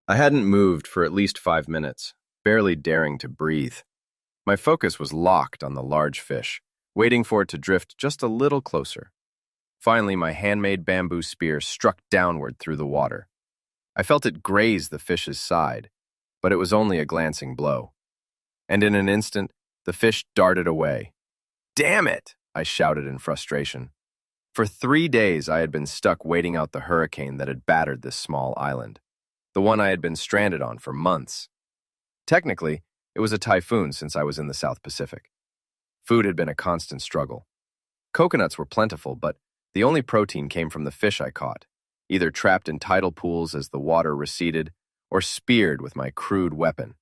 I hadn't moved for at least 5 minutes, barely daring to breathe. My focus was locked on the large fish, waiting for it to drift just a little closer. Finally, my handmade bamboo spear struck downward through the water. I felt it graze the fish's side, but it was only a glancing blow. And in an instant, the fish darted away. "Damn it!" I shouted in frustration. For 3 days, I had been stuck waiting out the hurricane that had battered this small island, the one I had been stranded on for months. Technically, it was a typhoon since I was in the South Pacific. Food had been a constant struggle. Coconuts were plentiful, but the only protein came from the fish I caught, either trapped in tidal pools as the water receded or speared with my crude weapon.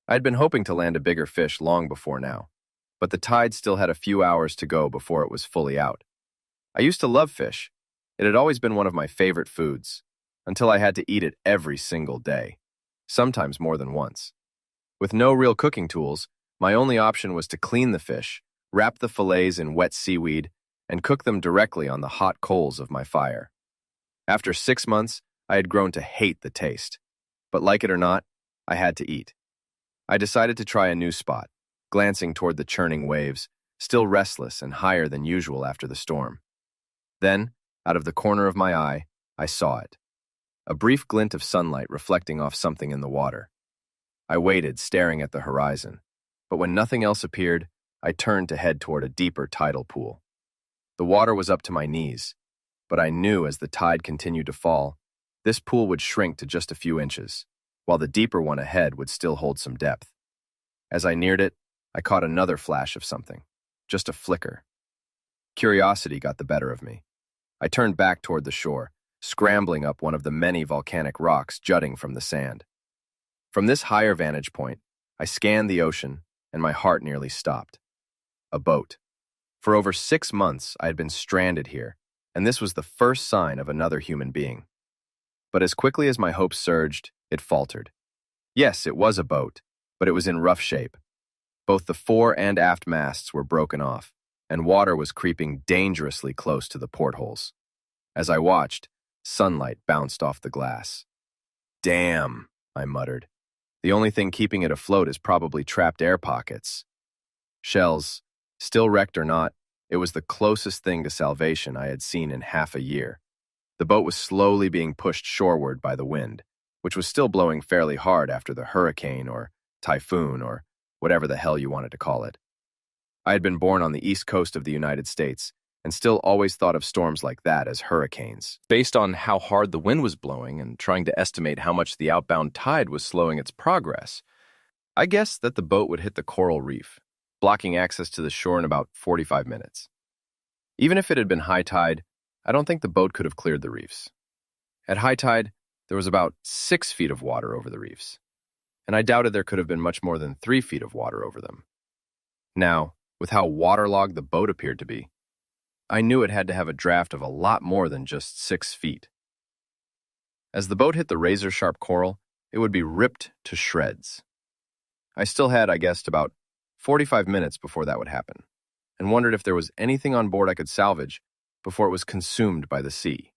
I had been hoping to land a bigger fish long before now, but the tide still had a few hours to go before it was fully out. I used to love fish. It had always been one of my favorite foods, until I had to eat it every single day, sometimes more than once. With no real cooking tools, my only option was to clean the fish, wrap the fillets in wet seaweed, and cook them directly on the hot coals of my fire. After 6 months, I had grown to hate the taste. But like it or not, I had to eat. I decided to try a new spot, glancing toward the churning waves, still restless and higher than usual after the storm. Then, out of the corner of my eye, I saw it. A brief glint of sunlight reflecting off something in the water. I waited, staring at the horizon, but when nothing else appeared, I turned to head toward a deeper tidal pool. The water was up to my knees, but I knew as the tide continued to fall, this pool would shrink to just a few inches, while the deeper one ahead would still hold some depth. As I neared it, I caught another flash of something, just a flicker. Curiosity got the better of me. I turned back toward the shore, scrambling up one of the many volcanic rocks jutting from the sand. From this higher vantage point, I scanned the ocean, and my heart nearly stopped. A boat. For over 6 months, I had been stranded here, and this was the first sign of another human being. But as quickly as my hopes surged, it faltered. Yes, it was a boat, but it was in rough shape. Both the fore and aft masts were broken off, and water was creeping dangerously close to the portholes. As I watched, sunlight bounced off the glass. "Damn," I muttered. "The only thing keeping it afloat is probably trapped air pockets." Shells, still wrecked or not, it was the closest thing to salvation I had seen in half a year. The boat was slowly being pushed shoreward by the wind, which was still blowing fairly hard after the hurricane or typhoon or whatever the hell you wanted to call it. I had been born on the east coast of the United States and still always thought of storms like that as hurricanes. Based on how hard the wind was blowing and trying to estimate how much the outbound tide was slowing its progress, I guessed that the boat would hit the coral reef, blocking access to the shore in about 45 minutes. Even if it had been high tide, I don't think the boat could have cleared the reefs. At high tide, there was about 6 feet of water over the reefs, and I doubted there could have been much more than 3 feet of water over them. Now, with how waterlogged the boat appeared to be, I knew it had to have a draft of a lot more than just 6 feet. As the boat hit the razor-sharp coral, it would be ripped to shreds. I still had, I guessed, about 45 minutes before that would happen, and wondered if there was anything on board I could salvage before it was consumed by the sea.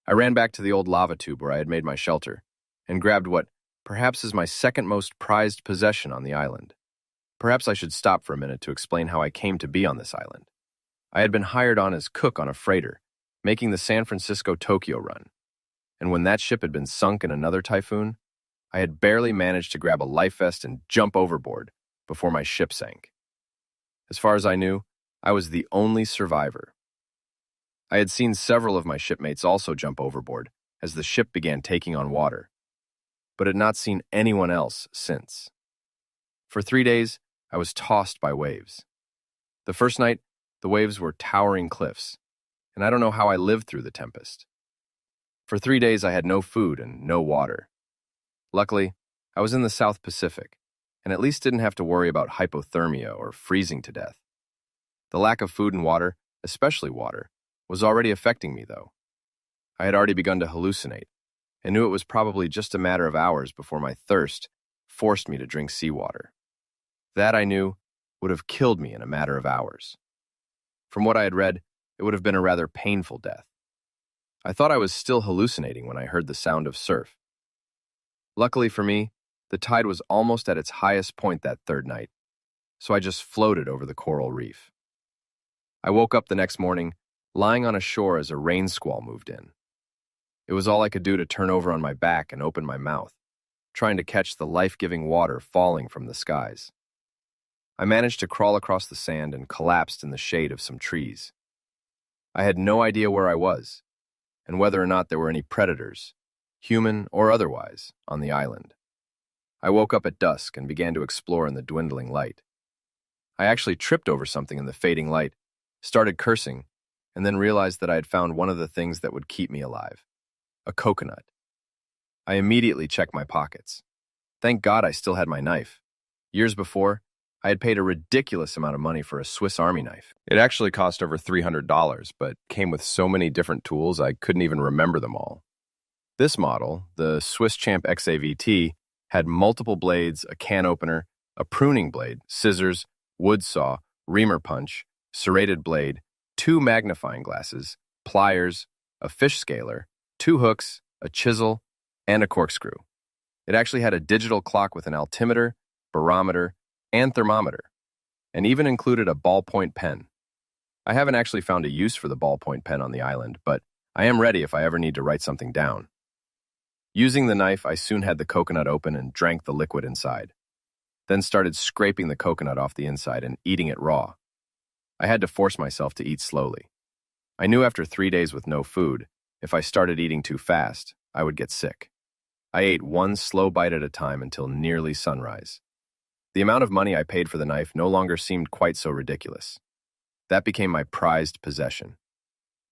I ran back to the old lava tube where I had made my shelter, and grabbed what perhaps is my second most prized possession on the island. Perhaps I should stop for a minute to explain how I came to be on this island. I had been hired on as cook on a freighter, making the San Francisco-Tokyo run, and when that ship had been sunk in another typhoon, I had barely managed to grab a life vest and jump overboard before my ship sank. As far as I knew, I was the only survivor. I had seen several of my shipmates also jump overboard as the ship began taking on water, but had not seen anyone else since. For 3 days, I was tossed by waves. The first night, the waves were towering cliffs, and I don't know how I lived through the tempest. For 3 days, I had no food and no water. Luckily, I was in the South Pacific, and at least didn't have to worry about hypothermia or freezing to death. The lack of food and water, especially water, was already affecting me, though. I had already begun to hallucinate, and knew it was probably just a matter of hours before my thirst forced me to drink seawater. That, I knew, would have killed me in a matter of hours. From what I had read, it would have been a rather painful death. I thought I was still hallucinating when I heard the sound of surf. Luckily for me, the tide was almost at its highest point that third night, so I just floated over the coral reef. I woke up the next morning, lying on a shore as a rain squall moved in. It was all I could do to turn over on my back and open my mouth, trying to catch the life-giving water falling from the skies. I managed to crawl across the sand and collapsed in the shade of some trees. I had no idea where I was, and whether or not there were any predators, human or otherwise, on the island. I woke up at dusk and began to explore in the dwindling light. I actually tripped over something in the fading light, started cursing, and then realized that I had found one of the things that would keep me alive: a coconut. I immediately checked my pockets. Thank God I still had my knife. Years before, I had paid a ridiculous amount of money for a Swiss Army knife. It actually cost over $300, but came with so many different tools I couldn't even remember them all. This model, the Swiss Champ XAVT, had multiple blades, a can opener, a pruning blade, scissors, wood saw, reamer punch, serrated blade, 2 magnifying glasses, pliers, a fish scaler, 2 hooks, a chisel, and a corkscrew. It actually had a digital clock with an altimeter, barometer, and thermometer, and even included a ballpoint pen. I haven't actually found a use for the ballpoint pen on the island, but I am ready if I ever need to write something down. Using the knife, I soon had the coconut open and drank the liquid inside, then started scraping the coconut off the inside and eating it raw. I had to force myself to eat slowly. I knew after 3 days with no food, if I started eating too fast, I would get sick. I ate one slow bite at a time until nearly sunrise. The amount of money I paid for the knife no longer seemed quite so ridiculous. That became my prized possession.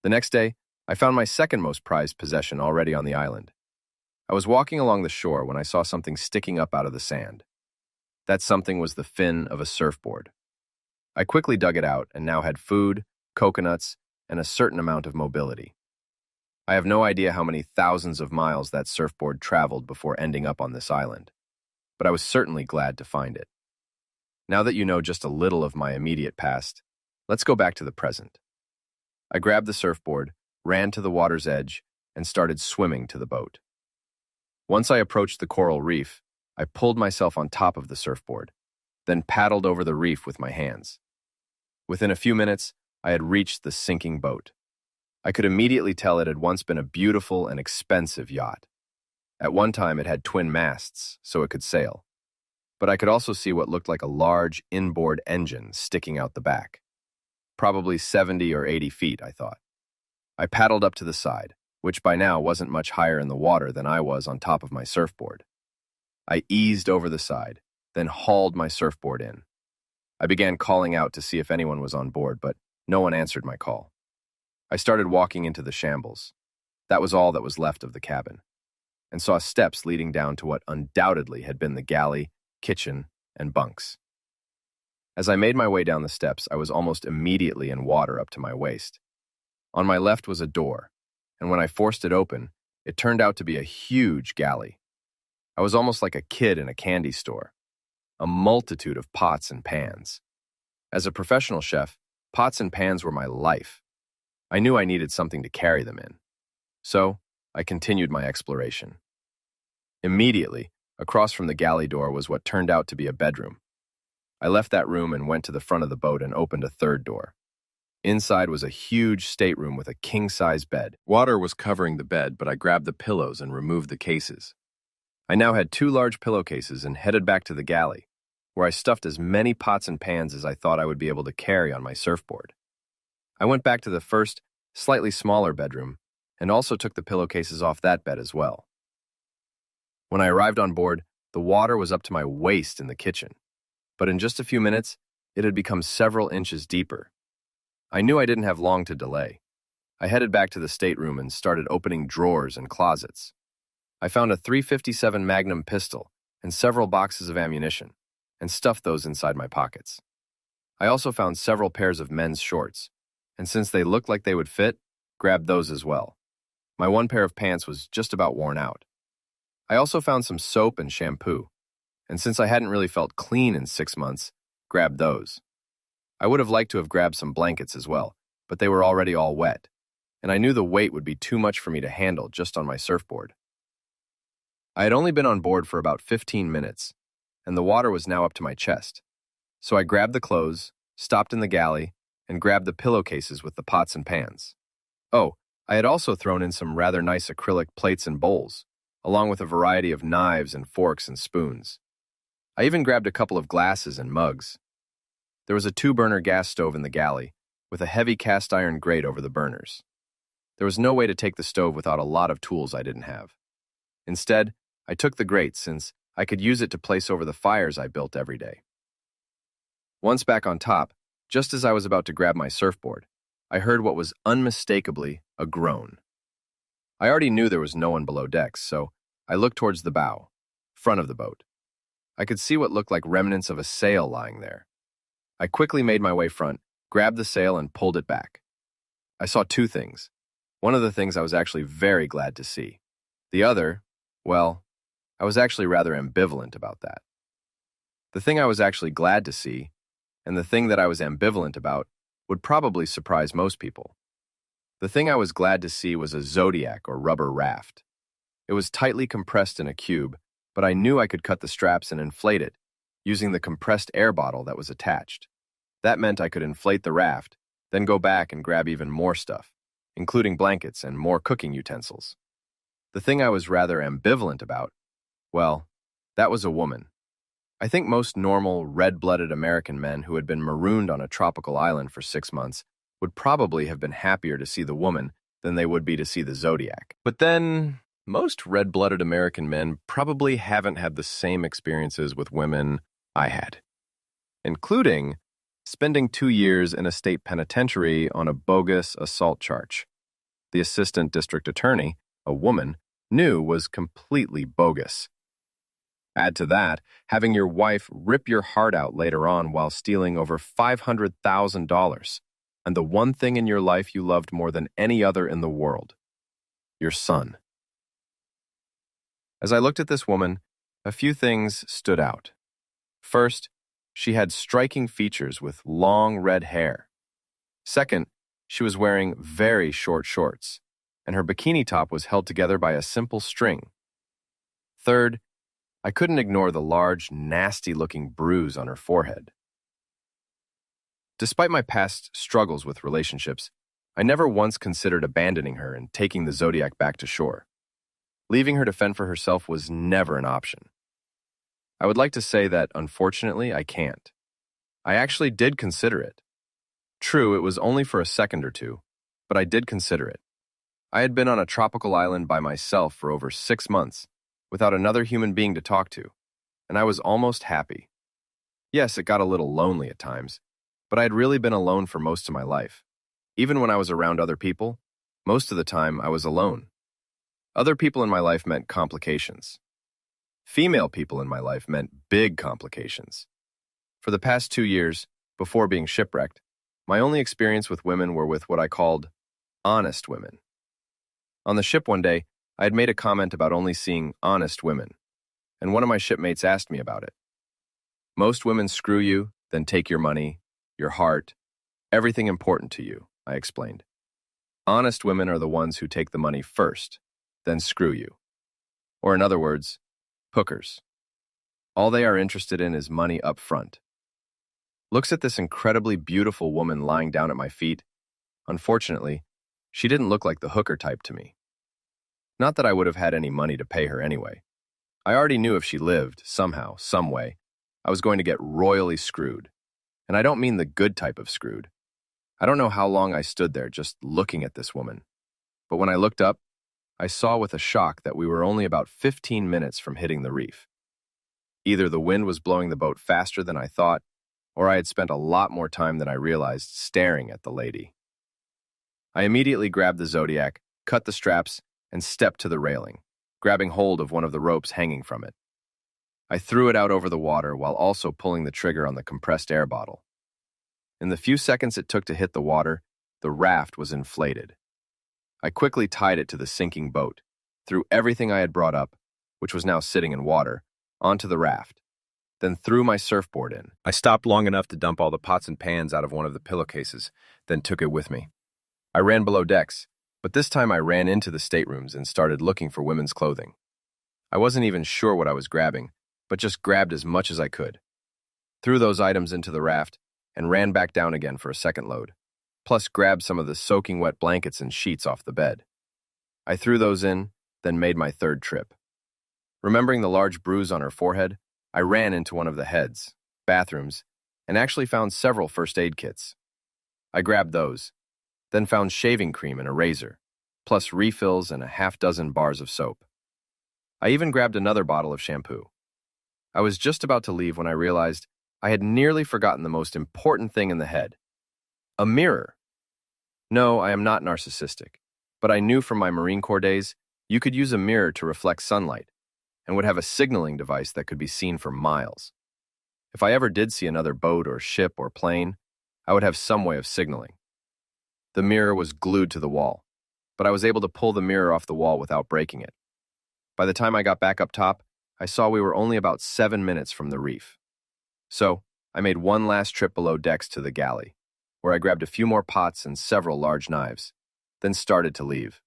The next day, I found my second most prized possession already on the island. I was walking along the shore when I saw something sticking up out of the sand. That something was the fin of a surfboard. I quickly dug it out and now had food, coconuts, and a certain amount of mobility. I have no idea how many thousands of miles that surfboard traveled before ending up on this island, but I was certainly glad to find it. Now that you know just a little of my immediate past, let's go back to the present. I grabbed the surfboard, ran to the water's edge, and started swimming to the boat. Once I approached the coral reef, I pulled myself on top of the surfboard, then paddled over the reef with my hands. Within a few minutes, I had reached the sinking boat. I could immediately tell it had once been a beautiful and expensive yacht. At one time, it had twin masts, so it could sail. But I could also see what looked like a large inboard engine sticking out the back. Probably 70 or 80 feet, I thought. I paddled up to the side, which by now wasn't much higher in the water than I was on top of my surfboard. I eased over the side, then hauled my surfboard in. I began calling out to see if anyone was on board, but no one answered my call. I started walking into the shambles. That was all that was left of the cabin, and saw steps leading down to what undoubtedly had been the galley, kitchen, and bunks. As I made my way down the steps, I was almost immediately in water up to my waist. On my left was a door, and when I forced it open, it turned out to be a huge galley. I was almost like a kid in a candy store. A multitude of pots and pans. As a professional chef, pots and pans were my life. I knew I needed something to carry them in. So, I continued my exploration. Immediately, across from the galley door was what turned out to be a bedroom. I left that room and went to the front of the boat and opened a third door. Inside was a huge stateroom with a king-size bed. Water was covering the bed, but I grabbed the pillows and removed the cases. I now had 2 large pillowcases and headed back to the galley, where I stuffed as many pots and pans as I thought I would be able to carry on my surfboard. I went back to the first, slightly smaller bedroom, and also took the pillowcases off that bed as well. When I arrived on board, the water was up to my waist in the kitchen, but in just a few minutes, it had become several inches deeper. I knew I didn't have long to delay. I headed back to the stateroom and started opening drawers and closets. I found a .357 Magnum pistol and several boxes of ammunition, and stuffed those inside my pockets. I also found several pairs of men's shorts, and since they looked like they would fit, grabbed those as well. My one pair of pants was just about worn out. I also found some soap and shampoo, and since I hadn't really felt clean in 6 months, grabbed those. I would have liked to have grabbed some blankets as well, but they were already all wet, and I knew the weight would be too much for me to handle just on my surfboard. I had only been on board for about 15 minutes, and the water was now up to my chest. So I grabbed the clothes, stopped in the galley, and grabbed the pillowcases with the pots and pans. Oh, I had also thrown in some rather nice acrylic plates and bowls, along with a variety of knives and forks and spoons. I even grabbed a couple of glasses and mugs. There was a 2-burner gas stove in the galley, with a heavy cast iron grate over the burners. There was no way to take the stove without a lot of tools I didn't have. Instead, I took the grate since I could use it to place over the fires I built every day. Once back on top, just as I was about to grab my surfboard, I heard what was unmistakably a groan. I already knew there was no one below decks, so I looked towards the bow, front of the boat. I could see what looked like remnants of a sail lying there. I quickly made my way front, grabbed the sail, and pulled it back. I saw 2 things. One of the things I was actually very glad to see. The other, well, I was actually rather ambivalent about that. The thing I was actually glad to see, and the thing that I was ambivalent about, would probably surprise most people. The thing I was glad to see was a zodiac or rubber raft. It was tightly compressed in a cube, but I knew I could cut the straps and inflate it, using the compressed air bottle that was attached. That meant I could inflate the raft, then go back and grab even more stuff, including blankets and more cooking utensils. The thing I was rather ambivalent about, well, that was a woman. I think most normal, red-blooded American men who had been marooned on a tropical island for 6 months would probably have been happier to see the woman than they would be to see the zodiac. But then, most red-blooded American men probably haven't had the same experiences with women I had, including spending 2 years in a state penitentiary on a bogus assault charge. The assistant district attorney, a woman, knew was completely bogus. Add to that, having your wife rip your heart out later on while stealing over $500,000, and the one thing in your life you loved more than any other in the world, your son. As I looked at this woman, a few things stood out. First, she had striking features with long red hair. Second, she was wearing very short shorts, and her bikini top was held together by a simple string. Third, I couldn't ignore the large, nasty-looking bruise on her forehead. Despite my past struggles with relationships, I never once considered abandoning her and taking the Zodiac back to shore. Leaving her to fend for herself was never an option. I would like to say that, unfortunately, I can't. I actually did consider it. True, it was only for a second or two, but I did consider it. I had been on a tropical island by myself for over 6 months, without another human being to talk to, and I was almost happy. Yes, it got a little lonely at times, but I had really been alone for most of my life. Even when I was around other people, most of the time I was alone. Other people in my life meant complications. Female people in my life meant big complications. For the past 2 years, before being shipwrecked, my only experience with women were with what I called honest women. On the ship one day, I had made a comment about only seeing honest women, and one of my shipmates asked me about it. Most women screw you, then take your money, your heart, everything important to you, I explained. Honest women are the ones who take the money first, then screw you. Or in other words, hookers. All they are interested in is money up front. Looks at this incredibly beautiful woman lying down at my feet. Unfortunately, she didn't look like the hooker type to me. Not that I would have had any money to pay her anyway. I already knew if she lived, somehow, some way, I was going to get royally screwed. And I don't mean the good type of screwed. I don't know how long I stood there just looking at this woman. But when I looked up, I saw with a shock that we were only about 15 minutes from hitting the reef. Either the wind was blowing the boat faster than I thought, or I had spent a lot more time than I realized staring at the lady. I immediately grabbed the Zodiac, cut the straps, and stepped to the railing, grabbing hold of one of the ropes hanging from it. I threw it out over the water while also pulling the trigger on the compressed air bottle. In the few seconds it took to hit the water, the raft was inflated. I quickly tied it to the sinking boat, threw everything I had brought up, which was now sitting in water, onto the raft, then threw my surfboard in. I stopped long enough to dump all the pots and pans out of one of the pillowcases, then took it with me. I ran below decks, but this time I ran into the staterooms and started looking for women's clothing. I wasn't even sure what I was grabbing, but just grabbed as much as I could. Threw those items into the raft and ran back down again for a second load, plus grabbed some of the soaking wet blankets and sheets off the bed. I threw those in, then made my third trip. Remembering the large bruise on her forehead, I ran into one of the heads, bathrooms, and actually found several first aid kits. I grabbed those, then found shaving cream and a razor, plus refills and a half-dozen bars of soap. I even grabbed another bottle of shampoo. I was just about to leave when I realized I had nearly forgotten the most important thing in the head: a mirror. No, I am not narcissistic, but I knew from my Marine Corps days you could use a mirror to reflect sunlight and would have a signaling device that could be seen for miles. If I ever did see another boat or ship or plane, I would have some way of signaling. The mirror was glued to the wall, but I was able to pull the mirror off the wall without breaking it. By the time I got back up top, I saw we were only about 7 minutes from the reef. So, I made one last trip below decks to the galley, where I grabbed a few more pots and several large knives, then started to leave.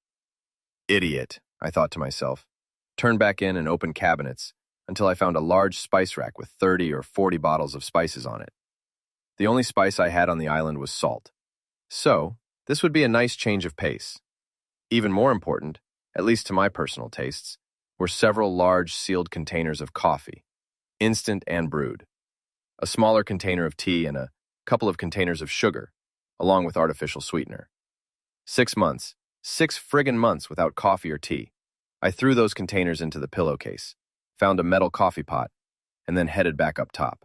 Idiot, I thought to myself. Turned back in and opened cabinets until I found a large spice rack with 30 or 40 bottles of spices on it. The only spice I had on the island was salt. So, this would be a nice change of pace. Even more important, at least to my personal tastes, were several large sealed containers of coffee, instant and brewed, a smaller container of tea, and a couple of containers of sugar, along with artificial sweetener. 6 months, 6 friggin' months without coffee or tea. I threw those containers into the pillowcase, found a metal coffee pot, and then headed back up top.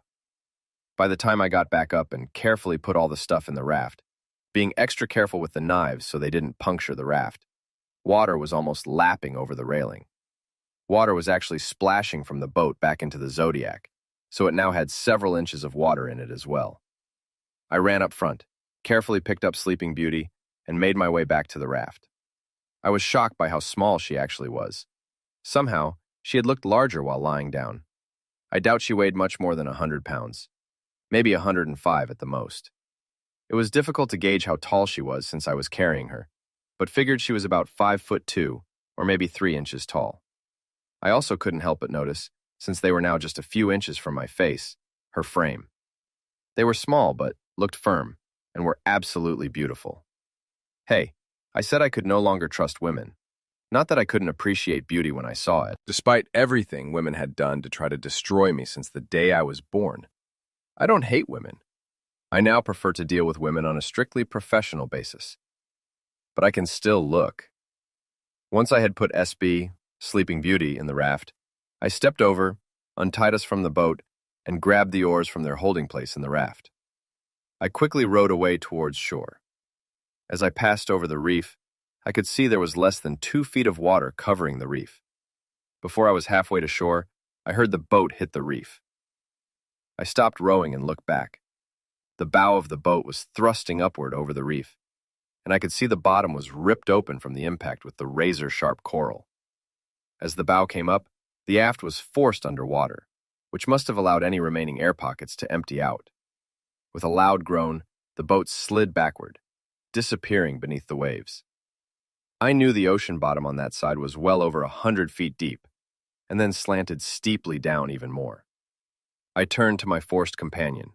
By the time I got back up and carefully put all the stuff in the raft, being extra careful with the knives so they didn't puncture the raft, water was almost lapping over the railing. Water was actually splashing from the boat back into the Zodiac, so it now had several inches of water in it as well. I ran up front, carefully picked up Sleeping Beauty, and made my way back to the raft. I was shocked by how small she actually was. Somehow, she had looked larger while lying down. I doubt she weighed much more than 100 pounds, maybe 105 at the most. It was difficult to gauge how tall she was since I was carrying her, but figured she was about 5'2", or maybe 3 inches tall. I also couldn't help but notice, since they were now just a few inches from my face, her frame. They were small but looked firm, and were absolutely beautiful. Hey, I said I could no longer trust women. Not that I couldn't appreciate beauty when I saw it, despite everything women had done to try to destroy me since the day I was born. I don't hate women. I now prefer to deal with women on a strictly professional basis. But I can still look. Once I had put SB, Sleeping Beauty, in the raft, I stepped over, untied us from the boat, and grabbed the oars from their holding place in the raft. I quickly rowed away towards shore. As I passed over the reef, I could see there was less than 2 feet of water covering the reef. Before I was halfway to shore, I heard the boat hit the reef. I stopped rowing and looked back. The bow of the boat was thrusting upward over the reef, and I could see the bottom was ripped open from the impact with the razor-sharp coral. As the bow came up, the aft was forced underwater, which must have allowed any remaining air pockets to empty out. With a loud groan, the boat slid backward, disappearing beneath the waves. I knew the ocean bottom on that side was well over 100 feet deep, and then slanted steeply down even more. I turned to my forced companion.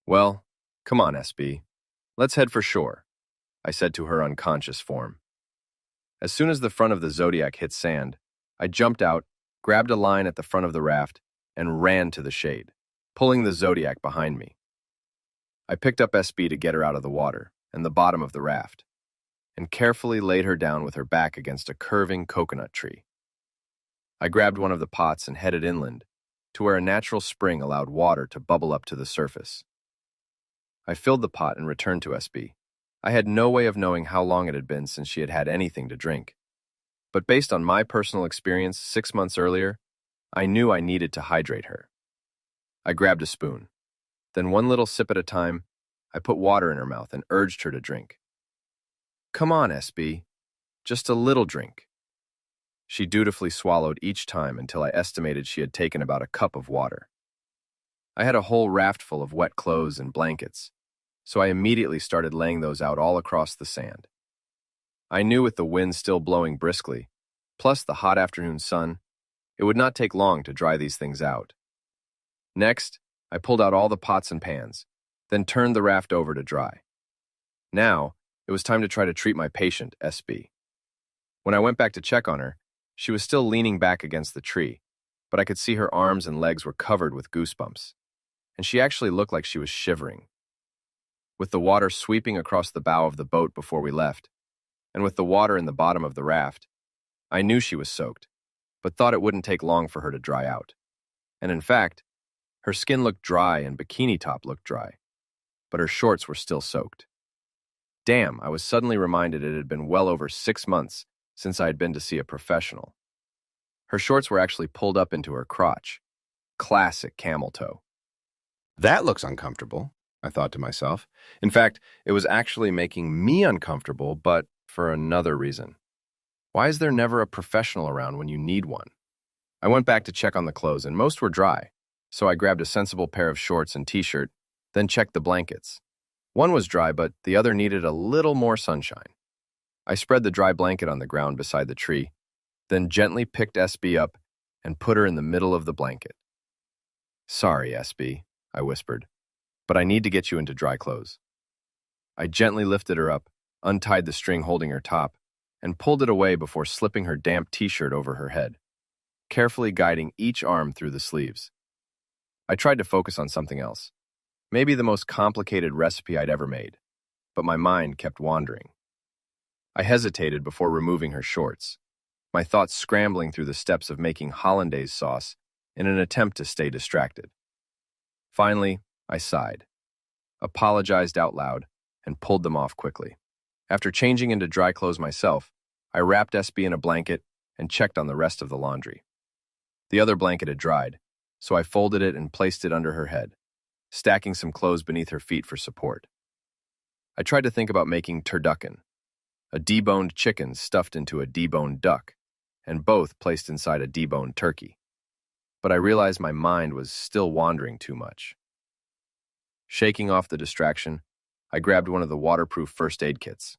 "Well, come on, SB. Let's head for shore," I said to her unconscious form. As soon as the front of the Zodiac hit sand, I jumped out, grabbed a line at the front of the raft, and ran to the shade, pulling the Zodiac behind me. I picked up SB to get her out of the water and the bottom of the raft, and carefully laid her down with her back against a curving coconut tree. I grabbed one of the pots and headed inland, to where a natural spring allowed water to bubble up to the surface. I filled the pot and returned to SB. I had no way of knowing how long it had been since she had had anything to drink. But based on my personal experience 6 months earlier, I knew I needed to hydrate her. I grabbed a spoon. Then, one little sip at a time, I put water in her mouth and urged her to drink. "Come on, SB. Just a little drink." She dutifully swallowed each time until I estimated she had taken about a cup of water. I had a whole raft full of wet clothes and blankets, so I immediately started laying those out all across the sand. I knew with the wind still blowing briskly, plus the hot afternoon sun, It would not take long to dry these things out. Next, I pulled out all the pots and pans, then turned the raft over to dry. Now, it was time to try to treat my patient, SB. When I went back to check on her, she was still leaning back against the tree, but I could see her arms and legs were covered with goosebumps, and she actually looked like she was shivering. With the water sweeping across the bow of the boat before we left, and with the water in the bottom of the raft, I knew she was soaked, but thought it wouldn't take long for her to dry out. And in fact, her skin looked dry and bikini top looked dry, but her shorts were still soaked. Damn, I was suddenly reminded it had been well over 6 months since I had been to see a professional. Her shorts were actually pulled up into her crotch. Classic camel toe. That looks uncomfortable, I thought to myself. In fact, it was actually making me uncomfortable, but for another reason. Why is there never a professional around when you need one? I went back to check on the clothes, and most were dry, so I grabbed a sensible pair of shorts and t-shirt, then checked the blankets. One was dry, but the other needed a little more sunshine. I spread the dry blanket on the ground beside the tree, then gently picked SB up and put her in the middle of the blanket. "Sorry, SB," I whispered, "but I need to get you into dry clothes." I gently lifted her up, untied the string holding her top, and pulled it away before slipping her damp t-shirt over her head, carefully guiding each arm through the sleeves. I tried to focus on something else, maybe the most complicated recipe I'd ever made, but my mind kept wandering. I hesitated before removing her shorts, my thoughts scrambling through the steps of making hollandaise sauce in an attempt to stay distracted. Finally, I sighed, apologized out loud, and pulled them off quickly. After changing into dry clothes myself, I wrapped SB in a blanket and checked on the rest of the laundry. The other blanket had dried, so I folded it and placed it under her head, stacking some clothes beneath her feet for support. I tried to think about making turducken, a deboned chicken stuffed into a deboned duck, and both placed inside a deboned turkey. But I realized my mind was still wandering too much. Shaking off the distraction, I grabbed one of the waterproof first aid kits.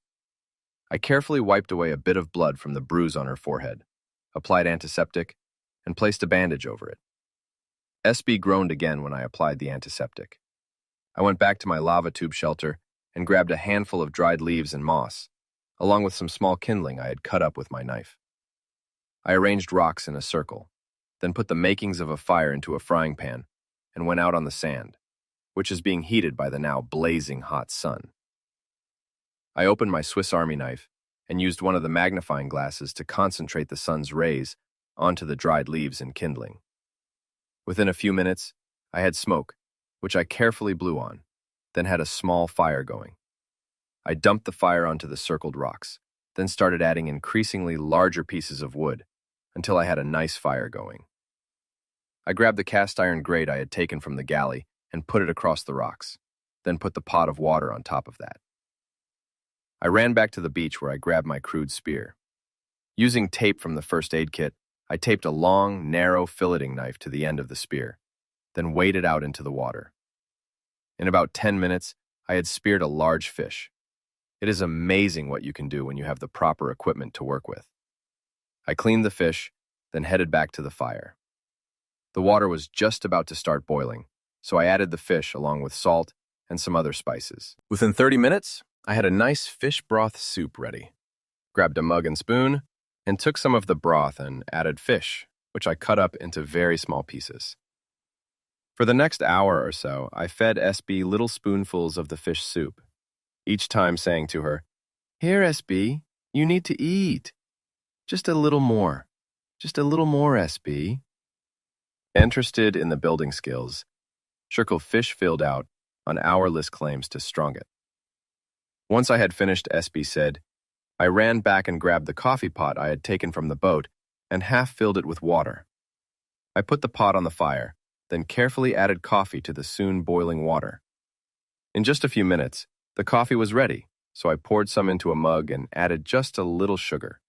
I carefully wiped away a bit of blood from the bruise on her forehead, applied antiseptic, and placed a bandage over it. SB groaned again when I applied the antiseptic. I went back to my lava tube shelter and grabbed a handful of dried leaves and moss, along with some small kindling I had cut up with my knife. I arranged rocks in a circle, then put the makings of a fire into a frying pan and went out on the sand, which is being heated by the now blazing hot sun. I opened my Swiss Army knife and used one of the magnifying glasses to concentrate the sun's rays onto the dried leaves and kindling. Within a few minutes, I had smoke, which I carefully blew on, then had a small fire going. I dumped the fire onto the circled rocks, then started adding increasingly larger pieces of wood until I had a nice fire going. I grabbed the cast iron grate I had taken from the galley and put it across the rocks, then put the pot of water on top of that. I ran back to the beach where I grabbed my crude spear. Using tape from the first aid kit, I taped a long, narrow filleting knife to the end of the spear, then waded out into the water. In about 10 minutes, I had speared a large fish. It is amazing what you can do when you have the proper equipment to work with. I cleaned the fish, then headed back to the fire. The water was just about to start boiling, so I added the fish along with salt and some other spices. Within 30 minutes, I had a nice fish broth soup ready. Grabbed a mug and spoon, and took some of the broth and added fish, which I cut up into very small pieces. For the next hour or so, I fed SB little spoonfuls of the fish soup, each time saying to her, "Here, SB, you need to eat. Just a little more. Just a little more, SB." Interested in the building skills, Shirkle Fish filled out on hourless claims to Strongit. Once I had finished, SB said, I ran back and grabbed the coffee pot I had taken from the boat and half-filled it with water. I put the pot on the fire, then carefully added coffee to the soon boiling water. In just a few minutes, the coffee was ready, so I poured some into a mug and added just a little sugar.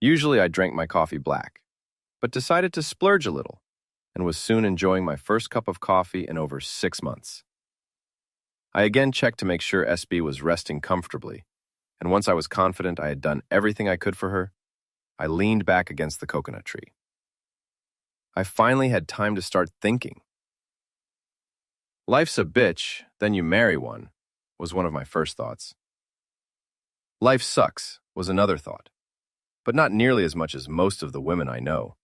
Usually I drank my coffee black, but decided to splurge a little and was soon enjoying my first cup of coffee in over 6 months. I again checked to make sure SB was resting comfortably, and once I was confident I had done everything I could for her, I leaned back against the coconut tree. I finally had time to start thinking. Life's a bitch, then you marry one, was one of my first thoughts. Life sucks was another thought, but not nearly as much as most of the women I know.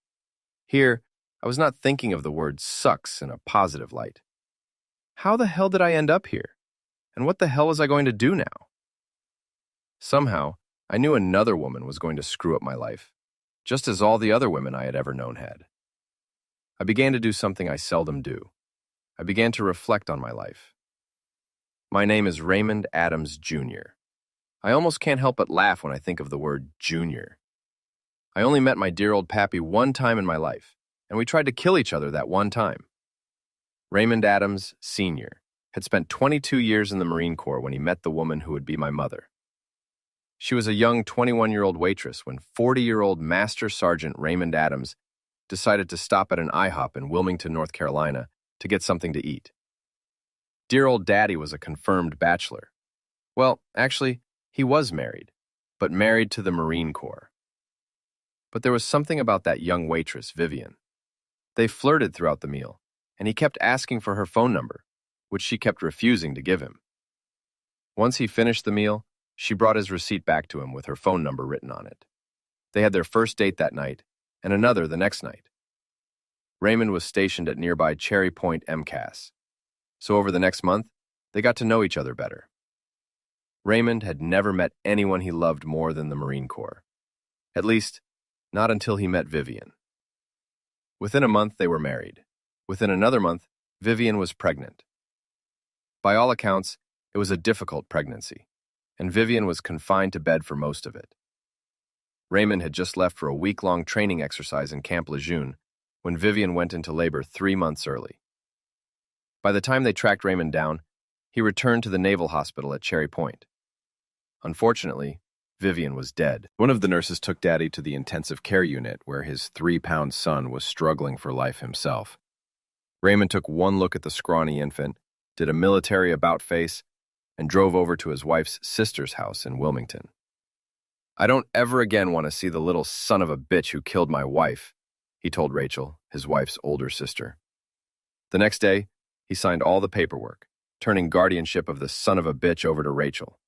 Here, I was not thinking of the word sucks in a positive light. How the hell did I end up here? And what the hell was I going to do now? Somehow, I knew another woman was going to screw up my life, just as all the other women I had ever known had. I began to do something I seldom do. I began to reflect on my life. My name is Raymond Adams, Jr. I almost can't help but laugh when I think of the word junior. I only met my dear old pappy one time in my life, and we tried to kill each other that one time. Raymond Adams, Sr. had spent 22 years in the Marine Corps when he met the woman who would be my mother. She was a young 21-year-old waitress when 40-year-old Master Sergeant Raymond Adams decided to stop at an IHOP in Wilmington, North Carolina, to get something to eat. Dear old Daddy was a confirmed bachelor. Well, actually, he was married, but married to the Marine Corps. But there was something about that young waitress, Vivian. They flirted throughout the meal, and he kept asking for her phone number, which she kept refusing to give him. Once he finished the meal, she brought his receipt back to him with her phone number written on it. They had their first date that night, and another the next night. Raymond was stationed at nearby Cherry Point MCAS, so over the next month, they got to know each other better. Raymond had never met anyone he loved more than the Marine Corps. At least, not until he met Vivian. Within a month, they were married. Within another month, Vivian was pregnant. By all accounts, it was a difficult pregnancy, and Vivian was confined to bed for most of it. Raymond had just left for a week-long training exercise in Camp Lejeune when Vivian went into labor 3 months early. By the time they tracked Raymond down, he returned to the Naval Hospital at Cherry Point. Unfortunately, Vivian was dead. One of the nurses took Daddy to the intensive care unit where his 3-pound son was struggling for life himself. Raymond took one look at the scrawny infant, did a military about-face, and drove over to his wife's sister's house in Wilmington. "I don't ever again want to see the little son of a bitch who killed my wife," he told Rachel, his wife's older sister. The next day, he signed all the paperwork, turning guardianship of the son of a bitch over to Rachel.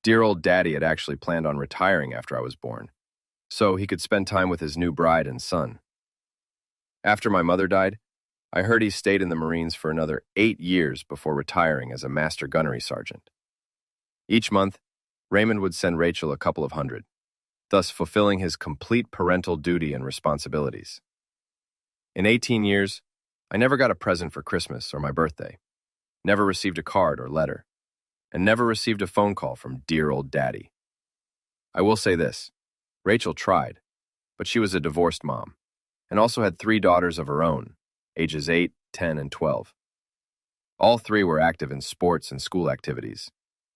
Dear old Daddy had actually planned on retiring after I was born, so he could spend time with his new bride and son. After my mother died, I heard he stayed in the Marines for another 8 years before retiring as a master gunnery sergeant. Each month, Raymond would send Rachel a couple of hundred, thus fulfilling his complete parental duty and responsibilities. In 18 years, I never got a present for Christmas or my birthday, never received a card or letter, and never received a phone call from dear old Daddy. I will say this, Rachel tried, but she was a divorced mom, and also had 3 daughters of her own, ages 8, 10, and 12. All 3 were active in sports and school activities,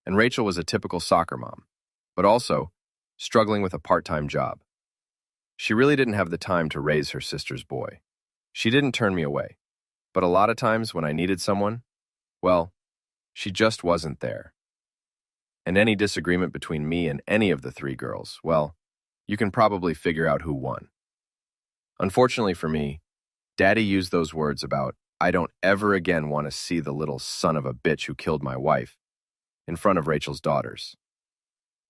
and Rachel was a typical soccer mom, but also struggling with a part-time job. She really didn't have the time to raise her sister's boy. She didn't turn me away, but a lot of times when I needed someone, well, she just wasn't there. And any disagreement between me and any of the 3 girls, well, you can probably figure out who won. Unfortunately for me, Daddy used those words about, "I don't ever again want to see the little son of a bitch who killed my wife," in front of Rachel's daughters.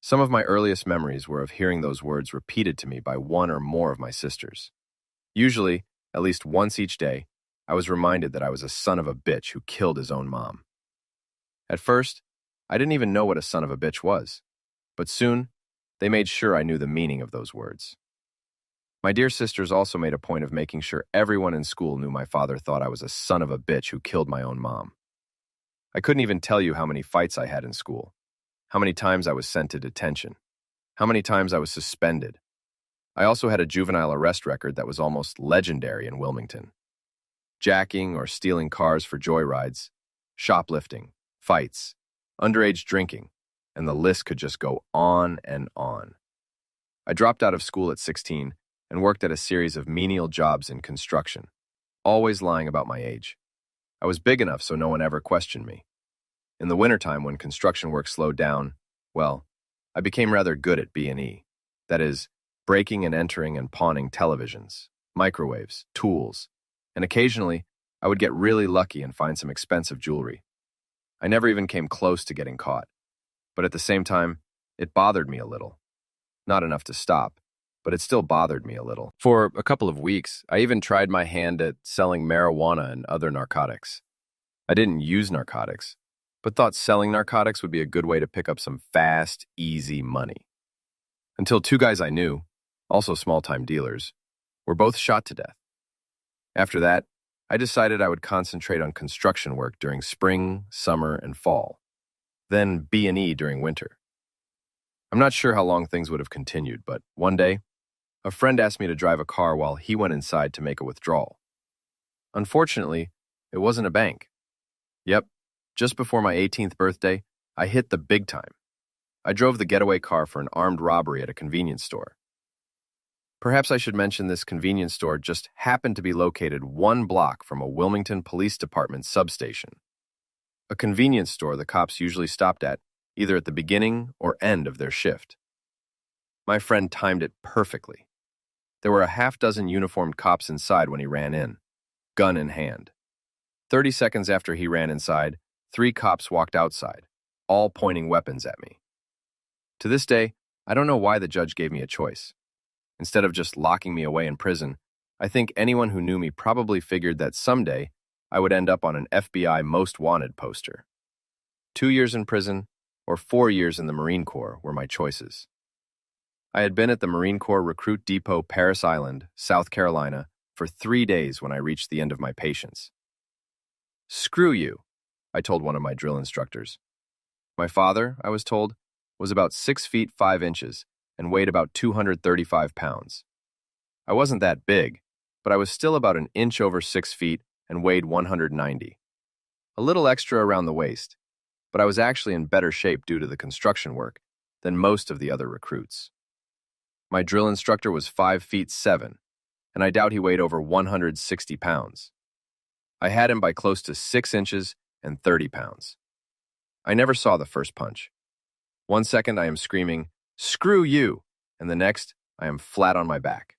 Some of my earliest memories were of hearing those words repeated to me by one or more of my sisters. Usually, at least once each day, I was reminded that I was a son of a bitch who killed his own mom. At first, I didn't even know what a son of a bitch was, but soon, they made sure I knew the meaning of those words. My dear sisters also made a point of making sure everyone in school knew my father thought I was a son of a bitch who killed my own mom. I couldn't even tell you how many fights I had in school, how many times I was sent to detention, how many times I was suspended. I also had a juvenile arrest record that was almost legendary in Wilmington. Jacking or stealing cars for joyrides, shoplifting, fights, underage drinking, and the list could just go on and on. I dropped out of school at 16 and worked at a series of menial jobs in construction, always lying about my age. I was big enough so no one ever questioned me. In the wintertime when construction work slowed down, well, I became rather good at B&E, that is, breaking and entering and pawning televisions, microwaves, tools, and occasionally I would get really lucky and find some expensive jewelry. I never even came close to getting caught, but at the same time, it bothered me a little. Not enough to stop, but it still bothered me a little. For a couple of weeks, I even tried my hand at selling marijuana and other narcotics. I didn't use narcotics, but thought selling narcotics would be a good way to pick up some fast, easy money. Until two guys I knew, also small-time dealers, were both shot to death. After that, I decided I would concentrate on construction work during spring, summer, and fall, then B&E during winter. I'm not sure how long things would have continued, but one day, a friend asked me to drive a car while he went inside to make a withdrawal. Unfortunately, it wasn't a bank. Yep, just before my 18th birthday, I hit the big time. I drove the getaway car for an armed robbery at a convenience store. Perhaps I should mention this convenience store just happened to be located 1 block from a Wilmington Police Department substation. A convenience store the cops usually stopped at either at the beginning or end of their shift. My friend timed it perfectly. There were a half-dozen uniformed cops inside when he ran in, gun in hand. 30 seconds after he ran inside, 3 cops walked outside, all pointing weapons at me. To this day, I don't know why the judge gave me a choice. Instead of just locking me away in prison, I think anyone who knew me probably figured that someday I would end up on an FBI Most Wanted poster. 2 years in prison or 4 years in the Marine Corps were my choices. I had been at the Marine Corps Recruit Depot, Parris Island, South Carolina, for 3 days when I reached the end of my patience. "Screw you," I told one of my drill instructors. My father, I was told, was about 6 feet 5 inches and weighed about 235 pounds. I wasn't that big, but I was still about an inch over 6 feet and weighed 190. A little extra around the waist, but I was actually in better shape due to the construction work than most of the other recruits. My drill instructor was 5 feet 7, and I doubt he weighed over 160 pounds. I had him by close to 6 inches and 30 pounds. I never saw the first punch. 1 second I am screaming, "Screw you!" and the next I am flat on my back.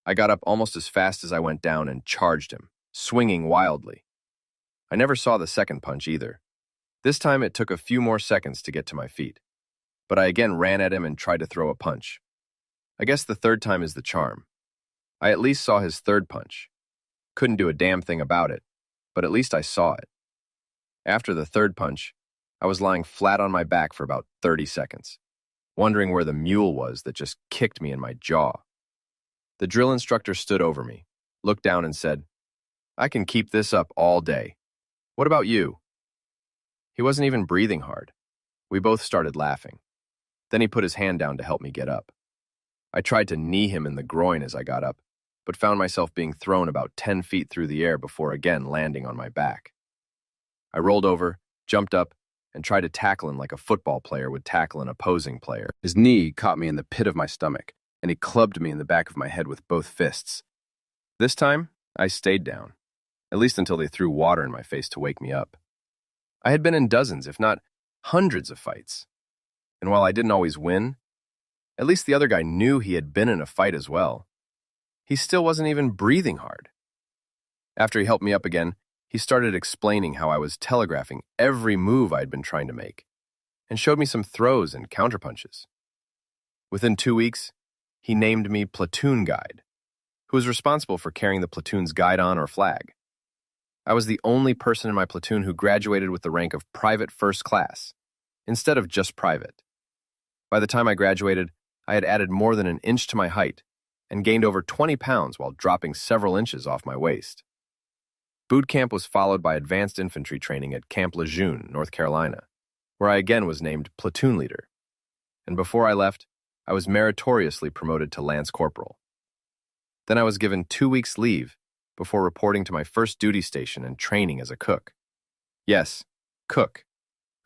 I got up almost as fast as I went down and charged him, swinging wildly. I never saw the second punch either. This time it took a few more seconds to get to my feet, but I again ran at him and tried to throw a punch. I guess the third time is the charm. I at least saw his third punch. Couldn't do a damn thing about it, but at least I saw it. After the third punch, I was lying flat on my back for about 30 seconds, wondering where the mule was that just kicked me in my jaw. The drill instructor stood over me, looked down and said, "I can keep this up all day. What about you?" He wasn't even breathing hard. We both started laughing. Then he put his hand down to help me get up. I tried to knee him in the groin as I got up, but found myself being thrown about 10 feet through the air before again landing on my back. I rolled over, jumped up, and tried to tackle him like a football player would tackle an opposing player. His knee caught me in the pit of my stomach, and he clubbed me in the back of my head with both fists. This time, I stayed down, at least until they threw water in my face to wake me up. I had been in dozens, if not hundreds of fights. And while I didn't always win, at least the other guy knew he had been in a fight as well. He still wasn't even breathing hard. After he helped me up again, he started explaining how I was telegraphing every move I had been trying to make, and showed me some throws and counterpunches. Within 2 weeks, he named me platoon guide, who was responsible for carrying the platoon's guidon or flag. I was the only person in my platoon who graduated with the rank of private first class, instead of just private. By the time I graduated, I had added more than an inch to my height and gained over 20 pounds while dropping several inches off my waist. Boot camp was followed by advanced infantry training at Camp Lejeune, North Carolina, where I again was named platoon leader. And before I left, I was meritoriously promoted to lance corporal. Then I was given 2 weeks leave before reporting to my first duty station and training as a cook. Yes, cook.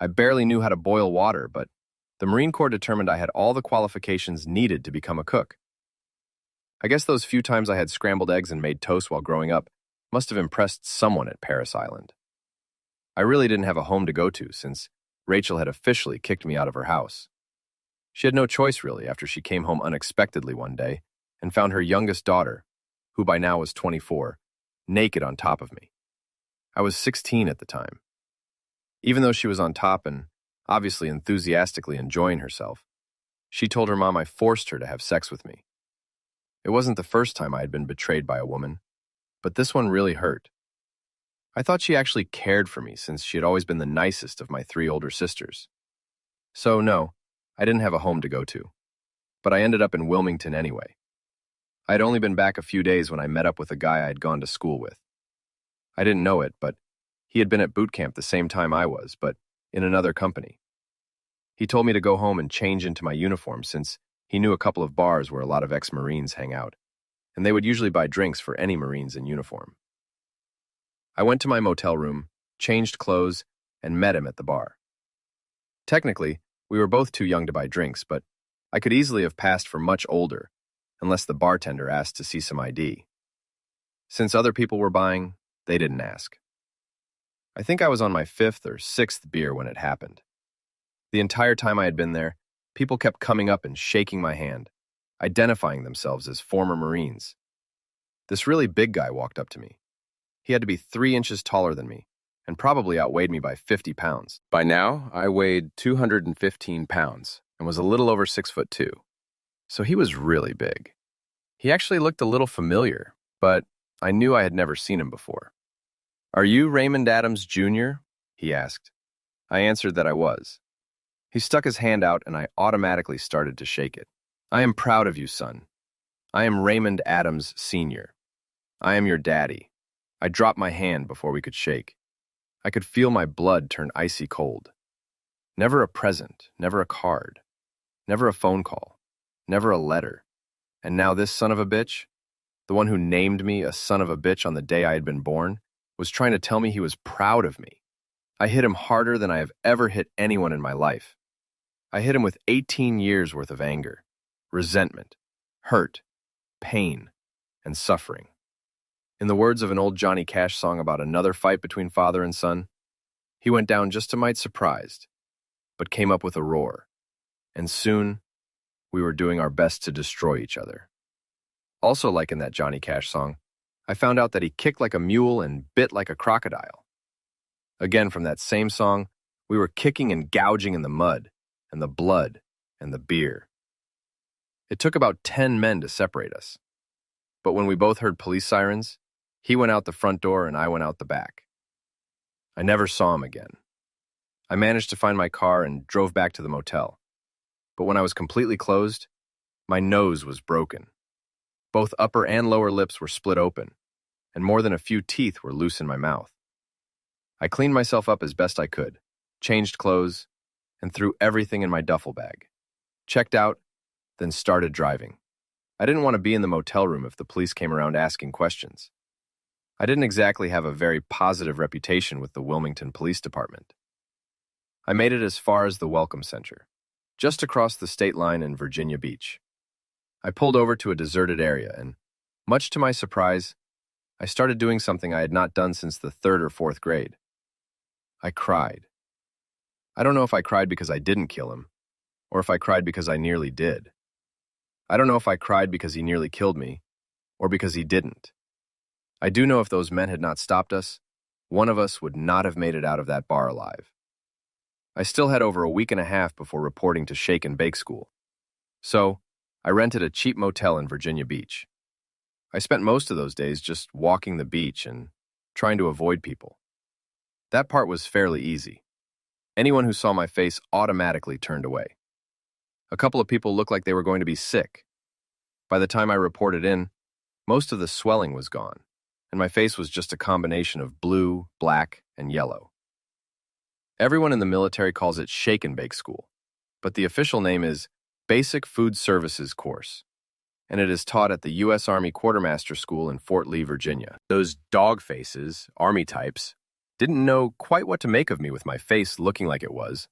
I barely knew how to boil water, but the Marine Corps determined I had all the qualifications needed to become a cook. I guess those few times I had scrambled eggs and made toast while growing up must have impressed someone at Parris Island. I really didn't have a home to go to since Rachel had officially kicked me out of her house. She had no choice really after she came home unexpectedly one day and found her youngest daughter, who by now was 24, naked on top of me. I was 16 at the time. Even though she was on top and obviously enthusiastically enjoying herself, she told her mom I forced her to have sex with me. It wasn't the first time I had been betrayed by a woman, but this one really hurt. I thought she actually cared for me since she had always been the nicest of my 3 older sisters. So no, I didn't have a home to go to, but I ended up in Wilmington anyway. I had only been back a few days when I met up with a guy I had gone to school with. I didn't know it, but he had been at boot camp the same time I was, but in another company. He told me to go home and change into my uniform since he knew a couple of bars where a lot of ex-Marines hang out, and they would usually buy drinks for any Marines in uniform. I went to my motel room, changed clothes, and met him at the bar. Technically, we were both too young to buy drinks, but I could easily have passed for much older, unless the bartender asked to see some ID. Since other people were buying, they didn't ask. I think I was on my 5th or 6th beer when it happened. The entire time I had been there, people kept coming up and shaking my hand, identifying themselves as former Marines. This really big guy walked up to me. He had to be 3 inches taller than me, and probably outweighed me by 50 pounds. By now, I weighed 215 pounds and was a little over 6'2", so he was really big. He actually looked a little familiar, but I knew I had never seen him before. "Are you Raymond Adams, Jr.?" he asked. I answered that I was. He stuck his hand out and I automatically started to shake it. "I am proud of you, son. I am Raymond Adams, Sr. I am your daddy." I dropped my hand before we could shake. I could feel my blood turn icy cold. Never a present, never a card, never a phone call, never a letter. And now this son of a bitch, the one who named me a son of a bitch on the day I had been born, was trying to tell me he was proud of me. I hit him harder than I have ever hit anyone in my life. I hit him with 18 years worth of anger, resentment, hurt, pain, and suffering. In the words of an old Johnny Cash song about another fight between father and son, he went down just a mite surprised, but came up with a roar. And soon, we were doing our best to destroy each other. Also like in that Johnny Cash song, I found out that he kicked like a mule and bit like a crocodile. Again, from that same song, we were kicking and gouging in the mud, and the blood, and the beer. It took about 10 men to separate us. But when we both heard police sirens, he went out the front door and I went out the back. I never saw him again. I managed to find my car and drove back to the motel. But when I was completely closed, my nose was broken. Both upper and lower lips were split open, and more than a few teeth were loose in my mouth. I cleaned myself up as best I could, changed clothes, and threw everything in my duffel bag. Checked out, then started driving. I didn't want to be in the motel room if the police came around asking questions. I didn't exactly have a very positive reputation with the Wilmington Police Department. I made it as far as the Welcome Center, just across the state line in Virginia Beach. I pulled over to a deserted area and, much to my surprise, I started doing something I had not done since the 3rd or 4th grade. I cried. I don't know if I cried because I didn't kill him, or if I cried because I nearly did. I don't know if I cried because he nearly killed me, or because he didn't. I do know if those men had not stopped us, one of us would not have made it out of that bar alive. I still had over a week and a half before reporting to Shake and Bake School. So, I rented a cheap motel in Virginia Beach. I spent most of those days just walking the beach and trying to avoid people. That part was fairly easy. Anyone who saw my face automatically turned away. A couple of people looked like they were going to be sick. By the time I reported in, most of the swelling was gone, and my face was just a combination of blue, black, and yellow. Everyone in the military calls it Shake and Bake School, but the official name is Basic Food Services Course, and it is taught at the U.S. Army Quartermaster School in Fort Lee, Virginia. Those dog faces, Army types, didn't know quite what to make of me with my face looking like it was.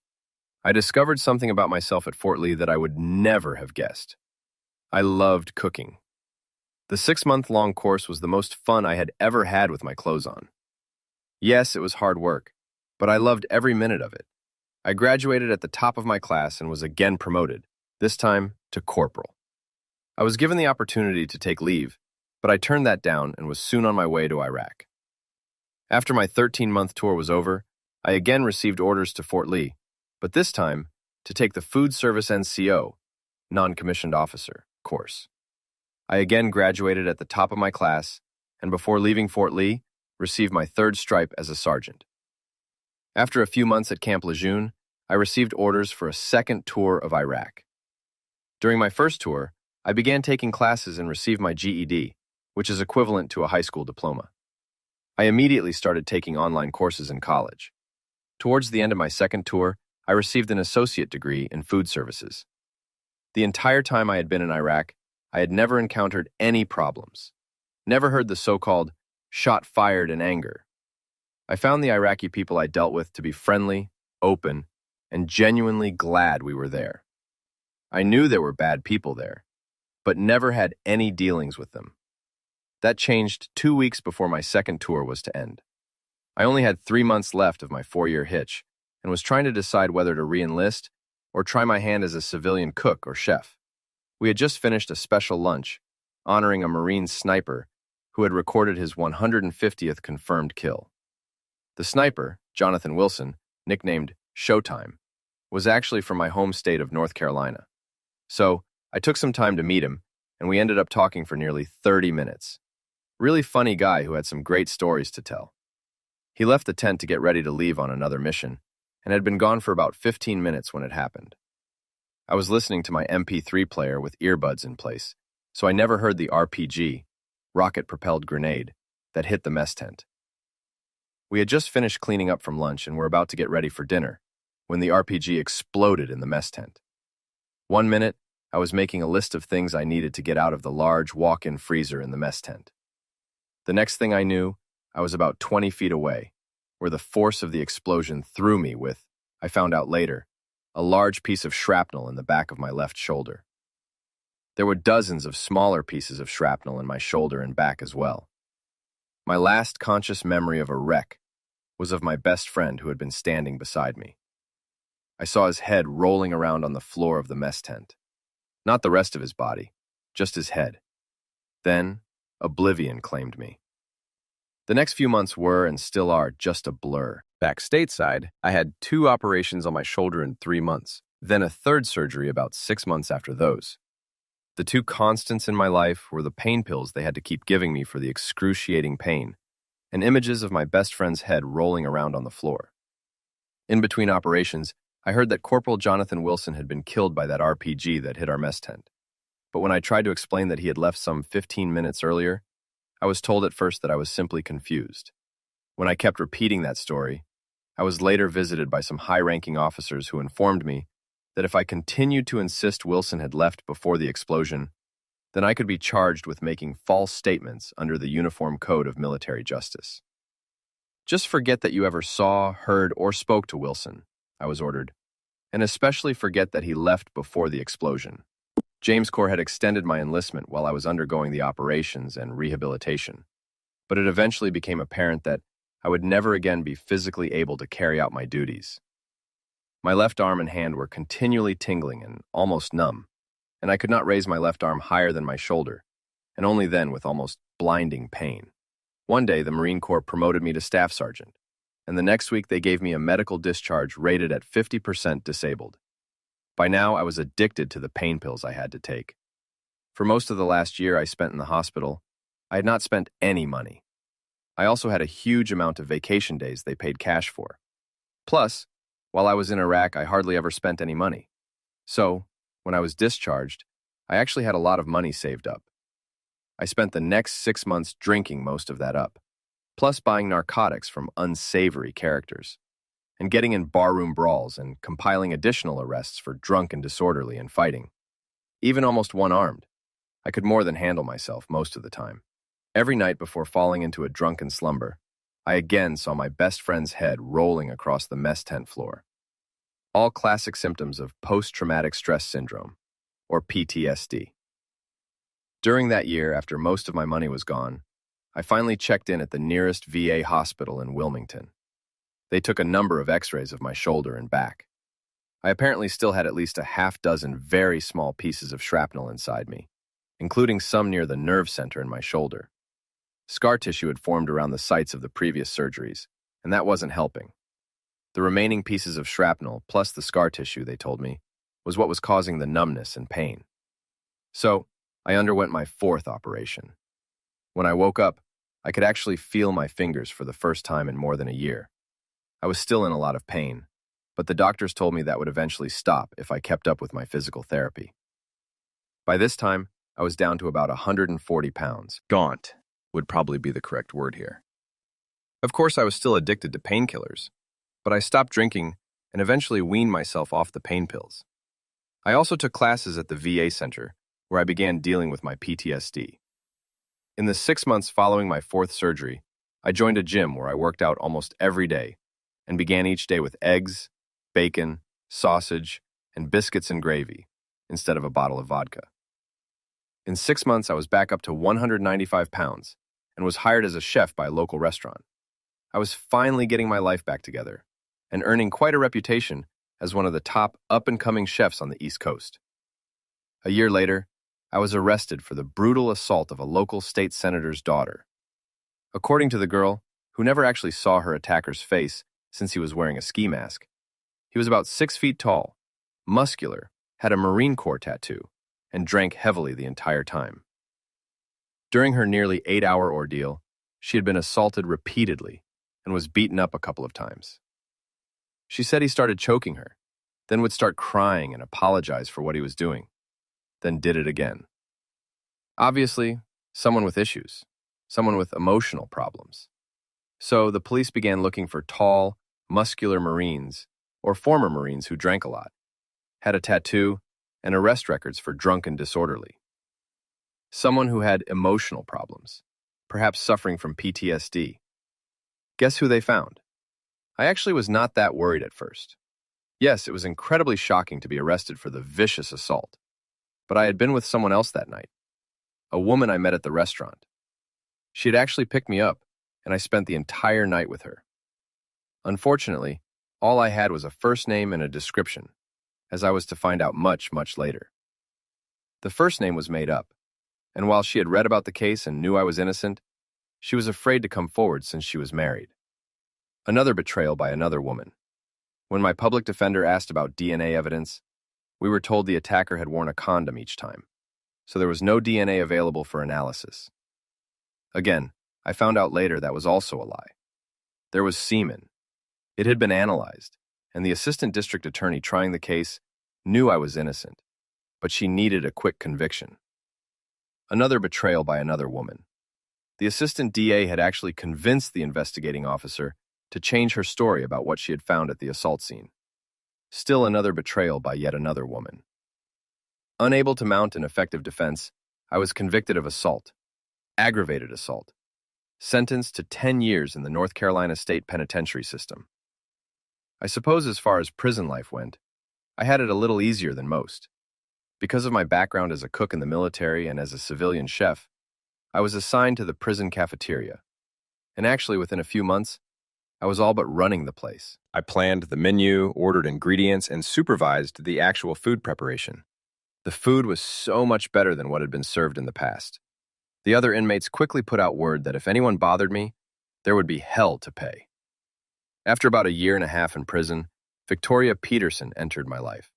I discovered something about myself at Fort Lee that I would never have guessed. I loved cooking. The 6-month-long course was the most fun I had ever had with my clothes on. Yes, it was hard work, but I loved every minute of it. I graduated at the top of my class and was again promoted, this time to corporal. I was given the opportunity to take leave, but I turned that down and was soon on my way to Iraq. After my 13-month tour was over, I again received orders to Fort Lee, but this time to take the Food Service NCO, non-commissioned officer, course. I again graduated at the top of my class, and before leaving Fort Lee, received my third stripe as a sergeant. After a few months at Camp Lejeune, I received orders for a second tour of Iraq. During my first tour, I began taking classes and received my GED, which is equivalent to a high school diploma. I immediately started taking online courses in college. Towards the end of my second tour, I received an associate degree in food services. The entire time I had been in Iraq, I had never encountered any problems. Never heard the so-called shot fired in anger. I found the Iraqi people I dealt with to be friendly, open, and genuinely glad we were there. I knew there were bad people there, but never had any dealings with them. That changed 2 weeks before my second tour was to end. I only had 3 months left of my 4-year hitch and was trying to decide whether to re-enlist or try my hand as a civilian cook or chef. We had just finished a special lunch honoring a Marine sniper who had recorded his 150th confirmed kill. The sniper, Jonathan Wilson, nicknamed Showtime, was actually from my home state of North Carolina. So, I took some time to meet him, and we ended up talking for nearly 30 minutes. Really funny guy who had some great stories to tell. He left the tent to get ready to leave on another mission, and had been gone for about 15 minutes when it happened. I was listening to my MP3 player with earbuds in place, so I never heard the RPG, rocket-propelled grenade, that hit the mess tent. We had just finished cleaning up from lunch and were about to get ready for dinner, when the RPG exploded in the mess tent. 1 minute, I was making a list of things I needed to get out of the large walk-in freezer in the mess tent. The next thing I knew, I was about 20 feet away, where the force of the explosion threw me with, I found out later, a large piece of shrapnel in the back of my left shoulder. There were dozens of smaller pieces of shrapnel in my shoulder and back as well. My last conscious memory of a wreck was of my best friend who had been standing beside me. I saw his head rolling around on the floor of the mess tent. Not the rest of his body, just his head. Then, oblivion claimed me. The next few months were, and still are, just a blur. Back stateside, I had 2 operations on my shoulder in 3 months, then a third surgery about 6 months after those. The 2 constants in my life were the pain pills they had to keep giving me for the excruciating pain, and images of my best friend's head rolling around on the floor. In between operations, I heard that Corporal Jonathan Wilson had been killed by that RPG that hit our mess tent. But when I tried to explain that he had left some 15 minutes earlier, I was told at first that I was simply confused. When I kept repeating that story, I was later visited by some high-ranking officers who informed me that if I continued to insist Wilson had left before the explosion, then I could be charged with making false statements under the Uniform Code of Military Justice. Just forget that you ever saw, heard, or spoke to Wilson, I was ordered, and especially forget that he left before the explosion. James Corps had extended my enlistment while I was undergoing the operations and rehabilitation, but it eventually became apparent that I would never again be physically able to carry out my duties. My left arm and hand were continually tingling and almost numb, and I could not raise my left arm higher than my shoulder, and only then with almost blinding pain. One day, the Marine Corps promoted me to staff sergeant, and the next week they gave me a medical discharge rated at 50% disabled. By now, I was addicted to the pain pills I had to take. For most of the last year I spent in the hospital, I had not spent any money. I also had a huge amount of vacation days they paid cash for. Plus, while I was in Iraq, I hardly ever spent any money. So, when I was discharged, I actually had a lot of money saved up. I spent the next 6 months drinking most of that up, plus buying narcotics from unsavory characters, and getting in barroom brawls and compiling additional arrests for drunk and disorderly and fighting. Even almost one-armed, I could more than handle myself most of the time. Every night before falling into a drunken slumber, I again saw my best friend's head rolling across the mess tent floor. All classic symptoms of post-traumatic stress syndrome, or PTSD. During that year, after most of my money was gone, I finally checked in at the nearest VA hospital in Wilmington. They took a number of x-rays of my shoulder and back. I apparently still had at least a half dozen very small pieces of shrapnel inside me, including some near the nerve center in my shoulder. Scar tissue had formed around the sites of the previous surgeries, and that wasn't helping. The remaining pieces of shrapnel, plus the scar tissue, they told me, was what was causing the numbness and pain. So, I underwent my fourth operation. When I woke up, I could actually feel my fingers for the first time in more than a year. I was still in a lot of pain, but the doctors told me that would eventually stop if I kept up with my physical therapy. By this time, I was down to about 140 pounds. Gaunt would probably be the correct word here. Of course, I was still addicted to painkillers, but I stopped drinking and eventually weaned myself off the pain pills. I also took classes at the VA center, where I began dealing with my PTSD. In the 6 months following my fourth surgery, I joined a gym where I worked out almost every day and began each day with eggs, bacon, sausage, and biscuits and gravy instead of a bottle of vodka. In 6 months, I was back up to 195 pounds and was hired as a chef by a local restaurant. I was finally getting my life back together and earning quite a reputation as one of the top up-and-coming chefs on the East Coast. A year later, I was arrested for the brutal assault of a local state senator's daughter. According to the girl, who never actually saw her attacker's face since he was wearing a ski mask, he was about 6 feet tall, muscular, had a Marine Corps tattoo, and drank heavily the entire time. During her nearly 8-hour ordeal, she had been assaulted repeatedly and was beaten up a couple of times. She said he started choking her, then would start crying and apologize for what he was doing, then did it again. Obviously, someone with issues, someone with emotional problems. So the police began looking for tall, muscular Marines or former Marines who drank a lot, had a tattoo, and arrest records for drunk and disorderly. Someone who had emotional problems, perhaps suffering from PTSD. Guess who they found? I actually was not that worried at first. Yes, it was incredibly shocking to be arrested for the vicious assault, but I had been with someone else that night, a woman I met at the restaurant. She had actually picked me up, and I spent the entire night with her. Unfortunately, all I had was a first name and a description, as I was to find out much, much later. The first name was made up, and while she had read about the case and knew I was innocent, she was afraid to come forward since she was married. Another betrayal by another woman. When my public defender asked about DNA evidence, we were told the attacker had worn a condom each time, so there was no DNA available for analysis. Again, I found out later that was also a lie. There was semen. It had been analyzed, and the assistant district attorney trying the case knew I was innocent, but she needed a quick conviction. Another betrayal by another woman. The assistant DA had actually convinced the investigating officer to change her story about what she had found at the assault scene. Still another betrayal by yet another woman. Unable to mount an effective defense, I was convicted of assault, aggravated assault, sentenced to 10 years in the North Carolina State Penitentiary system. I suppose as far as prison life went, I had it a little easier than most. Because of my background as a cook in the military and as a civilian chef, I was assigned to the prison cafeteria, and actually within a few months, I was all but running the place. I planned the menu, ordered ingredients, and supervised the actual food preparation. The food was so much better than what had been served in the past. The other inmates quickly put out word that if anyone bothered me, there would be hell to pay. After about a year and a half in prison, Victoria Peterson entered my life.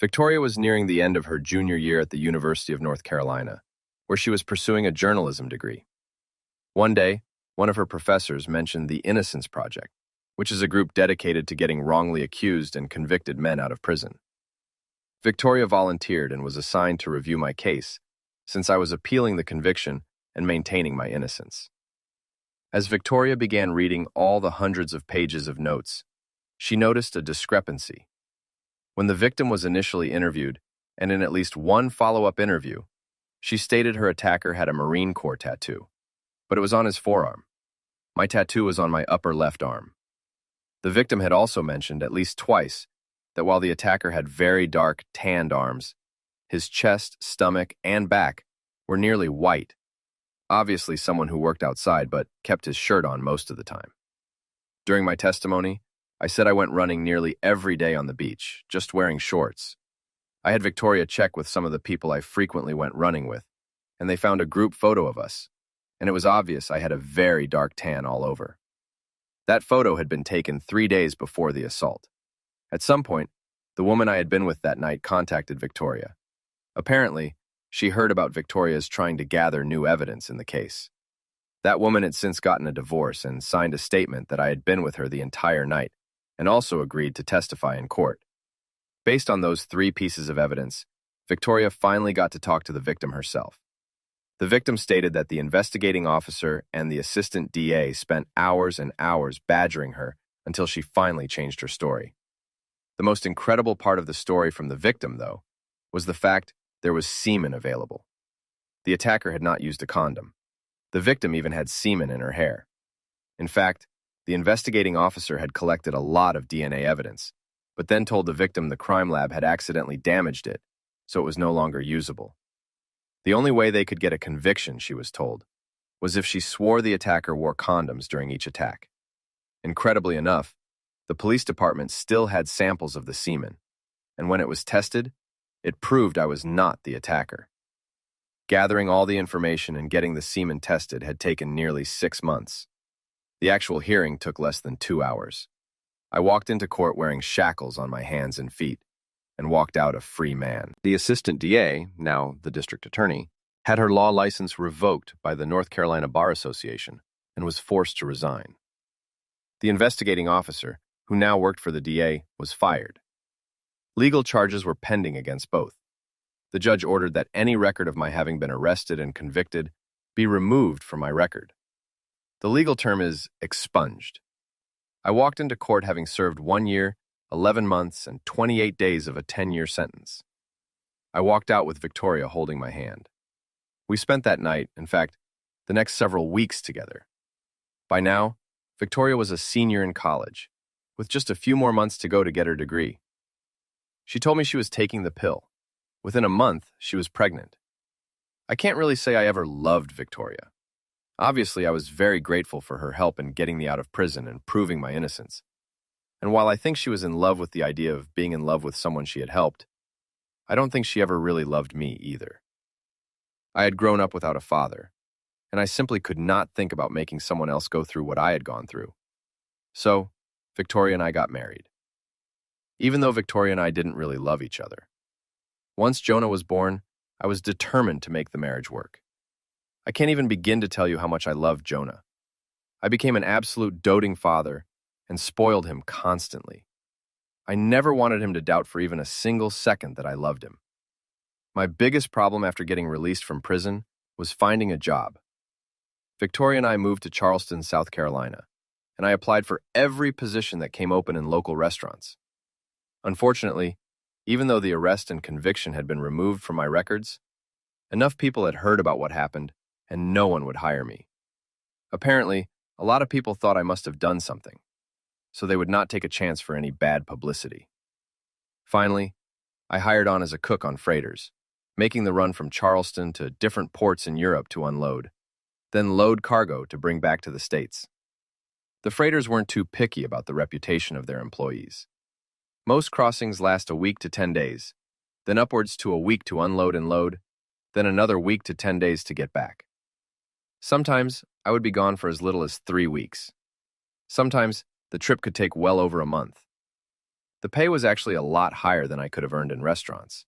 Victoria was nearing the end of her junior year at the University of North Carolina, where she was pursuing a journalism degree. One day, one of her professors mentioned the Innocence Project, which is a group dedicated to getting wrongly accused and convicted men out of prison. Victoria volunteered and was assigned to review my case, since I was appealing the conviction and maintaining my innocence. As Victoria began reading all the hundreds of pages of notes, she noticed a discrepancy. When the victim was initially interviewed, and in at least one follow-up interview, she stated her attacker had a Marine Corps tattoo, but it was on his forearm. My tattoo was on my upper left arm. The victim had also mentioned at least twice that while the attacker had very dark, tanned arms, his chest, stomach, and back were nearly white. Obviously someone who worked outside but kept his shirt on most of the time. During my testimony, I said I went running nearly every day on the beach, just wearing shorts. I had Victoria check with some of the people I frequently went running with, and they found a group photo of us, and it was obvious I had a very dark tan all over. That photo had been taken 3 days before the assault. At some point, the woman I had been with that night contacted Victoria. Apparently, she heard about Victoria's trying to gather new evidence in the case. That woman had since gotten a divorce and signed a statement that I had been with her the entire night, and also agreed to testify in court. Based on those 3 pieces of evidence, Victoria finally got to talk to the victim herself. The victim stated that the investigating officer and the assistant DA spent hours and hours badgering her until she finally changed her story. The most incredible part of the story from the victim, though, was the fact there was semen available. The attacker had not used a condom. The victim even had semen in her hair. In fact, the investigating officer had collected a lot of DNA evidence, but then told the victim the crime lab had accidentally damaged it, so it was no longer usable. The only way they could get a conviction, she was told, was if she swore the attacker wore condoms during each attack. Incredibly enough, the police department still had samples of the semen, and when it was tested, it proved I was not the attacker. Gathering all the information and getting the semen tested had taken nearly 6 months. The actual hearing took less than 2 hours. I walked into court wearing shackles on my hands and feet, and walked out a free man. The assistant DA, now the district attorney, had her law license revoked by the North Carolina Bar Association and was forced to resign. The investigating officer, who now worked for the DA, was fired. Legal charges were pending against both. The judge ordered that any record of my having been arrested and convicted be removed from my record. The legal term is expunged. I walked into court having served 1 year, 11 months, and 28 days of a 10-year sentence. I walked out with Victoria holding my hand. We spent that night, in fact, the next several weeks together. By now, Victoria was a senior in college, with just a few more months to go to get her degree. She told me she was taking the pill. Within a month, she was pregnant. I can't really say I ever loved Victoria. Obviously, I was very grateful for her help in getting me out of prison and proving my innocence. And while I think she was in love with the idea of being in love with someone she had helped, I don't think she ever really loved me either. I had grown up without a father, and I simply could not think about making someone else go through what I had gone through. So, Victoria and I got married. Even though Victoria and I didn't really love each other. Once Jonah was born, I was determined to make the marriage work. I can't even begin to tell you how much I loved Jonah. I became an absolute doting father and spoiled him constantly. I never wanted him to doubt for even a single second that I loved him. My biggest problem after getting released from prison was finding a job. Victoria and I moved to Charleston, South Carolina, and I applied for every position that came open in local restaurants. Unfortunately, even though the arrest and conviction had been removed from my records, enough people had heard about what happened, and no one would hire me. Apparently, a lot of people thought I must have done something, so they would not take a chance for any bad publicity. Finally, I hired on as a cook on freighters, making the run from Charleston to different ports in Europe to unload, then load cargo to bring back to the States. The freighters weren't too picky about the reputation of their employees. Most crossings last a week to 10 days, then upwards to a week to unload and load, then another week to 10 days to get back. Sometimes I would be gone for as little as 3 weeks. Sometimes the trip could take well over a month. The pay was actually a lot higher than I could have earned in restaurants,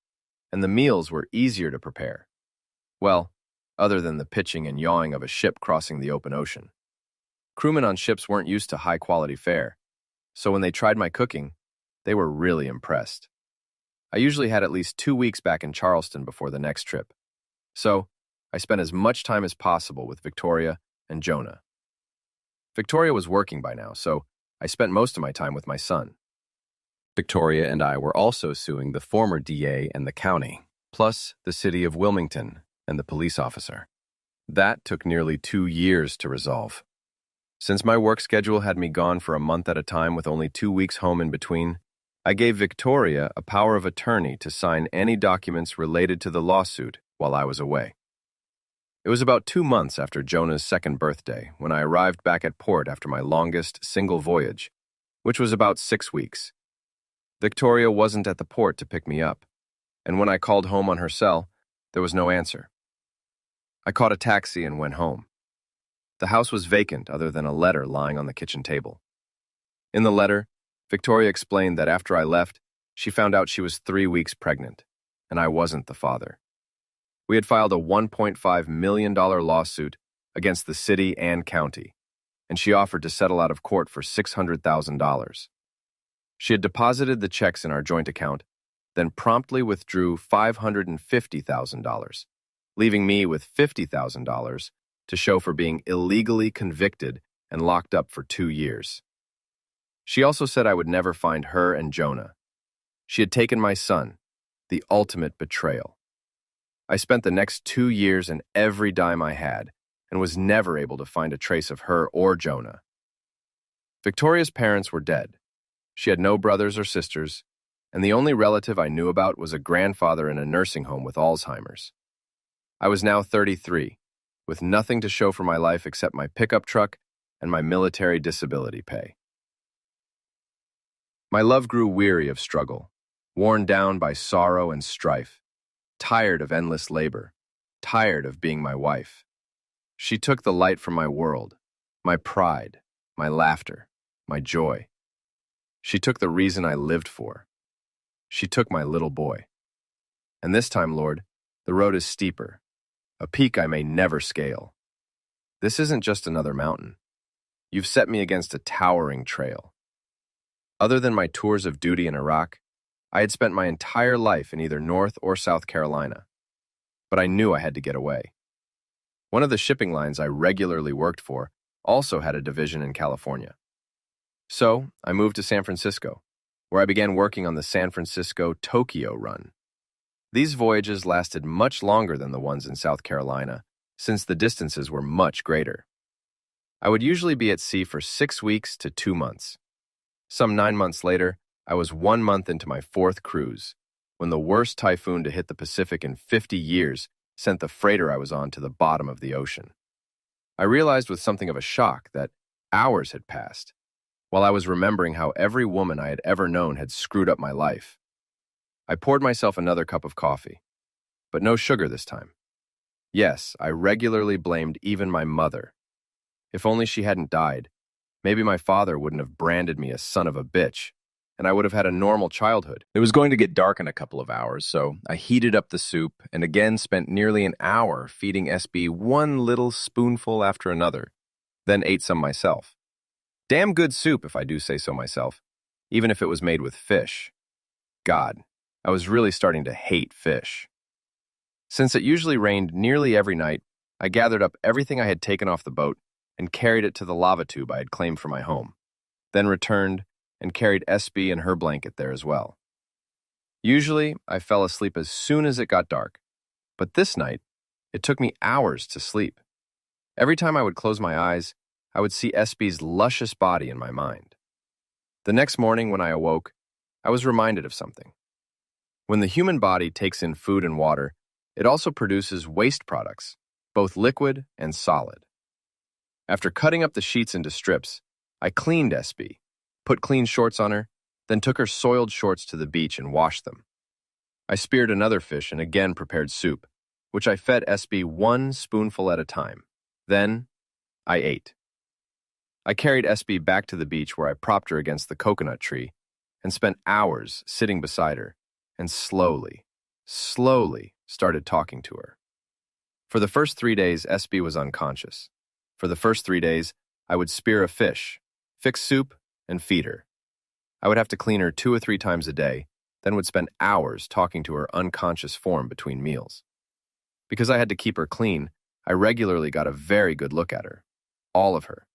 and the meals were easier to prepare. Well, other than the pitching and yawing of a ship crossing the open ocean. Crewmen on ships weren't used to high-quality fare, so when they tried my cooking, they were really impressed. I usually had at least 2 weeks back in Charleston before the next trip, so I spent as much time as possible with Victoria and Jonah. Victoria was working by now, so I spent most of my time with my son. Victoria and I were also suing the former DA and the county, plus the city of Wilmington and the police officer. That took nearly 2 years to resolve. Since my work schedule had me gone for a month at a time with only 2 weeks home in between, I gave Victoria a power of attorney to sign any documents related to the lawsuit while I was away. It was about 2 months after Jonah's second birthday when I arrived back at port after my longest single voyage, which was about 6 weeks. Victoria wasn't at the port to pick me up, and when I called home on her cell, there was no answer. I caught a taxi and went home. The house was vacant other than a letter lying on the kitchen table. In the letter, Victoria explained that after I left, she found out she was 3 weeks pregnant, and I wasn't the father. We had filed a $1.5 million lawsuit against the city and county, and she offered to settle out of court for $600,000. She had deposited the checks in our joint account, then promptly withdrew $550,000, leaving me with $50,000 to show for being illegally convicted and locked up for 2 years. She also said I would never find her and Jonah. She had taken my son, the ultimate betrayal. I spent the next 2 years and every dime I had, and was never able to find a trace of her or Jonah. Victoria's parents were dead. She had no brothers or sisters, and the only relative I knew about was a grandfather in a nursing home with Alzheimer's. I was now 33, with nothing to show for my life except my pickup truck and my military disability pay. My love grew weary of struggle, worn down by sorrow and strife, tired of endless labor, tired of being my wife. She took the light from my world, my pride, my laughter, my joy. She took the reason I lived for. She took my little boy. And this time, Lord, the road is steeper, a peak I may never scale. This isn't just another mountain. You've set me against a towering trail. Other than my tours of duty in Iraq, I had spent my entire life in either North or South Carolina. But I knew I had to get away. One of the shipping lines I regularly worked for also had a division in California. So I moved to San Francisco, where I began working on the San Francisco-Tokyo run. These voyages lasted much longer than the ones in South Carolina, since the distances were much greater. I would usually be at sea for 6 weeks to 2 months. Some 9 months later, I was 1 month into my 4th cruise, when the worst typhoon to hit the Pacific in 50 years sent the freighter I was on to the bottom of the ocean. I realized with something of a shock that hours had passed, while I was remembering how every woman I had ever known had screwed up my life. I poured myself another cup of coffee, but no sugar this time. Yes, I regularly blamed even my mother. If only she hadn't died, maybe my father wouldn't have branded me a son of a bitch, and I would have had a normal childhood. It was going to get dark in a couple of hours, so I heated up the soup and again spent nearly an hour feeding SB one little spoonful after another, then ate some myself. Damn good soup, if I do say so myself, even if it was made with fish. God, I was really starting to hate fish. Since it usually rained nearly every night, I gathered up everything I had taken off the boat and carried it to the lava tube I had claimed for my home, then returned and carried SB and her blanket there as well. Usually, I fell asleep as soon as it got dark, but this night, it took me hours to sleep. Every time I would close my eyes, I would see SB's luscious body in my mind. The next morning when I awoke, I was reminded of something. When the human body takes in food and water, it also produces waste products, both liquid and solid. After cutting up the sheets into strips, I cleaned SB, put clean shorts on her, then took her soiled shorts to the beach and washed them. I speared another fish and again prepared soup, which I fed SB 1 spoonful at a time. Then, I ate. I carried SB back to the beach where I propped her against the coconut tree and spent hours sitting beside her and slowly started talking to her. For the first 3 days, SB was unconscious. For the first 3 days, I would spear a fish, fix soup, and feed her. I would have to clean her 2 or 3 times a day, then would spend hours talking to her unconscious form between meals. Because I had to keep her clean, I regularly got a very good look at her, all of her,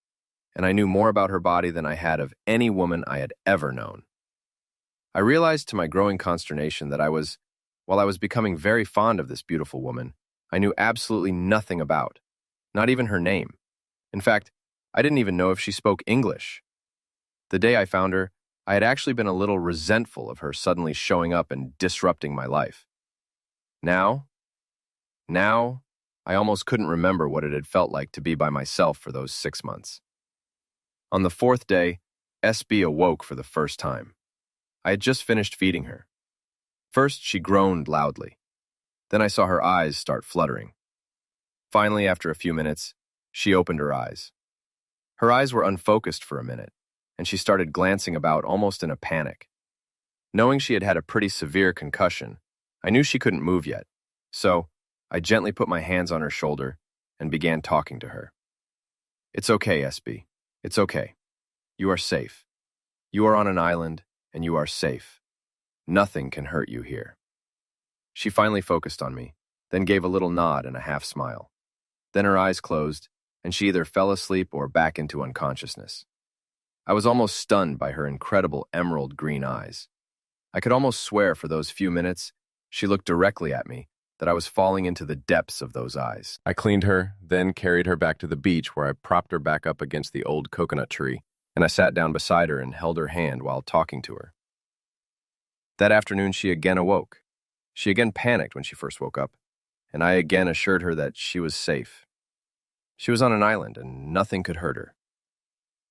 and I knew more about her body than I had of any woman I had ever known. I realized to my growing consternation that while I was becoming very fond of this beautiful woman, I knew absolutely nothing about, not even her name. In fact, I didn't even know if she spoke English. The day I found her, I had actually been a little resentful of her suddenly showing up and disrupting my life. Now, I almost couldn't remember what it had felt like to be by myself for those 6 months. On the 4th day, SB awoke for the first time. I had just finished feeding her. First, she groaned loudly. Then I saw her eyes start fluttering. Finally, after a few minutes, she opened her eyes. Her eyes were unfocused for a minute, and she started glancing about almost in a panic. Knowing she had had a pretty severe concussion, I knew she couldn't move yet, so I gently put my hands on her shoulder and began talking to her. "It's okay, SB. It's okay. You are safe. You are on an island, and you are safe. Nothing can hurt you here." She finally focused on me, then gave a little nod and a half smile. Then her eyes closed, and she either fell asleep or back into unconsciousness. I was almost stunned by her incredible emerald green eyes. I could almost swear for those few minutes she looked directly at me that I was falling into the depths of those eyes. I cleaned her, then carried her back to the beach where I propped her back up against the old coconut tree, and I sat down beside her and held her hand while talking to her. That afternoon she again awoke. She again panicked when she first woke up, and I again assured her that she was safe. She was on an island and nothing could hurt her.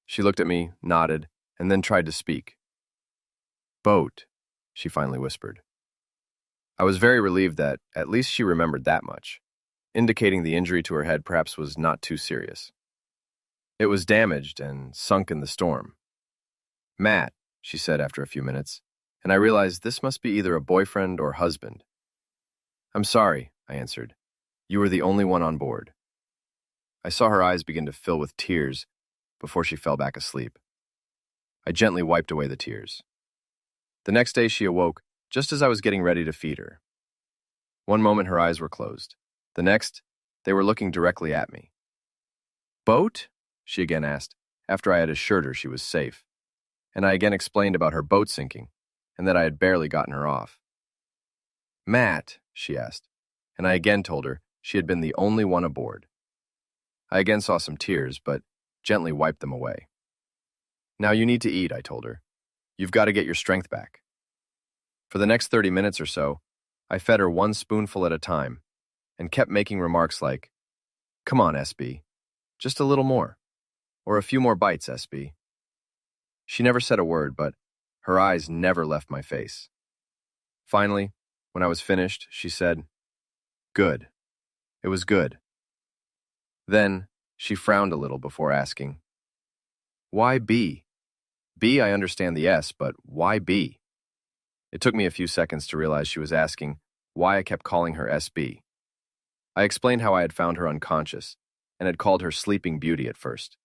She looked at me, nodded, and then tried to speak. "Boat," she finally whispered. I was very relieved that at least she remembered that much, indicating the injury to her head perhaps was not too serious. It was damaged and sunk in the storm. "Matt," she said after a few minutes, and I realized this must be either a boyfriend or husband. "I'm sorry," I answered. "You were the only one on board." I saw her eyes begin to fill with tears before she fell back asleep. I gently wiped away the tears. The next day she awoke just as I was getting ready to feed her. One moment her eyes were closed. The next, they were looking directly at me. "Boat?" she again asked, after I had assured her she was safe, and I again explained about her boat sinking and that I had barely gotten her off. "Matt?" she asked, and I again told her she had been the only one aboard. I again saw some tears, but gently wiped them away. "Now you need to eat," I told her. "You've got to get your strength back." For the next 30 minutes or so, I fed her one spoonful at a time and kept making remarks like, "Come on, SB, just a little more," or "A few more bites, SB." She never said a word, but her eyes never left my face. Finally, when I was finished, she said, "Good. It was good." Then she frowned a little before asking, "Why B? B, I understand the S, but why B?" It took me a few seconds to realize she was asking why I kept calling her SB. I explained how I had found her unconscious and had called her Sleeping Beauty at first,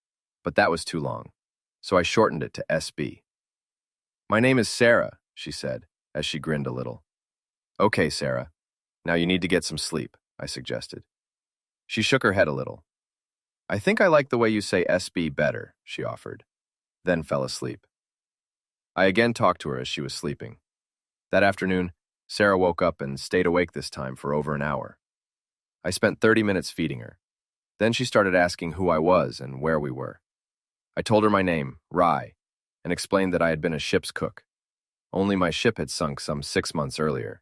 but that was too long, so I shortened it to SB. "My name is Sarah," she said, as she grinned a little. "Okay, Sarah. Now you need to get some sleep," I suggested. She shook her head a little. "I think I like the way you say SB better," she offered, then fell asleep. I again talked to her as she was sleeping. That afternoon, Sarah woke up and stayed awake this time for over an hour. I spent 30 minutes feeding her. Then she started asking who I was and where we were. I told her my name, Rye, and explained that I had been a ship's cook. Only my ship had sunk some 6 months earlier.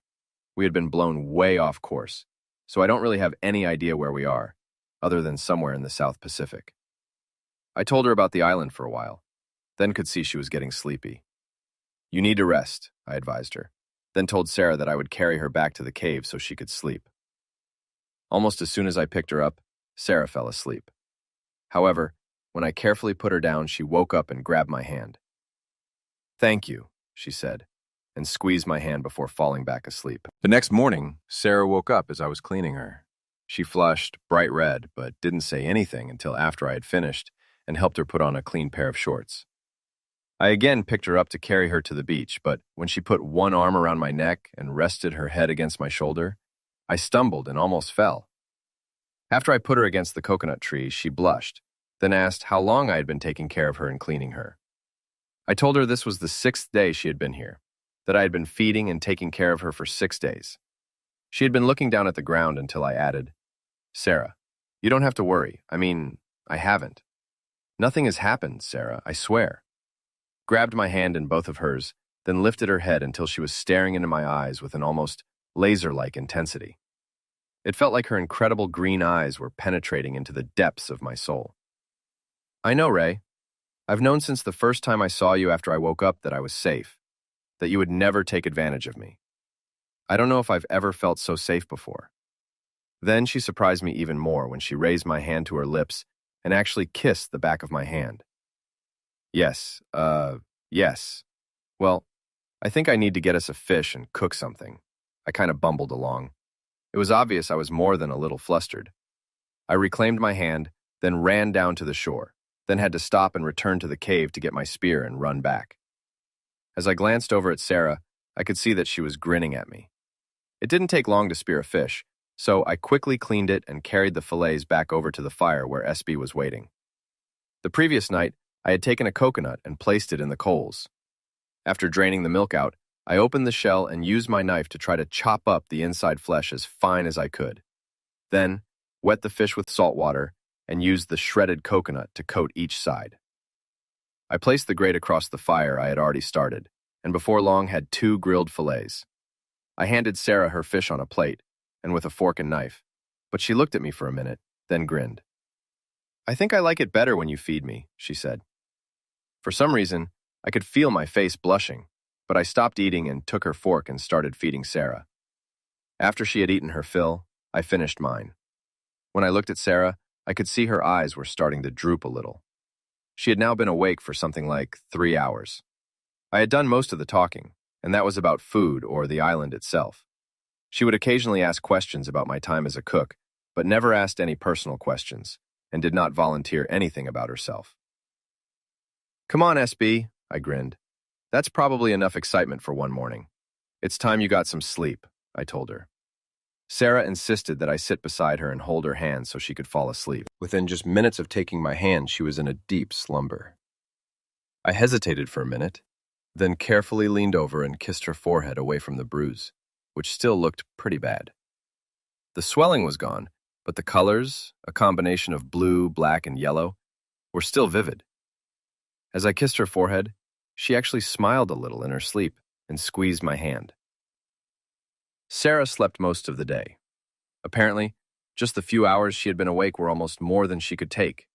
We had been blown way off course, so I don't really have any idea where we are, other than somewhere in the South Pacific. I told her about the island for a while, then could see she was getting sleepy. "You need to rest," I advised her, then told Sarah that I would carry her back to the cave so she could sleep. Almost as soon as I picked her up, Sarah fell asleep. However, when I carefully put her down, she woke up and grabbed my hand. "Thank you," she said, and squeezed my hand before falling back asleep. The next morning, Sarah woke up as I was cleaning her. She flushed, bright red, but didn't say anything until after I had finished and helped her put on a clean pair of shorts. I again picked her up to carry her to the beach, but when she put one arm around my neck and rested her head against my shoulder, I stumbled and almost fell. After I put her against the coconut tree, she blushed, then asked how long I had been taking care of her and cleaning her. I told her this was the 6th day she had been here, that I had been feeding and taking care of her for 6 days. She had been looking down at the ground until I added, "Sarah, you don't have to worry. I haven't. Nothing has happened, Sarah, I swear." Grabbed my hand in both of hers, then lifted her head until she was staring into my eyes with an almost laser-like intensity. It felt like her incredible green eyes were penetrating into the depths of my soul. "I know, Ray. I've known since the first time I saw you after I woke up that I was safe, that you would never take advantage of me. I don't know if I've ever felt so safe before. Then she surprised me even more when she raised my hand to her lips and actually kissed the back of my hand. Yes, yes. Well, I think I need to get us a fish and cook something. I kind of bumbled along. It was obvious I was more than a little flustered. I reclaimed my hand, then ran down to the shore, then had to stop and return to the cave to get my spear and run back. As I glanced over at Sarah, I could see that she was grinning at me. It didn't take long to spear a fish, so I quickly cleaned it and carried the fillets back over to the fire where SB was waiting. The previous night, I had taken a coconut and placed it in the coals. After draining the milk out, I opened the shell and used my knife to try to chop up the inside flesh as fine as I could. Then, wet the fish with salt water and used the shredded coconut to coat each side. I placed the grate across the fire I had already started, and before long had 2 grilled fillets. I handed Sarah her fish on a plate, and with a fork and knife, but she looked at me for a minute, then grinned. "I think I like it better when you feed me," she said. For some reason, I could feel my face blushing, but I stopped eating and took her fork and started feeding Sarah. After she had eaten her fill, I finished mine. When I looked at Sarah, I could see her eyes were starting to droop a little. She had now been awake for something like 3 hours. I had done most of the talking, and that was about food or the island itself. She would occasionally ask questions about my time as a cook, but never asked any personal questions, and did not volunteer anything about herself. "Come on, SB," I grinned. "That's probably enough excitement for one morning. It's time you got some sleep," I told her. Sarah insisted that I sit beside her and hold her hand so she could fall asleep. Within just minutes of taking my hand, she was in a deep slumber. I hesitated for a minute, then carefully leaned over and kissed her forehead away from the bruise, which still looked pretty bad. The swelling was gone, but the colors, a combination of blue, black, and yellow, were still vivid. As I kissed her forehead, she actually smiled a little in her sleep and squeezed my hand. Sarah slept most of the day. Apparently, just the few hours she had been awake were almost more than she could take.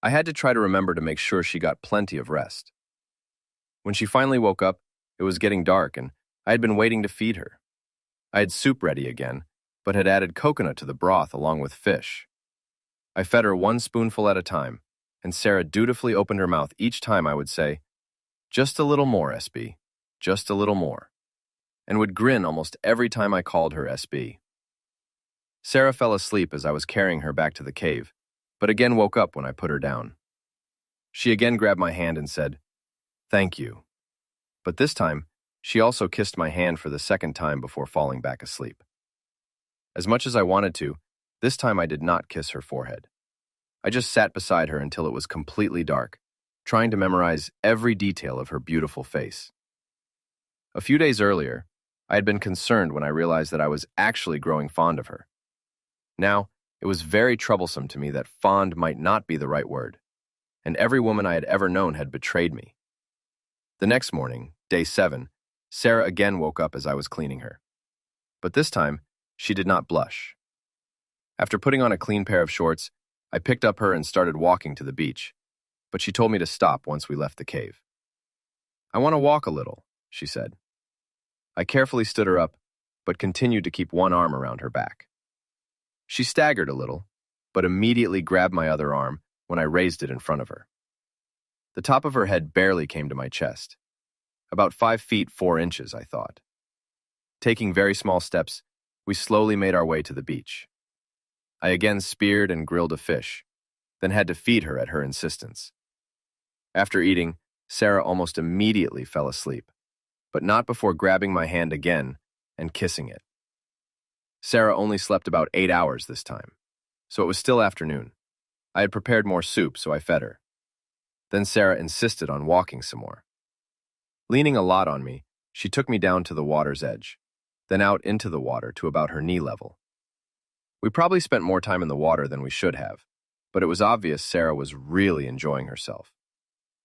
I had to try to remember to make sure she got plenty of rest. When she finally woke up, it was getting dark and I had been waiting to feed her. I had soup ready again, but had added coconut to the broth along with fish. I fed her 1 spoonful at a time, and Sarah dutifully opened her mouth each time I would say, "Just a little more, SB, just a little more," and would grin almost every time I called her SB. Sarah fell asleep as I was carrying her back to the cave, but again woke up when I put her down. She again grabbed my hand and said, "Thank you." But this time, she also kissed my hand for the second time before falling back asleep. As much as I wanted to, this time I did not kiss her forehead. I just sat beside her until it was completely dark, trying to memorize every detail of her beautiful face. A few days earlier, I had been concerned when I realized that I was actually growing fond of her. Now, it was very troublesome to me that fond might not be the right word, and every woman I had ever known had betrayed me. The next morning, day 7, Sarah again woke up as I was cleaning her. But this time, she did not blush. After putting on a clean pair of shorts, I picked up her and started walking to the beach, but she told me to stop once we left the cave. "I want to walk a little," she said. I carefully stood her up, but continued to keep one arm around her back. She staggered a little, but immediately grabbed my other arm when I raised it in front of her. The top of her head barely came to my chest. About 5 feet 4 inches, I thought. Taking very small steps, we slowly made our way to the beach. I again speared and grilled a fish, then had to feed her at her insistence. After eating, Sarah almost immediately fell asleep, but not before grabbing my hand again and kissing it. Sarah only slept about 8 hours this time, so it was still afternoon. I had prepared more soup, so I fed her. Then Sarah insisted on walking some more. Leaning a lot on me, she took me down to the water's edge, then out into the water to about her knee level. We probably spent more time in the water than we should have, but it was obvious Sarah was really enjoying herself.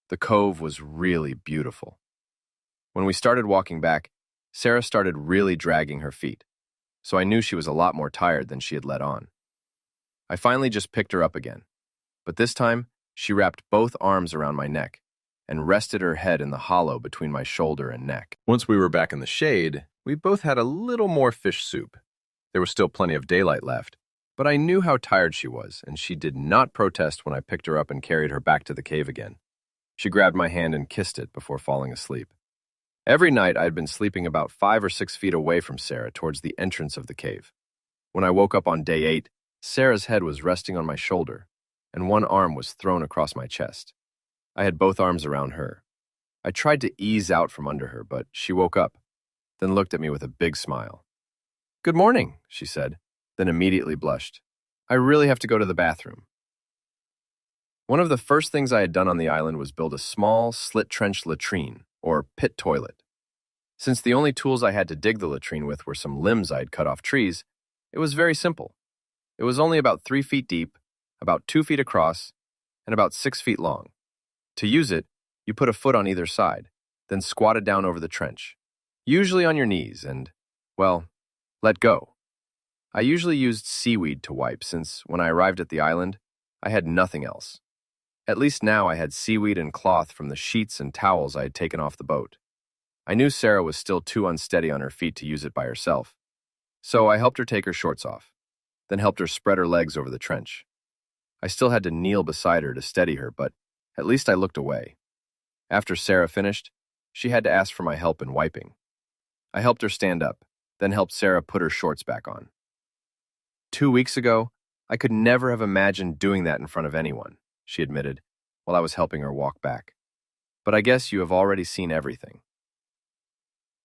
The cove was really beautiful. When we started walking back, Sarah started really dragging her feet, so I knew she was a lot more tired than she had let on. I finally just picked her up again, but this time she wrapped both arms around my neck and rested her head in the hollow between my shoulder and neck. Once we were back in the shade, we both had a little more fish soup. There was still plenty of daylight left, but I knew how tired she was, and she did not protest when I picked her up and carried her back to the cave again. She grabbed my hand and kissed it before falling asleep. Every night, I had been sleeping about 5 or 6 feet away from Sarah towards the entrance of the cave. When I woke up on day 8, Sarah's head was resting on my shoulder, and one arm was thrown across my chest. I had both arms around her. I tried to ease out from under her, but she woke up, then looked at me with a big smile. "Good morning," she said, then immediately blushed. "I really have to go to the bathroom." One of the first things I had done on the island was build a small, slit-trench latrine, or pit toilet. Since the only tools I had to dig the latrine with were some limbs I had cut off trees, it was very simple. It was only about 3 feet deep, about 2 feet across, and about 6 feet long. To use it, you put a foot on either side, then squatted down over the trench, usually on your knees, and, well, let go. I usually used seaweed to wipe since, when I arrived at the island, I had nothing else. At least now I had seaweed and cloth from the sheets and towels I had taken off the boat. I knew Sarah was still too unsteady on her feet to use it by herself, so I helped her take her shorts off, then helped her spread her legs over the trench. I still had to kneel beside her to steady her, but at least I looked away. After Sarah finished, she had to ask for my help in wiping. I helped her stand up, then helped Sarah put her shorts back on. 2 weeks ago, I could never have imagined doing that in front of anyone, she admitted, while I was helping her walk back. But I guess you have already seen everything.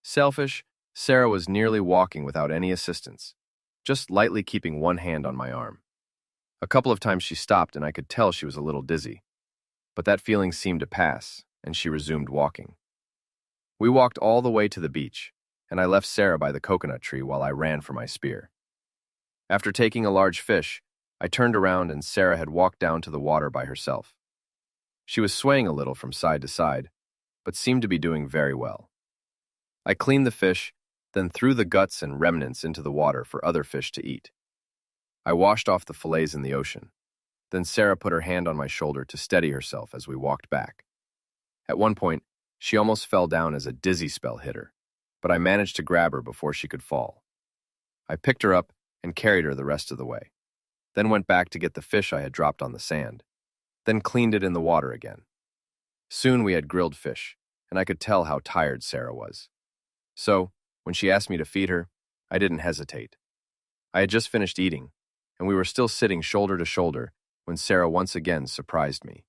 Selfish, Sarah was nearly walking without any assistance, just lightly keeping one hand on my arm. A couple of times she stopped and I could tell she was a little dizzy, but that feeling seemed to pass, and she resumed walking. We walked all the way to the beach, and I left Sarah by the coconut tree while I ran for my spear. After taking a large fish, I turned around and Sarah had walked down to the water by herself. She was swaying a little from side to side, but seemed to be doing very well. I cleaned the fish, then threw the guts and remnants into the water for other fish to eat. I washed off the fillets in the ocean. Then Sarah put her hand on my shoulder to steady herself as we walked back. At one point, she almost fell down as a dizzy spell hit her, but I managed to grab her before she could fall. I picked her up and carried her the rest of the way, then went back to get the fish I had dropped on the sand, then cleaned it in the water again. Soon we had grilled fish, and I could tell how tired Sarah was. So, when she asked me to feed her, I didn't hesitate. I had just finished eating, and we were still sitting shoulder to shoulder when Sarah once again surprised me.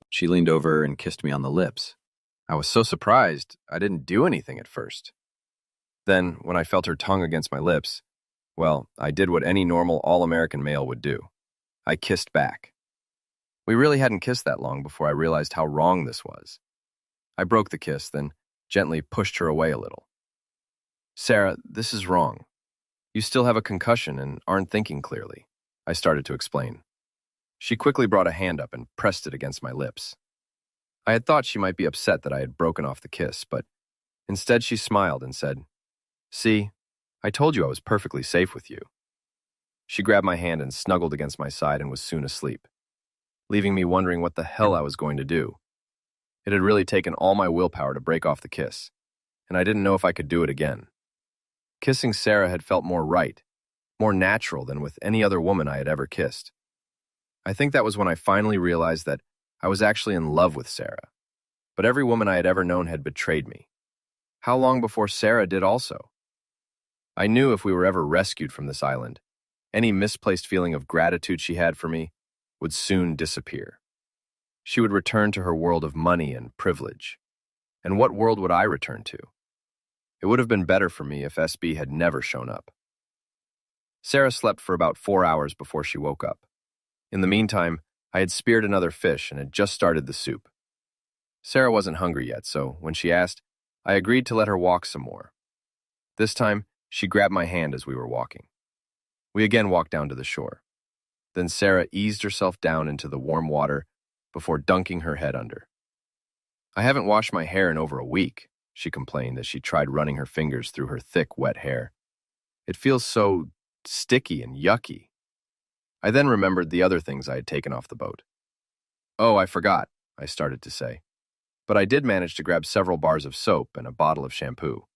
She leaned over and kissed me on the lips. I was so surprised, I didn't do anything at first. Then, when I felt her tongue against my lips, well, I did what any normal all-American male would do. I kissed back. We really hadn't kissed that long before I realized how wrong this was. I broke the kiss, then gently pushed her away a little. "Sarah, this is wrong. You still have a concussion and aren't thinking clearly," I started to explain. She quickly brought a hand up and pressed it against my lips. I had thought she might be upset that I had broken off the kiss, but instead she smiled and said, "See, I told you I was perfectly safe with you." She grabbed my hand and snuggled against my side and was soon asleep, leaving me wondering what the hell I was going to do. It had really taken all my willpower to break off the kiss, and I didn't know if I could do it again. Kissing Sarah had felt more right, more natural than with any other woman I had ever kissed. I think that was when I finally realized that I was actually in love with Sarah, but every woman I had ever known had betrayed me. How long before Sarah did also? I knew if we were ever rescued from this island, any misplaced feeling of gratitude she had for me would soon disappear. She would return to her world of money and privilege. And what world would I return to? It would have been better for me if SB had never shown up. Sarah slept for about 4 hours before she woke up. In the meantime, I had speared another fish and had just started the soup. Sarah wasn't hungry yet, so when she asked, I agreed to let her walk some more. This time, she grabbed my hand as we were walking. We again walked down to the shore. Then Sarah eased herself down into the warm water before dunking her head under. "I haven't washed my hair in over a week," she complained as she tried running her fingers through her thick, wet hair. "It feels so sticky and yucky." I then remembered the other things I had taken off the boat. "Oh, I forgot," I started to say. But I did manage to grab several bars of soap and a bottle of shampoo.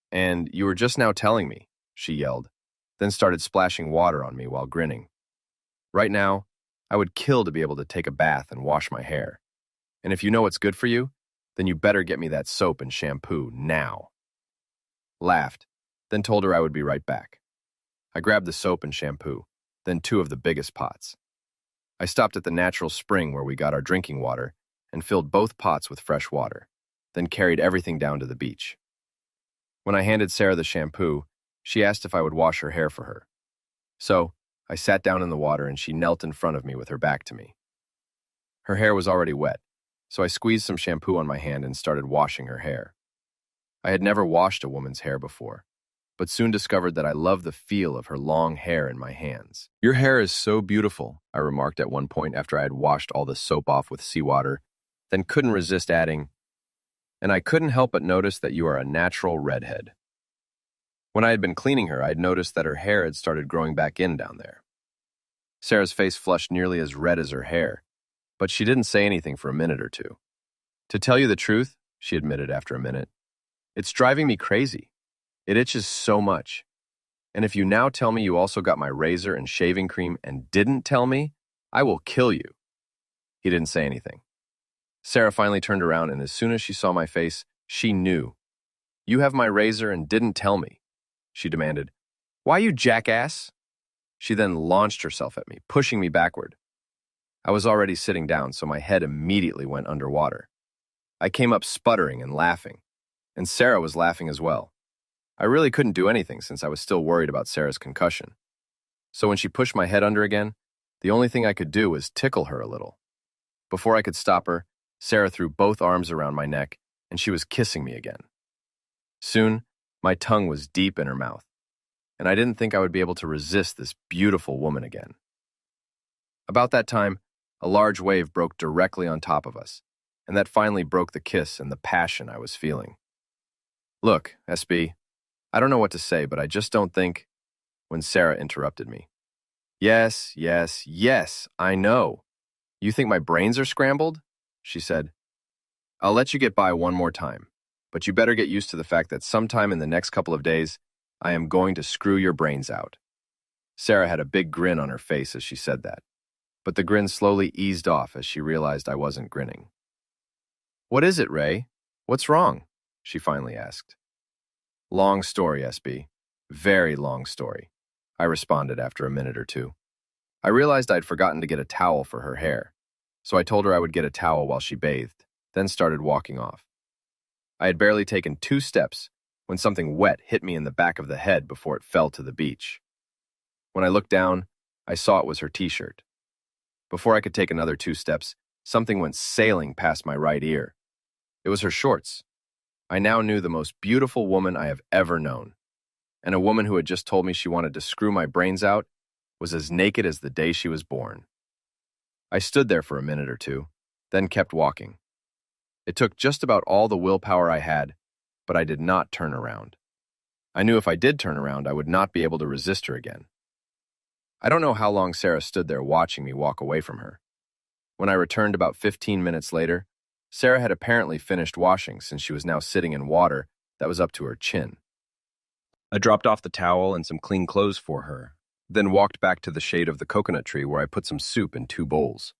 "And you were just now telling me," she yelled, then started splashing water on me while grinning. Right now, I would kill to be able to take a bath and wash my hair. And if you know what's good for you, then you better get me that soap and shampoo now. Laughed, then told her I would be right back. I grabbed the soap and shampoo, then 2 of the biggest pots. I stopped at the natural spring where we got our drinking water and filled both pots with fresh water, then carried everything down to the beach. When I handed Sarah the shampoo, she asked if I would wash her hair for her. So, I sat down in the water and she knelt in front of me with her back to me. Her hair was already wet, so I squeezed some shampoo on my hand and started washing her hair. I had never washed a woman's hair before, but soon discovered that I loved the feel of her long hair in my hands. "Your hair is so beautiful," I remarked at one point after I had washed all the soap off with seawater, then couldn't resist adding, "And I couldn't help but notice that you are a natural redhead." When I had been cleaning her, I had noticed that her hair had started growing back in down there. Sarah's face flushed nearly as red as her hair, but she didn't say anything for a minute or two. "To tell you the truth," she admitted after a minute, "it's driving me crazy. It itches so much. And if you now tell me you also got my razor and shaving cream and didn't tell me, I will kill you." He didn't say anything. Sarah finally turned around, and as soon as she saw my face, she knew. "You have my razor and didn't tell me," she demanded. "Why, you jackass?" She then launched herself at me, pushing me backward. I was already sitting down, so my head immediately went underwater. I came up sputtering and laughing, and Sarah was laughing as well. I really couldn't do anything since I was still worried about Sarah's concussion. So when she pushed my head under again, the only thing I could do was tickle her a little. Before I could stop her, Sarah threw both arms around my neck, and she was kissing me again. Soon, my tongue was deep in her mouth, and I didn't think I would be able to resist this beautiful woman again. About that time, a large wave broke directly on top of us, and that finally broke the kiss and the passion I was feeling. "Look, SB, I don't know what to say, but I just don't think—" when Sarah interrupted me. Yes, yes, yes, I know. You think my brains are scrambled?" she said. "I'll let you get by one more time, but you better get used to the fact that sometime in the next couple of days, I am going to screw your brains out." Sarah had a big grin on her face as she said that, but the grin slowly eased off as she realized I wasn't grinning. "What is it, Ray? What's wrong?" she finally asked. "Long story, SB. Very long story," I responded after a minute or two. I realized I'd forgotten to get a towel for her hair, so I told her I would get a towel while she bathed, then started walking off. I had barely taken 2 steps when something wet hit me in the back of the head before it fell to the beach. When I looked down, I saw it was her t-shirt. Before I could take another 2 steps, something went sailing past my right ear. It was her shorts. I now knew the most beautiful woman I have ever known, and a woman who had just told me she wanted to screw my brains out was as naked as the day she was born. I stood there for a minute or two, then kept walking. It took just about all the willpower I had, but I did not turn around. I knew if I did turn around, I would not be able to resist her again. I don't know how long Sarah stood there watching me walk away from her. When I returned about 15 minutes later, Sarah had apparently finished washing since she was now sitting in water that was up to her chin. I dropped off the towel and some clean clothes for her, then walked back to the shade of the coconut tree where I put some soup in 2 bowls.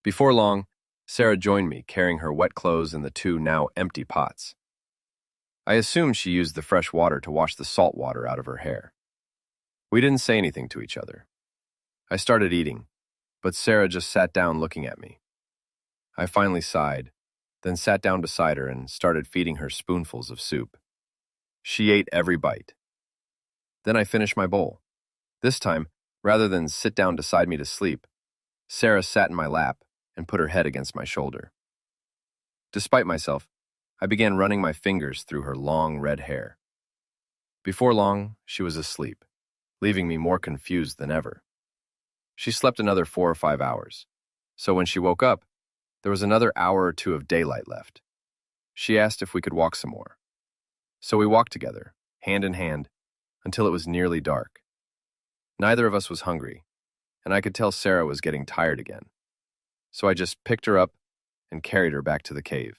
Before long, Sarah joined me, carrying her wet clothes in the 2 now empty pots. I assumed she used the fresh water to wash the salt water out of her hair. We didn't say anything to each other. I started eating, but Sarah just sat down looking at me. I finally sighed, then sat down beside her and started feeding her spoonfuls of soup. She ate every bite. Then I finished my bowl. This time, rather than sit down beside me to sleep, Sarah sat in my lap and put her head against my shoulder. Despite myself, I began running my fingers through her long red hair. Before long, she was asleep, leaving me more confused than ever. She slept another 4 or 5 hours, so when she woke up, there was another hour or 2 of daylight left. She asked if we could walk some more. So we walked together, hand in hand, until it was nearly dark. Neither of us was hungry, and I could tell Sarah was getting tired again. So I just picked her up and carried her back to the cave.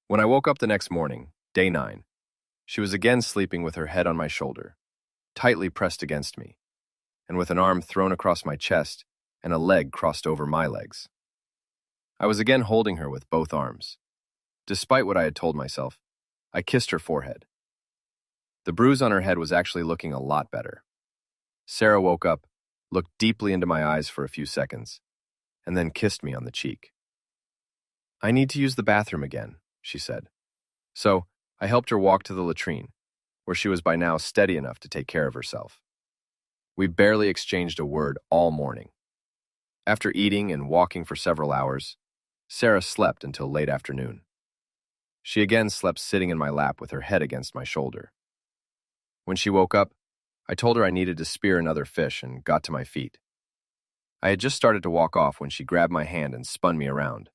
When I woke up the next morning, day 9, she was again sleeping with her head on my shoulder. tightly pressed against me, and with an arm thrown across my chest and a leg crossed over my legs. I was again holding her with both arms. Despite what I had told myself, I kissed her forehead. The bruise on her head was actually looking a lot better. Sarah woke up, looked deeply into my eyes for a few seconds, and then kissed me on the cheek. "I need to use the bathroom again," she said. So I helped her walk to the latrine, where she was by now steady enough to take care of herself. We barely exchanged a word all morning. After eating and walking for several hours, Sarah slept until late afternoon. She again slept sitting in my lap with her head against my shoulder. When she woke up, I told her I needed to spear another fish and got to my feet. I had just started to walk off when she grabbed my hand and spun me around.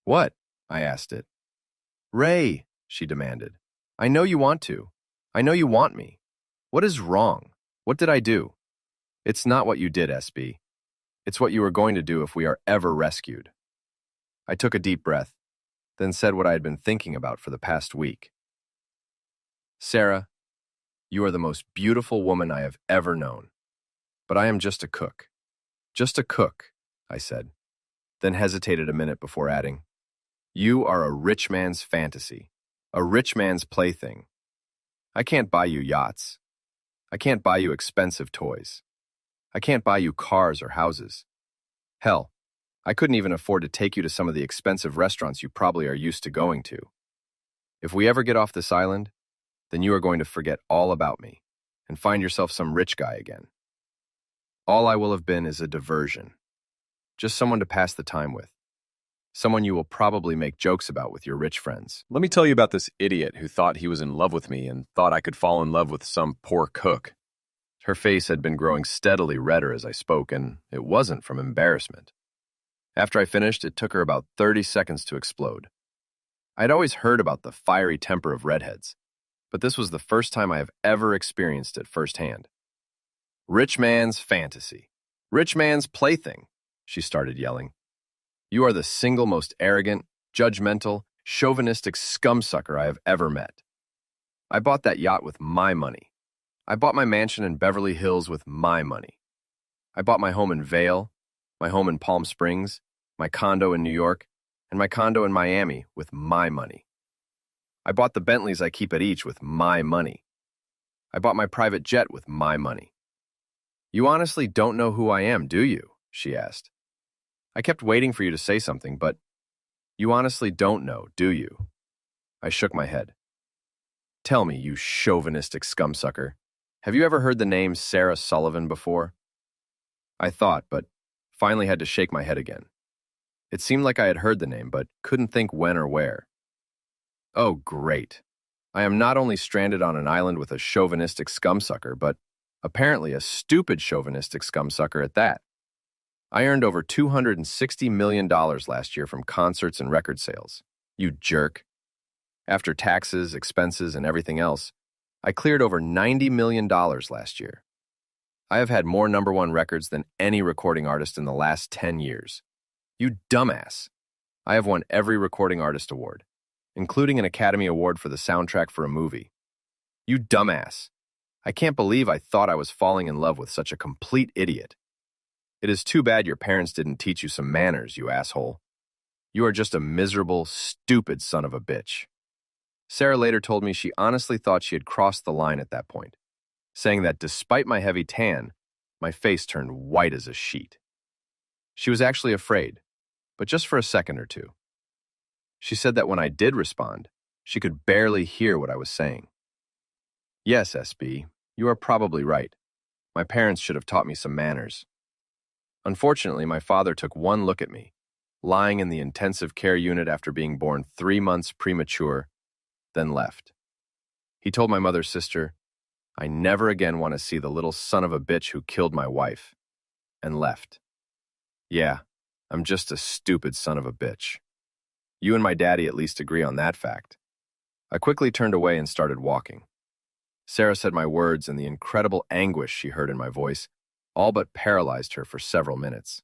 "What?" I asked it. "Ray," she demanded. "I know you want to. I know you want me. What is wrong? What did I do?" "It's not what you did, SB. It's what you are going to do if we are ever rescued." I took a deep breath, then said what I had been thinking about for the past week. "Sarah, you are the most beautiful woman I have ever known. But I am just a cook. Just a cook," I said, then hesitated a minute before adding, "You are a rich man's fantasy, a rich man's plaything. I can't buy you yachts. I can't buy you expensive toys. I can't buy you cars or houses. Hell, I couldn't even afford to take you to some of the expensive restaurants you probably are used to going to. If we ever get off this island, then you are going to forget all about me and find yourself some rich guy again. All I will have been is a diversion. Just someone to pass the time with. Someone you will probably make jokes about with your rich friends." Let me tell you about this idiot who thought he was in love with me and thought I could fall in love with some poor cook. Her face had been growing steadily redder as I spoke, and it wasn't from embarrassment. After I finished, it took her about 30 seconds to explode. I had always heard about the fiery temper of redheads, but this was the first time I have ever experienced it firsthand. "Rich man's fantasy. Rich man's plaything," she started yelling. "You are the single most arrogant, judgmental, chauvinistic scumsucker I have ever met. I bought that yacht with my money. I bought my mansion in Beverly Hills with my money. I bought my home in Vail, my home in Palm Springs, my condo in New York, and my condo in Miami with my money. I bought the Bentleys I keep at each with my money. I bought my private jet with my money. You honestly don't know who I am, do you?" she asked. I kept waiting for you to say something, but you honestly don't know, do you? I shook my head. "Tell me, you chauvinistic scumsucker, have you ever heard the name Sarah Sullivan before?" I thought, but finally had to shake my head again. It seemed like I had heard the name, but couldn't think when or where. Oh, great. I am not only stranded on an island with a chauvinistic scumsucker, but apparently a stupid chauvinistic scumsucker at that. I earned over $260 million last year from concerts and record sales. You jerk. After taxes, expenses, and everything else, I cleared over $90 million last year. I have had more #1 records than any recording artist in the last 10 years. You dumbass. I have won every recording artist award, including an Academy Award for the soundtrack for a movie. You dumbass. I can't believe I thought I was falling in love with such a complete idiot. It is too bad your parents didn't teach you some manners, you asshole. You are just a miserable, stupid son of a bitch. Sarah later told me she honestly thought she had crossed the line at that point, saying that despite my heavy tan, my face turned white as a sheet. She was actually afraid, but just for a second or two. She said that when I did respond, she could barely hear what I was saying. Yes, SB, you are probably right. My parents should have taught me some manners. Unfortunately, my father took one look at me, lying in the intensive care unit after being born 3 months premature, then left. He told my mother's sister, "I never again want to see the little son of a bitch who killed my wife," and left. Yeah, I'm just a stupid son of a bitch. You and my daddy at least agree on that fact. I quickly turned away and started walking. Sarah said my words and the incredible anguish she heard in my voice all but paralyzed her for several minutes.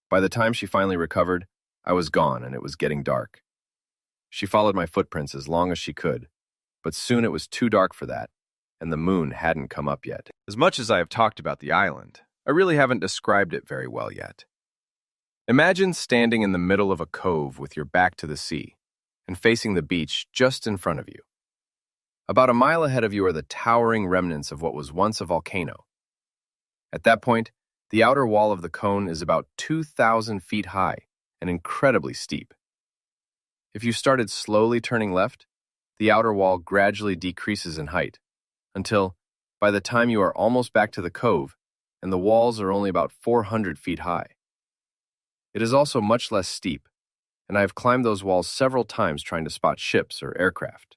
By the time she finally recovered, I was gone and it was getting dark. She followed my footprints as long as she could, but soon it was too dark for that, and the moon hadn't come up yet. As much as I have talked about the island, I really haven't described it very well yet. Imagine standing in the middle of a cove with your back to the sea and facing the beach just in front of you. About a mile ahead of you are the towering remnants of what was once a volcano. At that point, the outer wall of the cone is about 2,000 feet high and incredibly steep. If you started slowly turning left, the outer wall gradually decreases in height until, by the time you are almost back to the cove, and the walls are only about 400 feet high. It is also much less steep, and I have climbed those walls several times trying to spot ships or aircraft.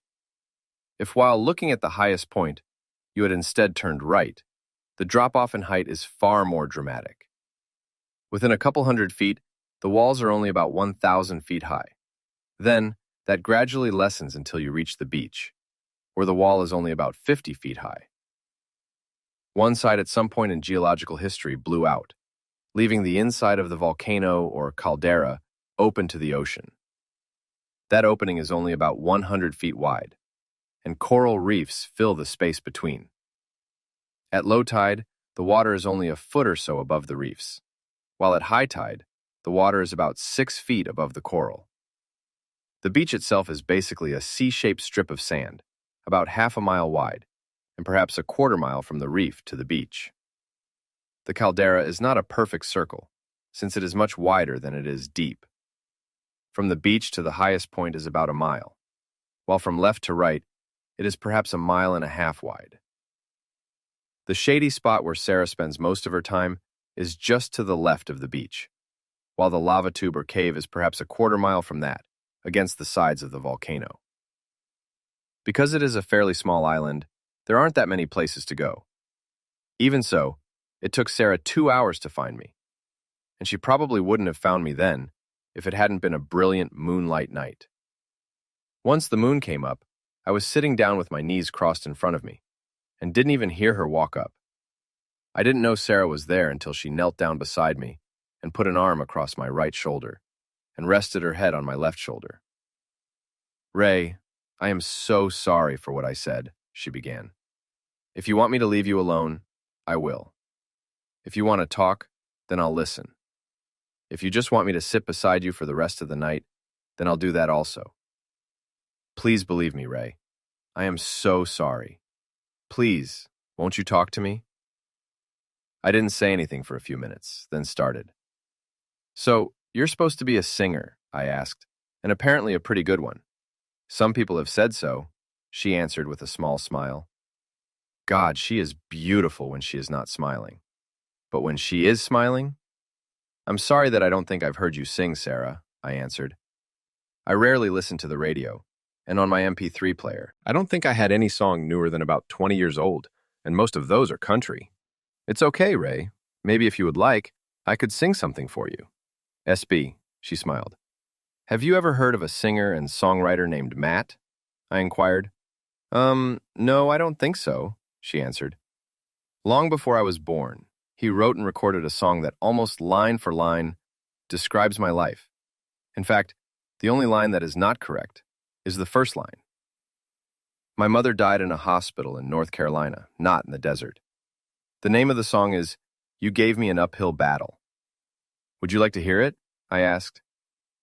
If while looking at the highest point, you had instead turned right, the drop-off in height is far more dramatic. Within a couple hundred feet, the walls are only about 1,000 feet high. Then, that gradually lessens until you reach the beach, where the wall is only about 50 feet high. One side at some point in geological history blew out, leaving the inside of the volcano or caldera open to the ocean. That opening is only about 100 feet wide, and coral reefs fill the space between. At low tide, the water is only a foot or so above the reefs, while at high tide, the water is about 6 feet above the coral. The beach itself is basically a C-shaped strip of sand, about half a mile wide, and perhaps a quarter mile from the reef to the beach. The caldera is not a perfect circle, since it is much wider than it is deep. From the beach to the highest point is about a mile, while from left to right, it is perhaps a mile and a half wide. The shady spot where Sarah spends most of her time is just to the left of the beach, while the lava tube or cave is perhaps a quarter mile from that, against the sides of the volcano. Because it is a fairly small island, there aren't that many places to go. Even so, it took Sarah 2 hours to find me, and she probably wouldn't have found me then if it hadn't been a brilliant moonlight night. Once the moon came up, I was sitting down with my knees crossed in front of me, and didn't even hear her walk up. I didn't know Sarah was there until she knelt down beside me and put an arm across my right shoulder and rested her head on my left shoulder. "Ray, I am so sorry for what I said," she began. "If you want me to leave you alone, I will. If you want to talk, then I'll listen. If you just want me to sit beside you for the rest of the night, then I'll do that also. Please believe me, Ray. I am so sorry. Please, won't you talk to me?" I didn't say anything for a few minutes, then started. "So, you're supposed to be a singer," I asked, "and apparently a pretty good one." "Some people have said so," she answered with a small smile. God, she is beautiful when she is not smiling. But when she is smiling? "I'm sorry that I don't think I've heard you sing, Sarah," I answered. "I rarely listen to the radio, and on my MP3 player, I don't think I had any song newer than about 20 years old, and most of those are country." "It's okay, Ray. Maybe if you would like, I could sing something for you." "SB," she smiled. "Have you ever heard of a singer and songwriter named Matt?" I inquired. No, I don't think so," she answered. "Long before I was born, he wrote and recorded a song that almost line for line describes my life. In fact, the only line that is not correct is the first line. My mother died in a hospital in North Carolina, not in the desert. The name of the song is You Gave Me an Uphill Battle. Would you like to hear it?" I asked.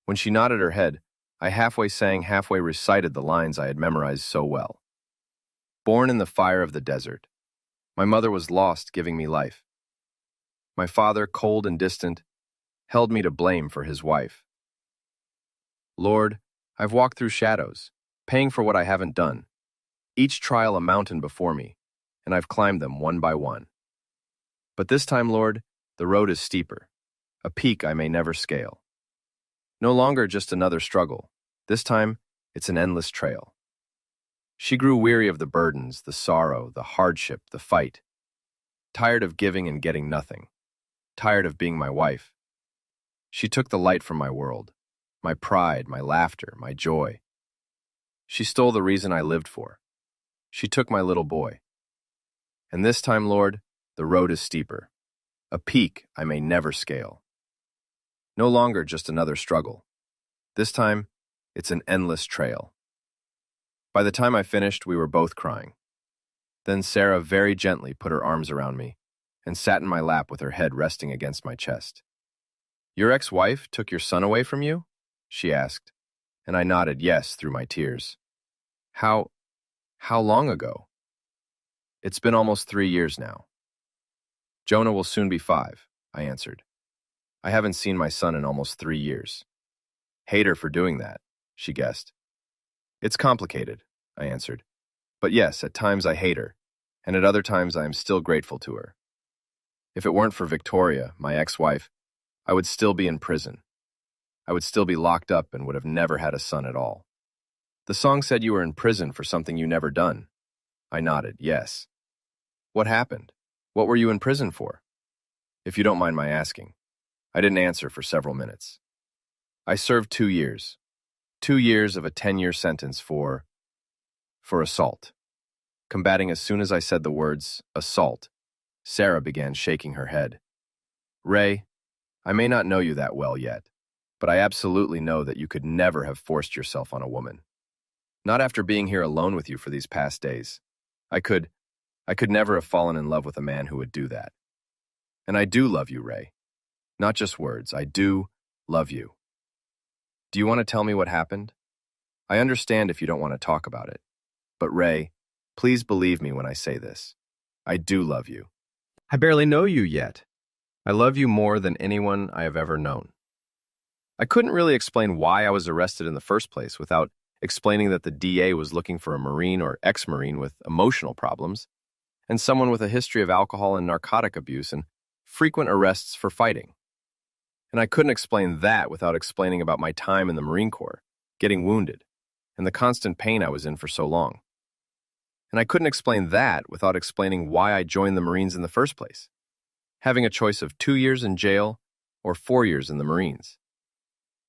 When she nodded her head, I halfway sang, halfway recited the lines I had memorized so well. Born in the fire of the desert. My mother was lost, giving me life. My father, cold and distant, held me to blame for his wife. Lord, I've walked through shadows, paying for what I haven't done. Each trial a mountain before me, and I've climbed them one by one. But this time, Lord, the road is steeper, a peak I may never scale. No longer just another struggle. This time, it's an endless trail. She grew weary of the burdens, the sorrow, the hardship, the fight. Tired of giving and getting nothing. Tired of being my wife. She took the light from my world, my pride, my laughter, my joy. She stole the reason I lived for. She took my little boy. And this time, Lord, the road is steeper, a peak I may never scale. No longer just another struggle. This time, it's an endless trail. By the time I finished, we were both crying. Then Sarah very gently put her arms around me and sat in my lap with her head resting against my chest. "Your ex-wife took your son away from you?" she asked, and I nodded yes through my tears. How long ago?" "It's been almost 3 years now." "Jonah will soon be 5, I answered. "I haven't seen my son in almost 3 years." "Hate her for doing that," she guessed. "It's complicated," I answered. "But yes, at times I hate her, and at other times I am still grateful to her. If it weren't for Victoria, my ex-wife, I would still be in prison. I would still be locked up and would have never had a son at all." "The song said you were in prison for something you never done." I nodded, yes. "What happened? What were you in prison for?" "If you don't mind my asking." I didn't answer for several minutes. "I served 2 years. 2 years of a 10-year sentence for assault." Combating as soon as I said the words, assault, Sarah began shaking her head. "Ray, I may not know you that well yet, but I absolutely know that you could never have forced yourself on a woman. Not after being here alone with you for these past days. I could never have fallen in love with a man who would do that. And I do love you, Ray. Not just words, I do love you. Do you want to tell me what happened? I understand if you don't want to talk about it. But Ray, please believe me when I say this. I do love you. I barely know you yet. I love you more than anyone I have ever known." I couldn't really explain why I was arrested in the first place without explaining that the DA was looking for a Marine or ex-Marine with emotional problems and someone with a history of alcohol and narcotic abuse and frequent arrests for fighting. And I couldn't explain that without explaining about my time in the Marine Corps, getting wounded, and the constant pain I was in for so long. And I couldn't explain that without explaining why I joined the Marines in the first place, having a choice of 2 years in jail or 4 years in the Marines.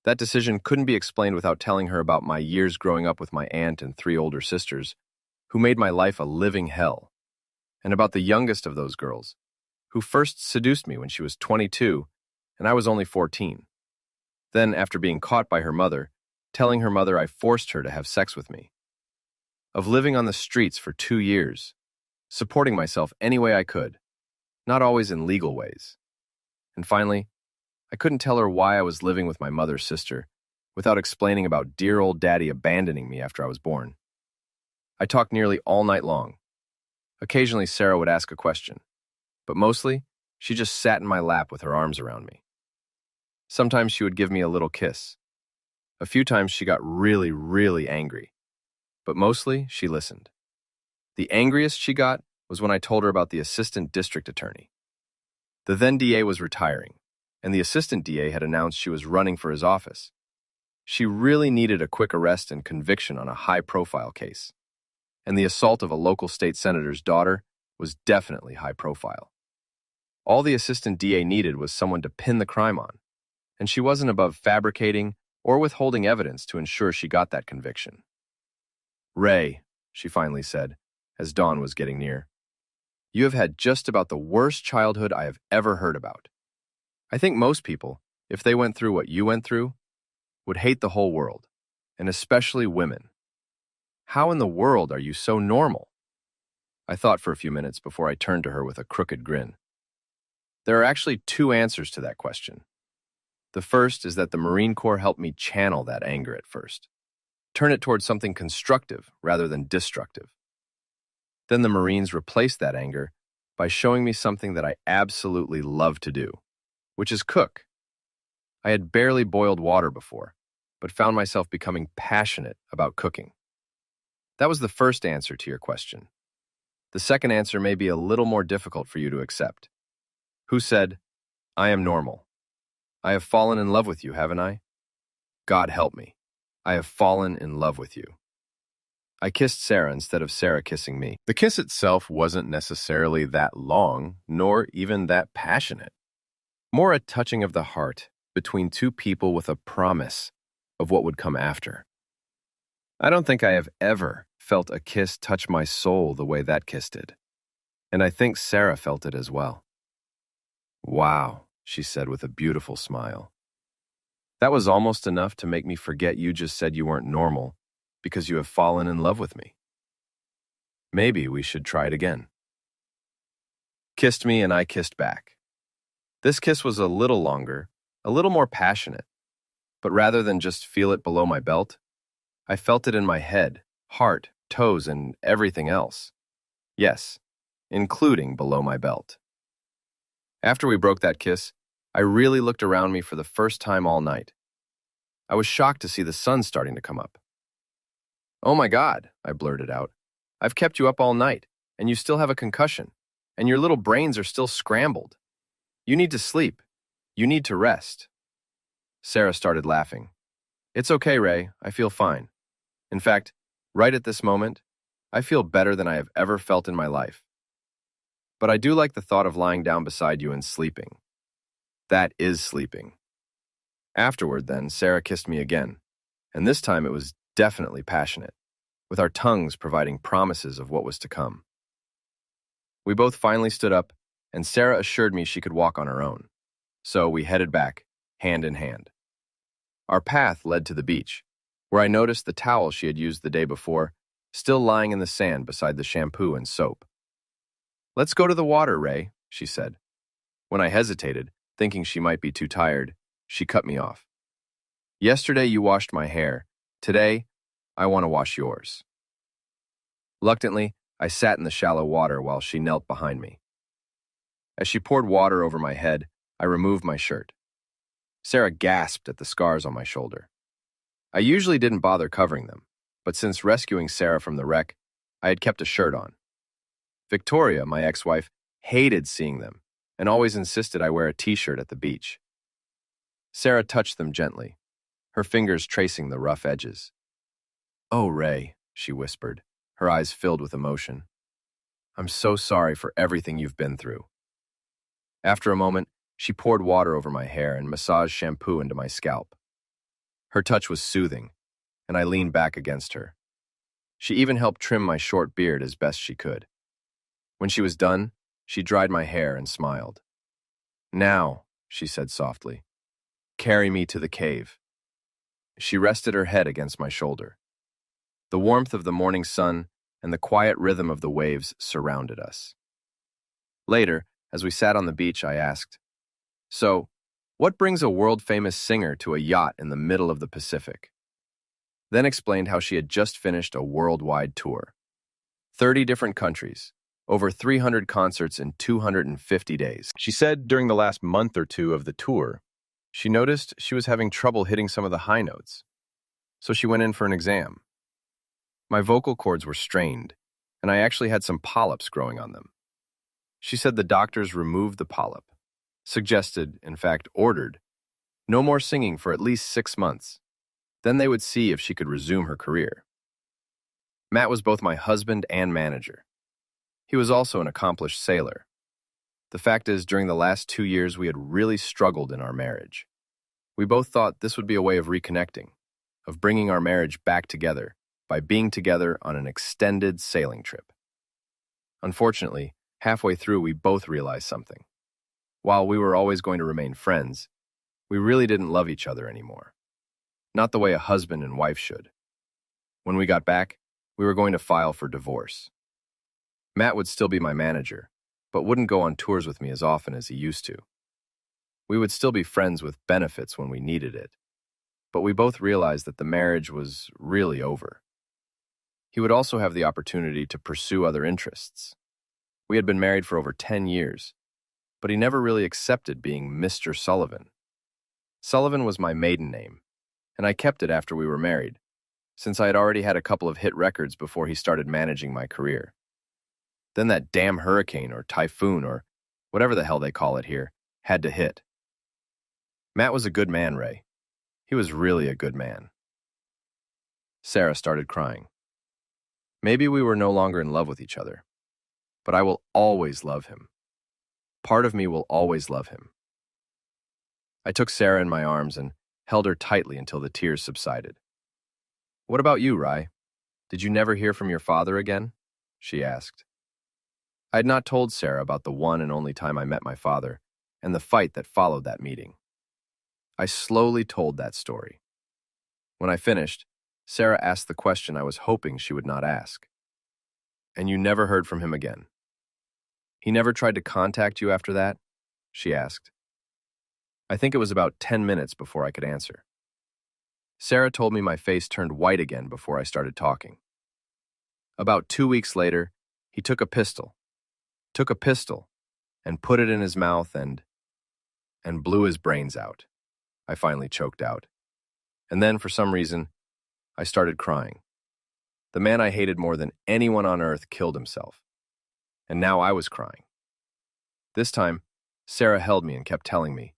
That decision couldn't be explained without telling her about my years growing up with my aunt and 3 older sisters, who made my life a living hell, and about the youngest of those girls, who first seduced me when she was 22 and I was only 14. Then, after being caught by her mother, telling her mother I forced her to have sex with me. Of living on the streets for 2 years, supporting myself any way I could, not always in legal ways. And finally, I couldn't tell her why I was living with my mother's sister without explaining about dear old daddy abandoning me after I was born. I talked nearly all night long. Occasionally, Sarah would ask a question, but mostly, she just sat in my lap with her arms around me. Sometimes she would give me a little kiss. A few times she got really, really angry, but mostly she listened. The angriest she got was when I told her about the assistant district attorney. The then DA was retiring, and the assistant DA had announced she was running for his office. She really needed a quick arrest and conviction on a high-profile case, and the assault of a local state senator's daughter was definitely high-profile. All the assistant DA needed was someone to pin the crime on, and she wasn't above fabricating or withholding evidence to ensure she got that conviction. "Ray," she finally said, as dawn was getting near, "you have had just about the worst childhood I have ever heard about. I think most people, if they went through what you went through, would hate the whole world, and especially women. How in the world are you so normal?" I thought for a few minutes before I turned to her with a crooked grin. There are actually 2 answers to that question. The first is that the Marine Corps helped me channel that anger at first, turn it towards something constructive rather than destructive. Then the Marines replaced that anger by showing me something that I absolutely love to do, which is cook. I had barely boiled water before, but found myself becoming passionate about cooking. That was the first answer to your question. The second answer may be a little more difficult for you to accept. Who said, "I am normal"? I have fallen in love with you, haven't I? God help me. I have fallen in love with you. I kissed Sarah instead of Sarah kissing me. The kiss itself wasn't necessarily that long, nor even that passionate. More a touching of the heart between 2 people with a promise of what would come after. I don't think I have ever felt a kiss touch my soul the way that kiss did. And I think Sarah felt it as well. "Wow," she said with a beautiful smile. "That was almost enough to make me forget you just said you weren't normal because you have fallen in love with me." Maybe we should try it again. Kissed me and I kissed back. This kiss was a little longer, a little more passionate, but rather than just feel it below my belt, I felt it in my head, heart, toes, and everything else. Yes, including below my belt. After we broke that kiss, I really looked around me for the first time all night. I was shocked to see the sun starting to come up. "Oh my God," I blurted out. "I've kept you up all night, and you still have a concussion, and your little brains are still scrambled. You need to sleep. You need to rest." Sarah started laughing. "It's okay, Ray. I feel fine. In fact, right at this moment, I feel better than I have ever felt in my life. But I do like the thought of lying down beside you and sleeping. That is sleeping." Afterward, then, Sarah kissed me again, and this time it was definitely passionate, with our tongues providing promises of what was to come. We both finally stood up, and Sarah assured me she could walk on her own. So we headed back, hand in hand. Our path led to the beach, where I noticed the towel she had used the day before still lying in the sand beside the shampoo and soap. "Let's go to the water, Ray," she said. When I hesitated, thinking she might be too tired, she cut me off. "Yesterday you washed my hair. Today, I want to wash yours." Reluctantly, I sat in the shallow water while she knelt behind me. As she poured water over my head, I removed my shirt. Sarah gasped at the scars on my shoulder. I usually didn't bother covering them, but since rescuing Sarah from the wreck, I had kept a shirt on. Victoria, my ex-wife, hated seeing them and always insisted I wear a t-shirt at the beach. Sarah touched them gently, her fingers tracing the rough edges. "Oh, Ray," she whispered, her eyes filled with emotion. "I'm so sorry for everything you've been through." After a moment, she poured water over my hair and massaged shampoo into my scalp. Her touch was soothing, and I leaned back against her. She even helped trim my short beard as best she could. When she was done, she dried my hair and smiled. "Now," she said softly, "carry me to the cave." She rested her head against my shoulder. The warmth of the morning sun and the quiet rhythm of the waves surrounded us. Later, as we sat on the beach, I asked, "So, what brings a world-famous singer to a yacht in the middle of the Pacific?" Then explained how she had just finished a worldwide tour. 30 different countries, over 300 concerts in 250 days. She said during the last month or two of the tour, she noticed she was having trouble hitting some of the high notes, so she went in for an exam. My vocal cords were strained, and I actually had some polyps growing on them. She said the doctors removed the polyp, suggested, in fact ordered, no more singing for at least 6 months. Then they would see if she could resume her career. Matt was both my husband and manager. He was also an accomplished sailor. The fact is, during the last 2 years, we had really struggled in our marriage. We both thought this would be a way of reconnecting, of bringing our marriage back together by being together on an extended sailing trip. Unfortunately, halfway through, we both realized something. While we were always going to remain friends, we really didn't love each other anymore. Not the way a husband and wife should. When we got back, we were going to file for divorce. Matt would still be my manager, but wouldn't go on tours with me as often as he used to. We would still be friends with benefits when we needed it, but we both realized that the marriage was really over. He would also have the opportunity to pursue other interests. We had been married for over 10 years, but he never really accepted being Mr. Sullivan. Sullivan was my maiden name, and I kept it after we were married, since I had already had a couple of hit records before he started managing my career. Then that damn hurricane or typhoon or whatever the hell they call it here had to hit. Matt was a good man, Ray. He was really a good man. Sarah started crying. Maybe we were no longer in love with each other, but I will always love him. Part of me will always love him. I took Sarah in my arms and held her tightly until the tears subsided. "What about you, Rai? Did you never hear from your father again?" she asked. I had not told Sarah about the one and only time I met my father and the fight that followed that meeting. I slowly told that story. When I finished, Sarah asked the question I was hoping she would not ask. And you never heard from him again? He never tried to contact you after that? She asked. I think it was about 10 minutes before I could answer. Sarah told me my face turned white again before I started talking. About 2 weeks later, he took a pistol, and put it in his mouth and blew his brains out. I finally choked out. And then, for some reason, I started crying. The man I hated more than anyone on earth killed himself. And now I was crying. This time, Sarah held me and kept telling me,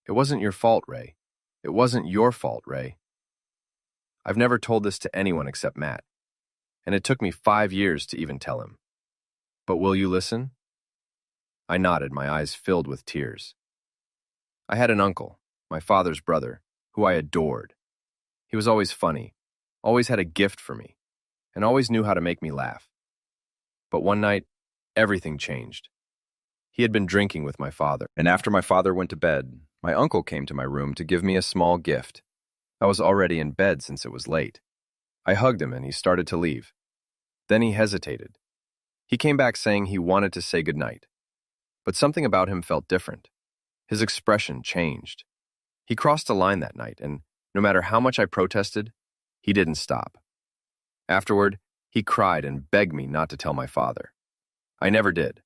"It wasn't your fault, Ray. It wasn't your fault, Ray." I've never told this to anyone except Matt, and it took me 5 years to even tell him. But will you listen? I nodded, my eyes filled with tears. I had an uncle, my father's brother, who I adored. He was always funny, always had a gift for me, and always knew how to make me laugh. But one night, everything changed. He had been drinking with my father, and after my father went to bed, my uncle came to my room to give me a small gift. I was already in bed since it was late. I hugged him and he started to leave. Then he hesitated. He came back saying he wanted to say goodnight. But something about him felt different. His expression changed. He crossed a line that night, and no matter how much I protested, he didn't stop. Afterward, he cried and begged me not to tell my father. I never did.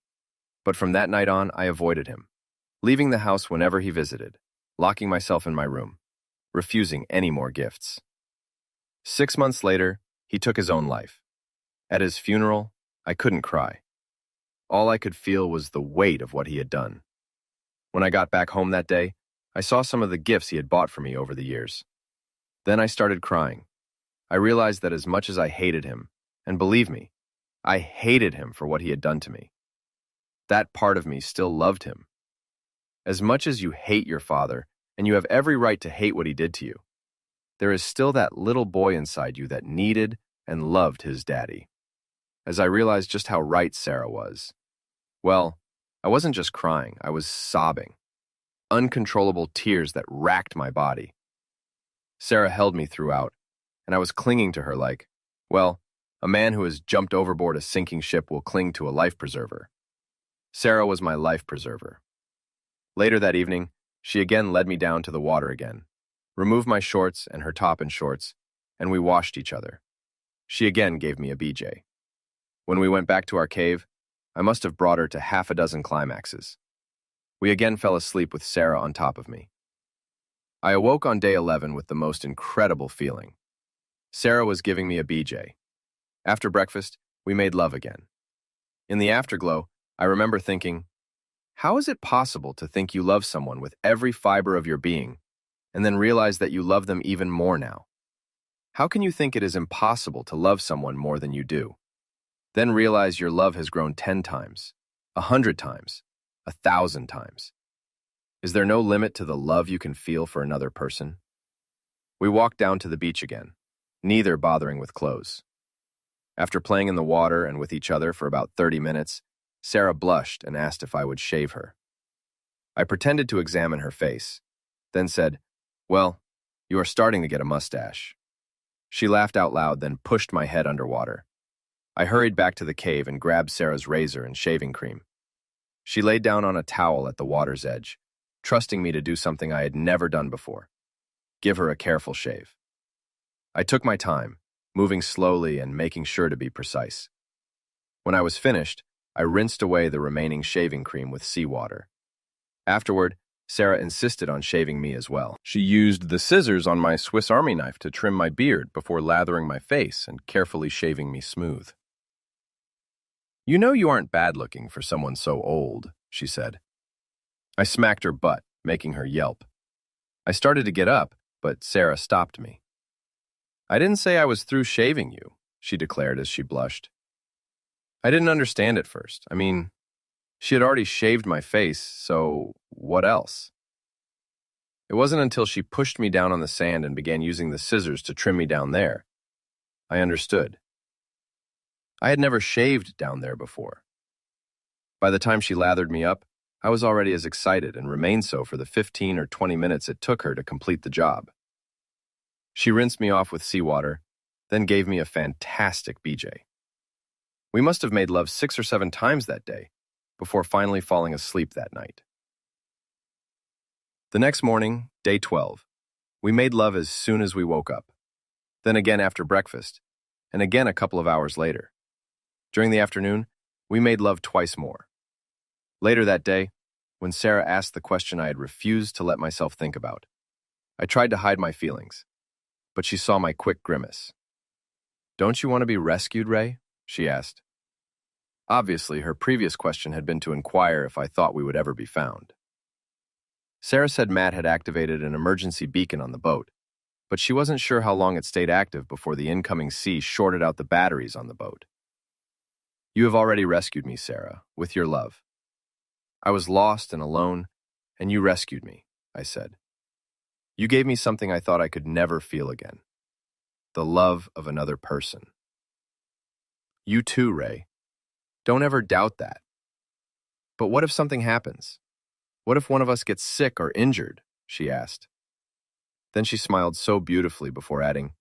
But from that night on, I avoided him, leaving the house whenever he visited, locking myself in my room, refusing any more gifts. 6 months later, he took his own life. At his funeral, I couldn't cry. All I could feel was the weight of what he had done. When I got back home that day, I saw some of the gifts he had bought for me over the years. Then I started crying. I realized that as much as I hated him, and believe me, I hated him for what he had done to me, that part of me still loved him. As much as you hate your father, and you have every right to hate what he did to you, there is still that little boy inside you that needed and loved his daddy. As I realized just how right Sarah was. Well, I wasn't just crying, I was sobbing. Uncontrollable tears that racked my body. Sarah held me throughout, and I was clinging to her like, well, a man who has jumped overboard a sinking ship will cling to a life preserver. Sarah was my life preserver. Later that evening, she again led me down to the water again, removed my shorts and her top and shorts, and we washed each other. She again gave me a BJ. When we went back to our cave, I must have brought her to 6 climaxes. We again fell asleep with Sarah on top of me. I awoke on day 11 with the most incredible feeling. Sarah was giving me a BJ. After breakfast, we made love again. In the afterglow, I remember thinking, how is it possible to think you love someone with every fiber of your being, and then realize that you love them even more now? How can you think it is impossible to love someone more than you do? Then realize your love has grown 10 times, 100 times, 1,000 times. Is there no limit to the love you can feel for another person? We walked down to the beach again, neither bothering with clothes. After playing in the water and with each other for about 30 minutes, Sarah blushed and asked if I would shave her. I pretended to examine her face, then said, "Well, you are starting to get a mustache." She laughed out loud, then pushed my head underwater. I hurried back to the cave and grabbed Sarah's razor and shaving cream. She laid down on a towel at the water's edge, trusting me to do something I had never done before, give her a careful shave. I took my time, moving slowly and making sure to be precise. When I was finished, I rinsed away the remaining shaving cream with seawater. Afterward, Sarah insisted on shaving me as well. She used the scissors on my Swiss Army knife to trim my beard before lathering my face and carefully shaving me smooth. "You know you aren't bad-looking for someone so old," she said. I smacked her butt, making her yelp. I started to get up, but Sarah stopped me. "I didn't say I was through shaving you," she declared as she blushed. I didn't understand at first. I mean, she had already shaved my face, so what else? It wasn't until she pushed me down on the sand and began using the scissors to trim me down there I understood. I had never shaved down there before. By the time she lathered me up, I was already as excited and remained so for the 15 or 20 minutes it took her to complete the job. She rinsed me off with seawater, then gave me a fantastic BJ. We must have made love 6 or 7 times that day, before finally falling asleep that night. The next morning, day 12, we made love as soon as we woke up, then again after breakfast, and again a couple of hours later. During the afternoon, we made love twice more. Later that day, when Sarah asked the question I had refused to let myself think about, I tried to hide my feelings, but she saw my quick grimace. "Don't you want to be rescued, Ray?" she asked. Obviously, her previous question had been to inquire if I thought we would ever be found. Sarah said Matt had activated an emergency beacon on the boat, but she wasn't sure how long it stayed active before the incoming sea shorted out the batteries on the boat. "You have already rescued me, Sarah, with your love. I was lost and alone, and you rescued me," I said. "You gave me something I thought I could never feel again. The love of another person." "You too, Ray. Don't ever doubt that." "But what if something happens? What if one of us gets sick or injured?" she asked. Then she smiled so beautifully before adding,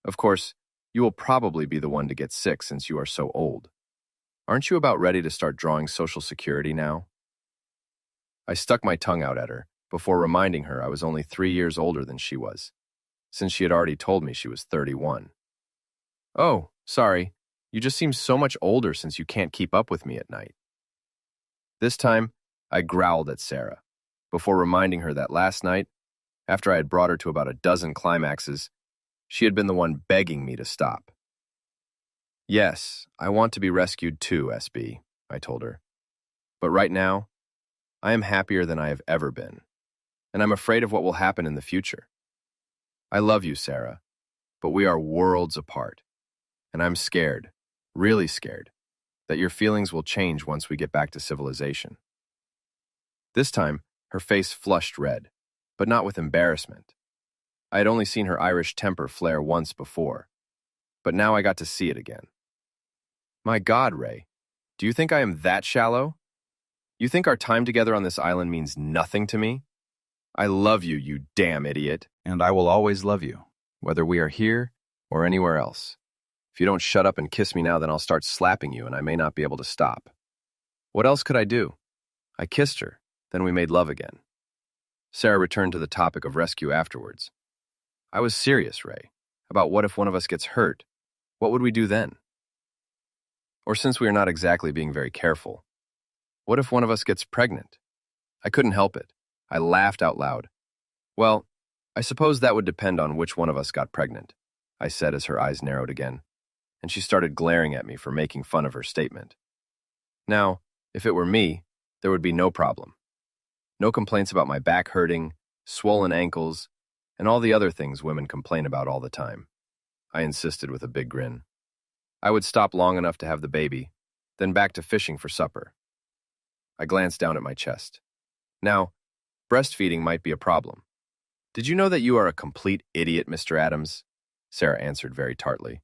"Of course, you will probably be the one to get sick since you are so old. Aren't you about ready to start drawing Social Security now?" I stuck my tongue out at her before reminding her I was only 3 years older than she was, since she had already told me she was 31. "Oh, sorry, you just seem so much older since you can't keep up with me at night." This time, I growled at Sarah, before reminding her that last night, after I had brought her to about a dozen climaxes, she had been the one begging me to stop. "Yes, I want to be rescued too, SB, I told her. "But right now, I am happier than I have ever been, and I'm afraid of what will happen in the future. I love you, Sarah, but we are worlds apart, and I'm scared, really scared, that your feelings will change once we get back to civilization." This time, her face flushed red, but not with embarrassment. I had only seen her Irish temper flare once before, but now I got to see it again. "My God, Ray, do you think I am that shallow? You think our time together on this island means nothing to me? I love you, you damn idiot, and I will always love you, whether we are here or anywhere else. If you don't shut up and kiss me now, then I'll start slapping you and I may not be able to stop." What else could I do? I kissed her, then we made love again. Sarah returned to the topic of rescue afterwards. "I was serious, Ray, about what if one of us gets hurt? What would we do then? Or since we are not exactly being very careful, what if one of us gets pregnant?" I couldn't help it. I laughed out loud. "Well, I suppose that would depend on which one of us got pregnant," I said as her eyes narrowed again, and she started glaring at me for making fun of her statement. Now, if it were me, there would be no problem. No complaints about my back hurting, swollen ankles, and all the other things women complain about all the time. I insisted with a big grin. I would stop long enough to have the baby, then back to fishing for supper. I glanced down at my chest. Now, breastfeeding might be a problem. "Did you know that you are a complete idiot, Mr. Adams?" Sarah answered very tartly.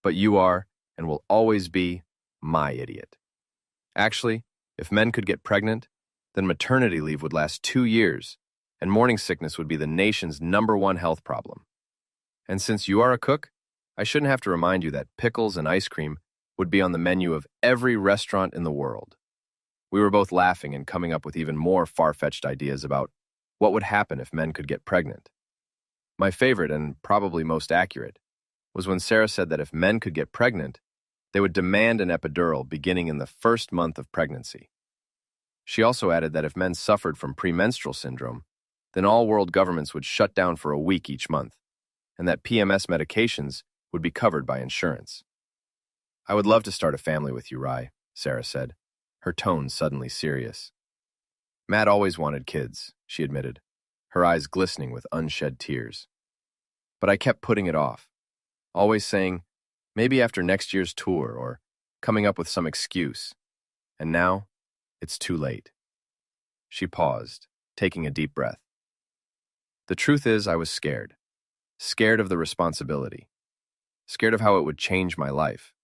"But you are, and will always be, my idiot. Actually, if men could get pregnant, then maternity leave would last 2 years, and morning sickness would be the nation's #1 health problem. And since you are a cook, I shouldn't have to remind you that pickles and ice cream would be on the menu of every restaurant in the world." We were both laughing and coming up with even more far-fetched ideas about what would happen if men could get pregnant. My favorite, and probably most accurate, was when Sarah said that if men could get pregnant, they would demand an epidural beginning in the first month of pregnancy. She also added that if men suffered from premenstrual syndrome, then all world governments would shut down for a week each month, and that PMS medications would be covered by insurance. "I would love to start a family with you, Rai," Sarah said, her tone suddenly serious. "Matt always wanted kids," she admitted, her eyes glistening with unshed tears. "But I kept putting it off, always saying, maybe after next year's tour or coming up with some excuse. And now, it's too late." She paused, taking a deep breath. "The truth is, I was scared. Scared of the responsibility. Scared of how it would change my life.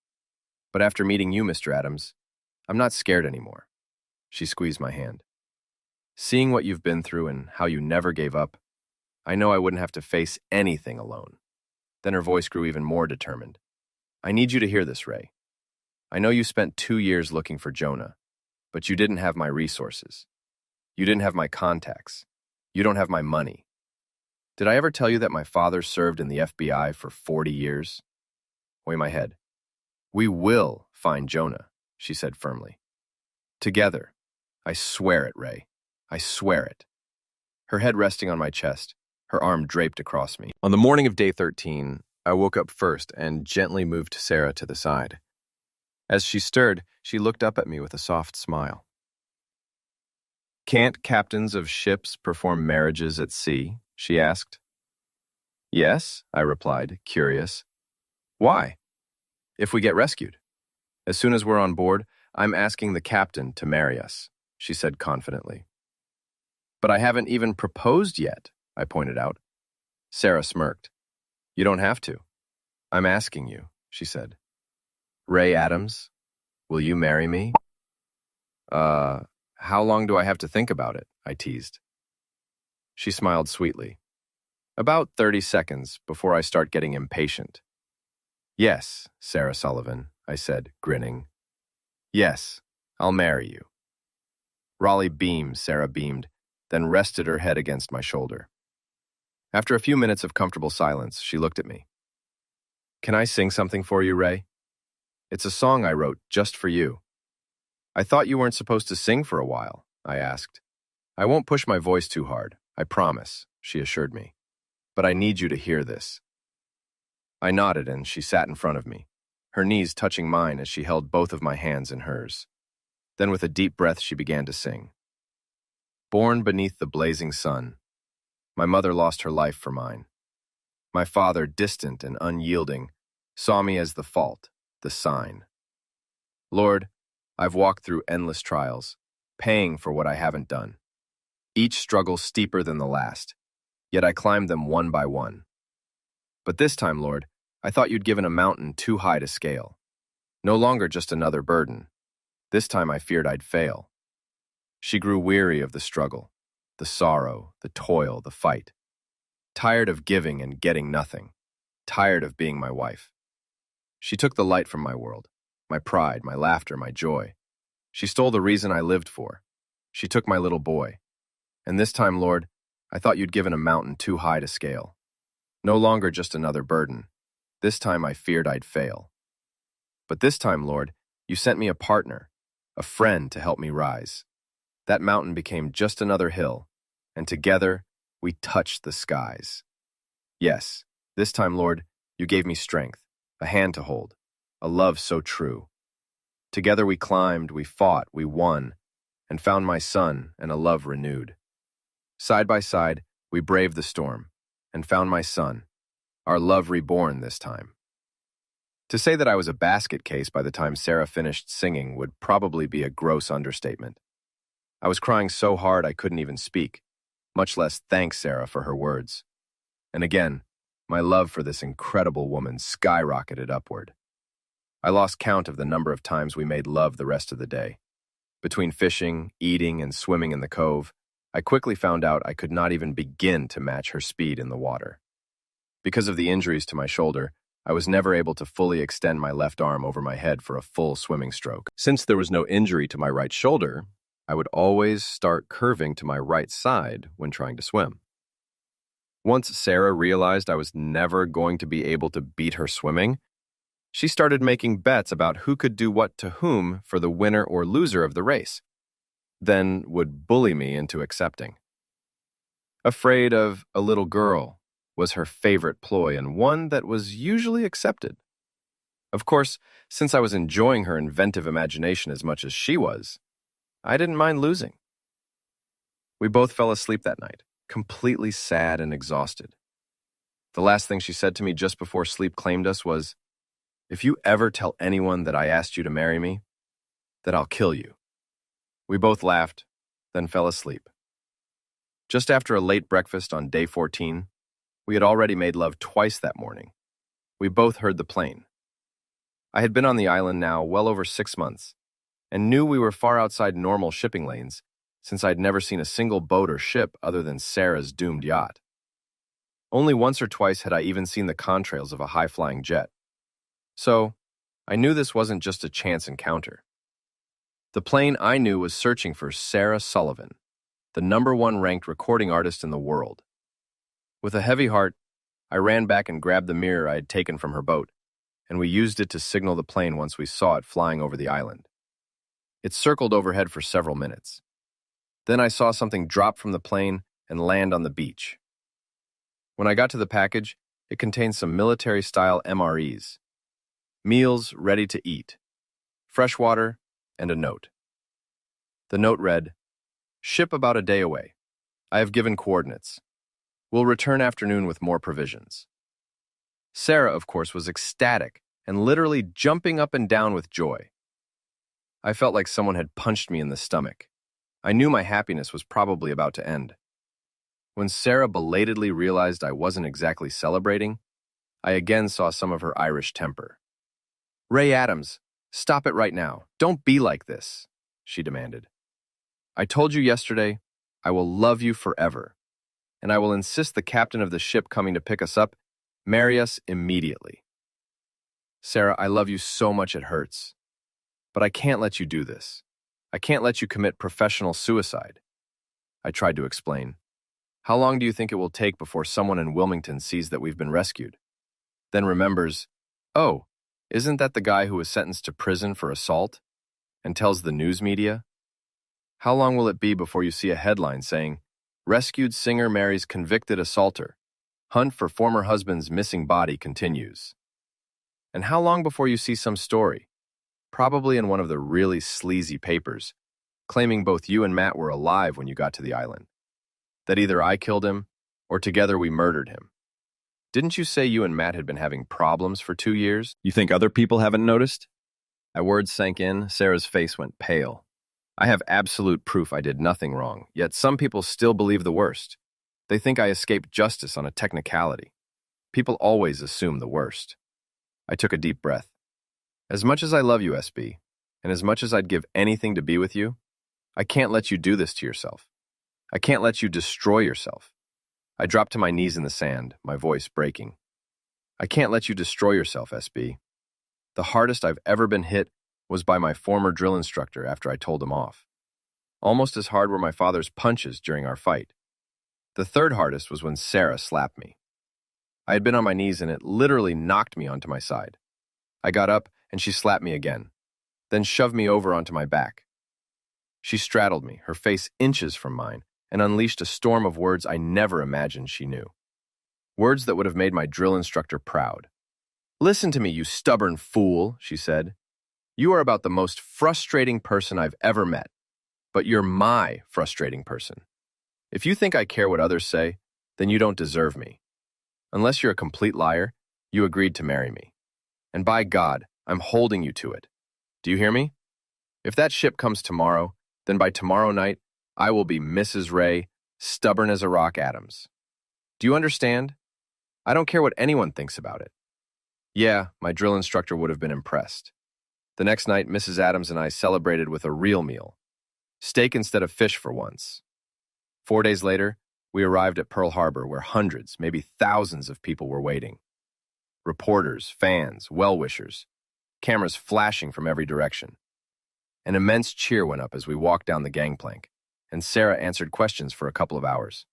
But after meeting you, Mr. Adams, I'm not scared anymore." She squeezed my hand. "Seeing what you've been through and how you never gave up, I know I wouldn't have to face anything alone." Then her voice grew even more determined. "I need you to hear this, Ray. I know you spent 2 years looking for Jonah, but you didn't have my resources. You didn't have my contacts. You don't have my money. Did I ever tell you that my father served in the FBI for 40 years? Way my head. We will find Jonah, she said firmly. Together. I swear it, Ray. I swear it. Her head resting on my chest, her arm draped across me. On the morning of day 13, I woke up first and gently moved Sarah to the side. As she stirred, she looked up at me with a soft smile. Can't captains of ships perform marriages at sea? She asked. Yes, I replied, curious. Why? If we get rescued. As soon as we're on board, I'm asking the captain to marry us, she said confidently. But I haven't even proposed yet, I pointed out. Sarah smirked. You don't have to. I'm asking you, she said. Ray Adams, will you marry me? How long do I have to think about it? I teased. She smiled sweetly. About 30 seconds before I start getting impatient. Yes, Sarah Sullivan, I said, grinning. Yes, I'll marry you. Raleigh beamed, Sarah beamed, then rested her head against my shoulder. After a few minutes of comfortable silence, she looked at me. Can I sing something for you, Ray? It's a song I wrote just for you. I thought you weren't supposed to sing for a while, I asked. I won't push my voice too hard, I promise, she assured me. But I need you to hear this. I nodded and she sat in front of me, her knees touching mine as she held both of my hands in hers. Then with a deep breath she began to sing. Born beneath the blazing sun, my mother lost her life for mine. My father, distant and unyielding, saw me as the fault, the sign. Lord, I've walked through endless trials, paying for what I haven't done. Each struggle steeper than the last, yet I climbed them one by one. But this time, Lord, I thought you'd given a mountain too high to scale. No longer just another burden. This time I feared I'd fail. She grew weary of the struggle, the sorrow, the toil, the fight. Tired of giving and getting nothing. Tired of being my wife. She took the light from my world, my pride, my laughter, my joy. She stole the reason I lived for. She took my little boy. And this time, Lord, I thought you'd given a mountain too high to scale. No longer just another burden. This time I feared I'd fail. But this time, Lord, you sent me a partner, a friend to help me rise. That mountain became just another hill, and together we touched the skies. Yes, this time, Lord, you gave me strength, a hand to hold, a love so true. Together we climbed, we fought, we won, and found my son and a love renewed. Side by side, we braved the storm, and found my son, our love reborn this time. To say that I was a basket case by the time Sarah finished singing would probably be a gross understatement. I was crying so hard I couldn't even speak, much less thank Sarah for her words. And again, my love for this incredible woman skyrocketed upward. I lost count of the number of times we made love the rest of the day. Between fishing, eating, and swimming in the cove, I quickly found out I could not even begin to match her speed in the water. Because of the injuries to my shoulder, I was never able to fully extend my left arm over my head for a full swimming stroke. Since there was no injury to my right shoulder, I would always start curving to my right side when trying to swim. Once Sarah realized I was never going to be able to beat her swimming, she started making bets about who could do what to whom for the winner or loser of the race, then would bully me into accepting. Afraid of a little girl was her favorite ploy and one that was usually accepted. Of course, since I was enjoying her inventive imagination as much as she was, I didn't mind losing. We both fell asleep that night, completely sad and exhausted. The last thing she said to me just before sleep claimed us was, "If you ever tell anyone that I asked you to marry me, that I'll kill you." We both laughed, then fell asleep. Just after a late breakfast on day 14, we had already made love twice that morning. We both heard the plane. I had been on the island now well over 6 months, and knew we were far outside normal shipping lanes, since I'd never seen a single boat or ship other than Sarah's doomed yacht. Only once or twice had I even seen the contrails of a high-flying jet. So, I knew this wasn't just a chance encounter. The plane I knew was searching for Sarah Sullivan, the #1 ranked recording artist in the world. With a heavy heart, I ran back and grabbed the mirror I had taken from her boat, and we used it to signal the plane once we saw it flying over the island. It circled overhead for several minutes. Then I saw something drop from the plane and land on the beach. When I got to the package, it contained some military-style MREs, meals ready to eat, fresh water, and a note. The note read, "Ship about a day away. I have given coordinates. Will return afternoon with more provisions." Sarah, of course, was ecstatic and literally jumping up and down with joy. I felt like someone had punched me in the stomach. I knew my happiness was probably about to end. When Sarah belatedly realized I wasn't exactly celebrating, I again saw some of her Irish temper. "Ray Adams, stop it right now. Don't be like this," she demanded. "I told you yesterday, I will love you forever, and I will insist the captain of the ship coming to pick us up marry us immediately. Sarah, I love you so much it hurts, but I can't let you do this. I can't let you commit professional suicide," I tried to explain. "How long do you think it will take before someone in Wilmington sees that we've been rescued, then remembers, oh, isn't that the guy who was sentenced to prison for assault, and tells the news media? How long will it be before you see a headline saying, 'Rescued singer marries convicted assaulter. Hunt for former husband's missing body continues'? And how long before you see some story, probably in one of the really sleazy papers, claiming both you and Matt were alive when you got to the island? That either I killed him, or together we murdered him. Didn't you say you and Matt had been having problems for 2 years? You think other people haven't noticed?" My words sank in, Sarah's face went pale. I have absolute proof I did nothing wrong, yet some people still believe the worst. They think I escaped justice on a technicality. People always assume the worst. I took a deep breath. As much as I love you, SB, and as much as I'd give anything to be with you, I can't let you do this to yourself. I can't let you destroy yourself. I dropped to my knees in the sand, my voice breaking. I can't let you destroy yourself, SB. The hardest I've ever been hit was by my former drill instructor after I told him off. Almost as hard were my father's punches during our fight. The third hardest was when Sarah slapped me. I had been on my knees and it literally knocked me onto my side. I got up and she slapped me again, then shoved me over onto my back. She straddled me, her face inches from mine, and unleashed a storm of words I never imagined she knew. Words that would have made my drill instructor proud. "Listen to me, you stubborn fool," she said. "You are about the most frustrating person I've ever met, but you're my frustrating person. If you think I care what others say, then you don't deserve me. Unless you're a complete liar, you agreed to marry me. And by God, I'm holding you to it. Do you hear me? If that ship comes tomorrow, then by tomorrow night, I will be Mrs. Ray, stubborn as a rock Adams. Do you understand? I don't care what anyone thinks about it." Yeah, my drill instructor would have been impressed. The next night, Mrs. Adams and I celebrated with a real meal. Steak instead of fish for once. 4 days later, we arrived at Pearl Harbor where hundreds, maybe thousands of people were waiting. Reporters, fans, well-wishers, cameras flashing from every direction. An immense cheer went up as we walked down the gangplank, and Sarah answered questions for a couple of hours.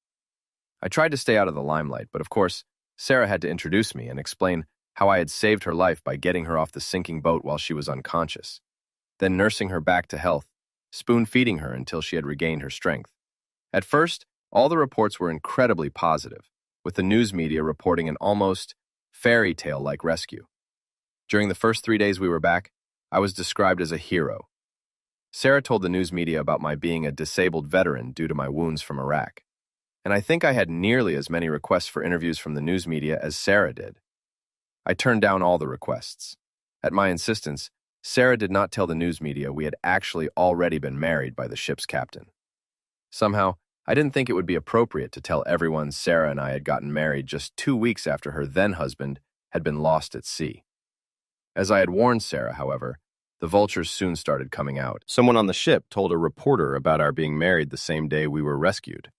I tried to stay out of the limelight, but of course, Sarah had to introduce me and explain how I had saved her life by getting her off the sinking boat while she was unconscious, then nursing her back to health, spoon-feeding her until she had regained her strength. At first, all the reports were incredibly positive, with the news media reporting an almost fairy tale-like rescue. During the first 3 days we were back, I was described as a hero. Sarah told the news media about my being a disabled veteran due to my wounds from Iraq, and I think I had nearly as many requests for interviews from the news media as Sarah did. I turned down all the requests. At my insistence, Sarah did not tell the news media we had actually already been married by the ship's captain. Somehow, I didn't think it would be appropriate to tell everyone Sarah and I had gotten married just 2 weeks after her then-husband had been lost at sea. As I had warned Sarah, however, the vultures soon started coming out. Someone on the ship told a reporter about our being married the same day we were rescued.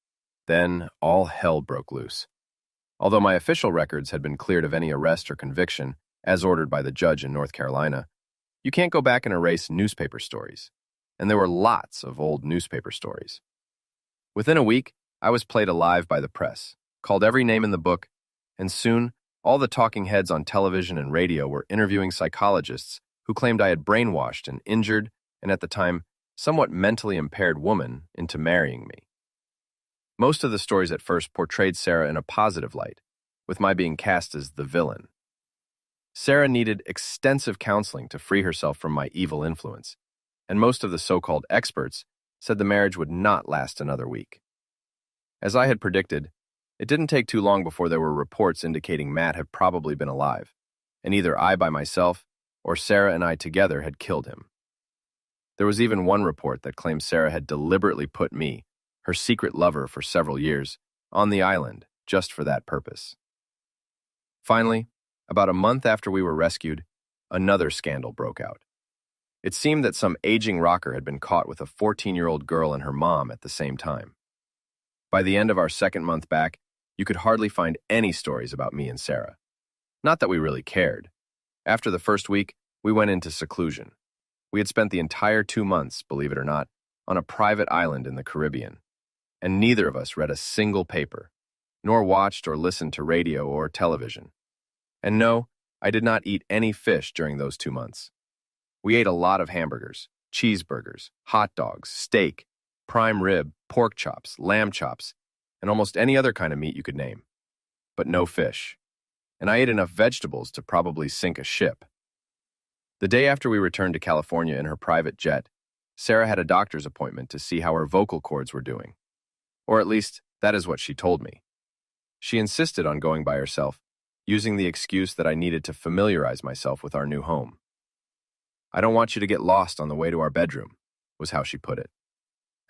Then, all hell broke loose. Although my official records had been cleared of any arrest or conviction, as ordered by the judge in North Carolina, You can't go back and erase newspaper stories. And there were lots of old newspaper stories. Within a week, I was played alive by the press, called every name in the book, and soon, all the talking heads on television and radio were interviewing psychologists who claimed I had brainwashed an injured and at the time somewhat mentally impaired woman into marrying me. Most of the stories at first portrayed Sarah in a positive light, with my being cast as the villain. Sarah needed extensive counseling to free herself from my evil influence, and most of the so-called experts said the marriage would not last another week. As I had predicted, it didn't take too long before there were reports indicating Matt had probably been alive, and either I by myself or Sarah and I together had killed him. There was even one report that claimed Sarah had deliberately put me, her secret lover for several years, on the island just for that purpose. Finally, about a month after we were rescued, another scandal broke out. It seemed that some aging rocker had been caught with a 14-year-old girl and her mom at the same time. By the end of our second month back, you could hardly find any stories about me and Sarah. Not that we really cared. After the first week, we went into seclusion. We had spent the entire 2 months, believe it or not, on a private island in the Caribbean, and neither of us read a single paper, nor watched or listened to radio or television. And no, I did not eat any fish during those 2 months. We ate a lot of hamburgers, cheeseburgers, hot dogs, steak, prime rib, pork chops, lamb chops, and almost any other kind of meat you could name. But no fish. And I ate enough vegetables to probably sink a ship. The day after we returned to California in her private jet, Sarah had a doctor's appointment to see how her vocal cords were doing. Or at least, that is what she told me. She insisted on going by herself, using the excuse that I needed to familiarize myself with our new home. "I don't want you to get lost on the way to our bedroom," was how she put it.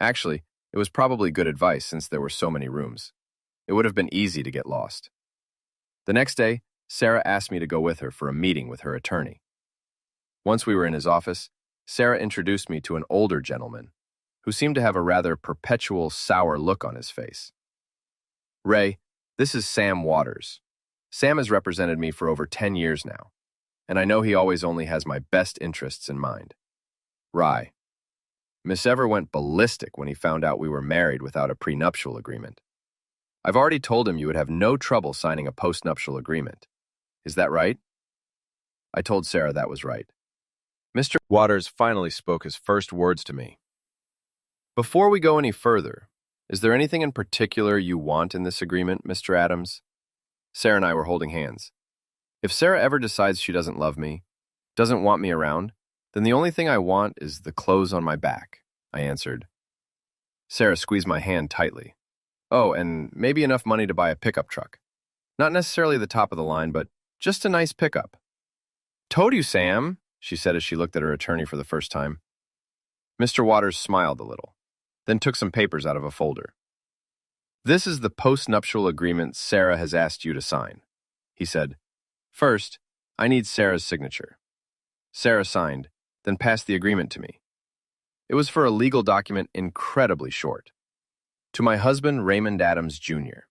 Actually, it was probably good advice since there were so many rooms. It would have been easy to get lost. The next day, Sarah asked me to go with her for a meeting with her attorney. Once we were in his office, Sarah introduced me to an older gentleman who seemed to have a rather perpetual sour look on his face. "Ray, this is Sam Waters. Sam has represented me for over 10 years now, and I know he always only has my best interests in mind. Rye." Miss Ever went ballistic when he found out we were married without a prenuptial agreement. "I've already told him you would have no trouble signing a postnuptial agreement. Is that right?" I told Sarah that was right. Mr. Waters finally spoke his first words to me. "Before we go any further, is there anything in particular you want in this agreement, Mr. Adams?" Sarah and I were holding hands. "If Sarah ever decides she doesn't love me, doesn't want me around, then the only thing I want is the clothes on my back," I answered. Sarah squeezed my hand tightly. "Oh, and maybe enough money to buy a pickup truck. Not necessarily the top of the line, but just a nice pickup." "Told you, Sam," she said as she looked at her attorney for the first time. Mr. Waters smiled a little, then took some papers out of a folder. "This is the postnuptial agreement Sarah has asked you to sign," he said. "First, I need Sarah's signature." Sarah signed, then passed the agreement to me. It was for a legal document incredibly short. "To my husband, Raymond Adams, Jr.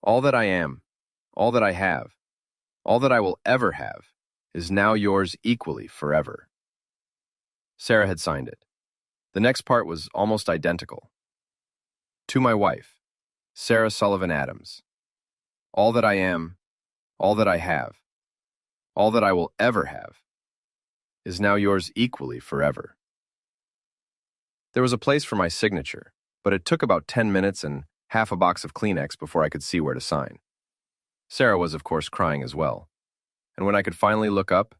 All that I am, all that I have, all that I will ever have, is now yours equally forever." Sarah had signed it. The next part was almost identical. "To my wife, Sarah Sullivan Adams. All that I am, all that I have, all that I will ever have, is now yours equally forever." There was a place for my signature, but it took about 10 minutes and half a box of Kleenex before I could see where to sign. Sarah was, of course, crying as well. And when I could finally look up,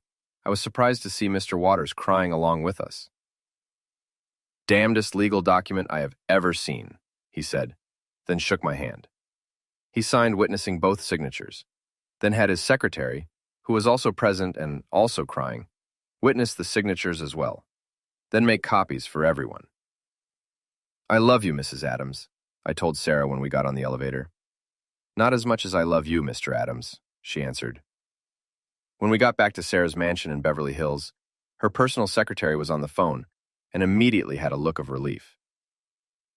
I was surprised to see Mr. Waters crying along with us. "Damnedest legal document I have ever seen," he said, then shook my hand. He signed witnessing both signatures, then had his secretary, who was also present and also crying, witness the signatures as well, then make copies for everyone. "I love you, Mrs. Adams," I told Sarah when we got on the elevator. "Not as much as I love you, Mr. Adams," she answered. When we got back to Sarah's mansion in Beverly Hills, her personal secretary was on the phone and immediately had a look of relief.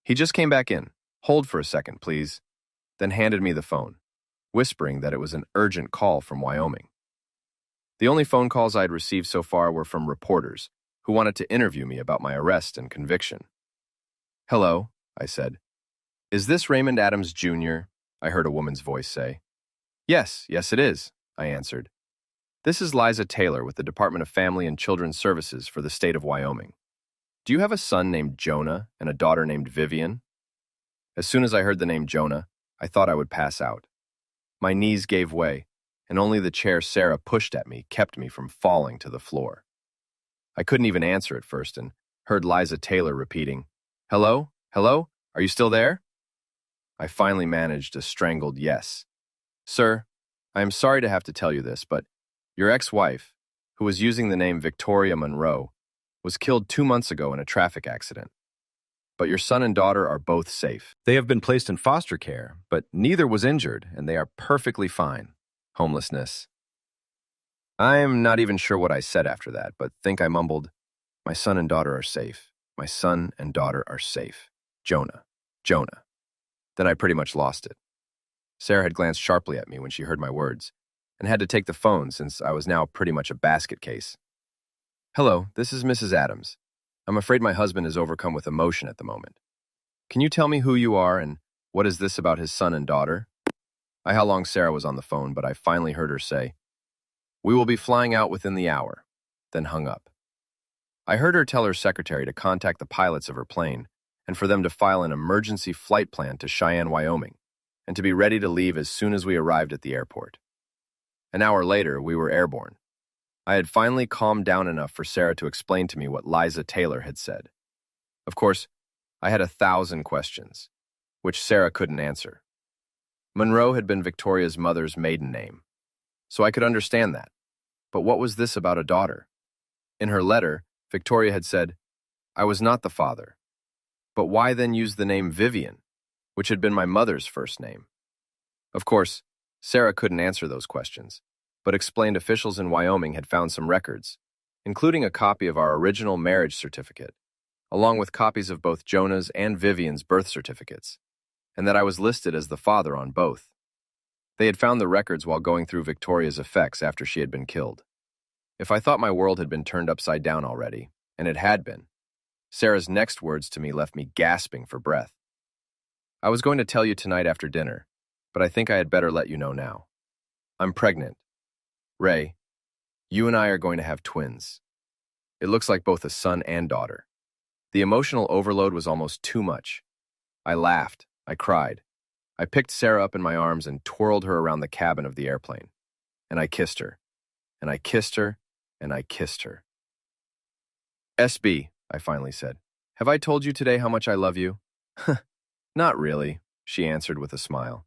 He just came back in. "Hold for a second, please," then handed me the phone, whispering that it was an urgent call from Wyoming. The only phone calls I'd received so far were from reporters who wanted to interview me about my arrest and conviction. "Hello," I said. "Is this Raymond Adams Jr.?" I heard a woman's voice say. Yes, it is," I answered. "This is Liza Taylor with the Department of Family and Children's Services for the state of Wyoming. Do you have a son named Jonah and a daughter named Vivian?" As soon as I heard the name Jonah, I thought I would pass out. My knees gave way, and only the chair Sarah pushed at me kept me from falling to the floor. I couldn't even answer at first and heard Liza Taylor repeating, "Hello? Hello? Are you still there?" I finally managed a strangled yes. "Sir, I am sorry to have to tell you this, but your ex-wife, who was using the name Victoria Monroe, was killed 2 months ago in a traffic accident. But your son and daughter are both safe. They have been placed in foster care, but neither was injured, and they are perfectly fine. Homelessness." I am not even sure what I said after that, but think I mumbled, "My son and daughter are safe. My son and daughter are safe. Jonah. Jonah." Then I pretty much lost it. Sarah had glanced sharply at me when she heard my words, and had to take the phone since I was now pretty much a basket case. "Hello, this is Mrs. Adams. I'm afraid my husband is overcome with emotion at the moment. Can you tell me who you are and what is this about his son and daughter?" How long Sarah was on the phone, but I finally heard her say, "We will be flying out within the hour," then hung up. I heard her tell her secretary to contact the pilots of her plane and for them to file an emergency flight plan to Cheyenne, Wyoming, and to be ready to leave as soon as we arrived at the airport. An hour later, we were airborne. I had finally calmed down enough for Sarah to explain to me what Liza Taylor had said. Of course, I had 1,000 questions, which Sarah couldn't answer. Monroe had been Victoria's mother's maiden name, so I could understand that. But what was this about a daughter? In her letter, Victoria had said, "I was not the father." But why then use the name Vivian, which had been my mother's first name? Of course, Sarah couldn't answer those questions, but explained officials in Wyoming had found some records, including a copy of our original marriage certificate, along with copies of both Jonah's and Vivian's birth certificates, and that I was listed as the father on both. They had found the records while going through Victoria's effects after she had been killed. If I thought my world had been turned upside down already, and it had been, Sarah's next words to me left me gasping for breath. "I was going to tell you tonight after dinner, but I think I had better let you know now. I'm pregnant. Ray, you and I are going to have twins. It looks like both a son and daughter." The emotional overload was almost too much. I laughed. I cried. I picked Sarah up in my arms and twirled her around the cabin of the airplane. And I kissed her. And I kissed her. And I kissed her. "SB," I finally said, "have I told you today how much I love you?" "Not really," she answered with a smile.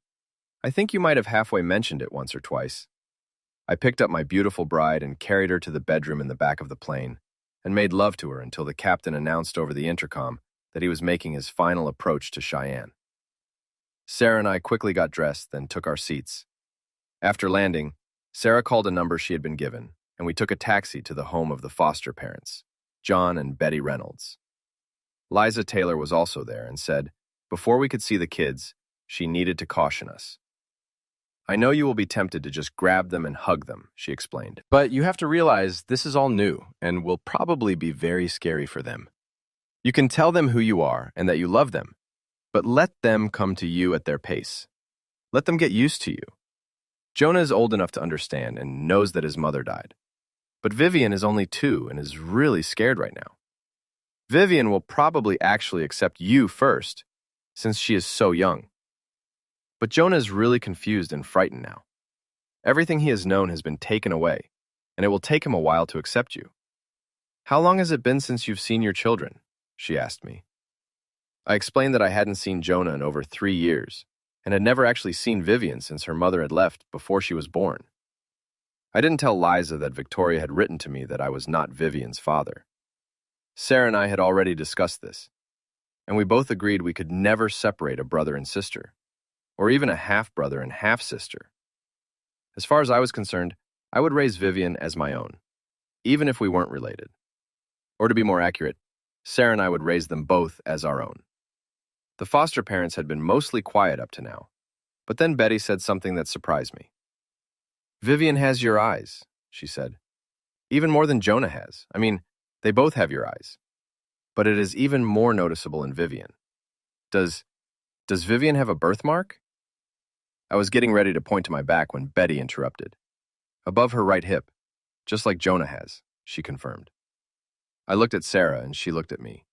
"I think you might have halfway mentioned it once or twice." I picked up my beautiful bride and carried her to the bedroom in the back of the plane and made love to her until the captain announced over the intercom that he was making his final approach to Cheyenne. Sarah and I quickly got dressed, then took our seats. After landing, Sarah called a number she had been given, and we took a taxi to the home of the foster parents, John and Betty Reynolds. Liza Taylor was also there and said, before we could see the kids, she needed to caution us. "I know you will be tempted to just grab them and hug them," she explained. "But you have to realize this is all new and will probably be very scary for them. You can tell them who you are and that you love them, but let them come to you at their pace. Let them get used to you. Jonah is old enough to understand and knows that his mother died. But Vivian is only 2 and is really scared right now. Vivian will probably actually accept you first, since she is so young. But Jonah is really confused and frightened now. Everything he has known has been taken away, and it will take him a while to accept you. How long has it been since you've seen your children?" she asked me. I explained that I hadn't seen Jonah in over 3 years, and had never actually seen Vivian since her mother had left before she was born. I didn't tell Liza that Victoria had written to me that I was not Vivian's father. Sarah and I had already discussed this, and we both agreed we could never separate a brother and sister, or even a half-brother and half-sister. As far as I was concerned, I would raise Vivian as my own, even if we weren't related. Or to be more accurate, Sarah and I would raise them both as our own. The foster parents had been mostly quiet up to now, but then Betty said something that surprised me. "Vivian has your eyes," she said. Even more than Jonah has. I mean, they both have your eyes. But it is even more noticeable in Vivian. Does Vivian have a birthmark? I was getting ready to point to my back when Betty interrupted. Above her right hip, just like Jonah has, she confirmed. I looked at Sarah and she looked at me.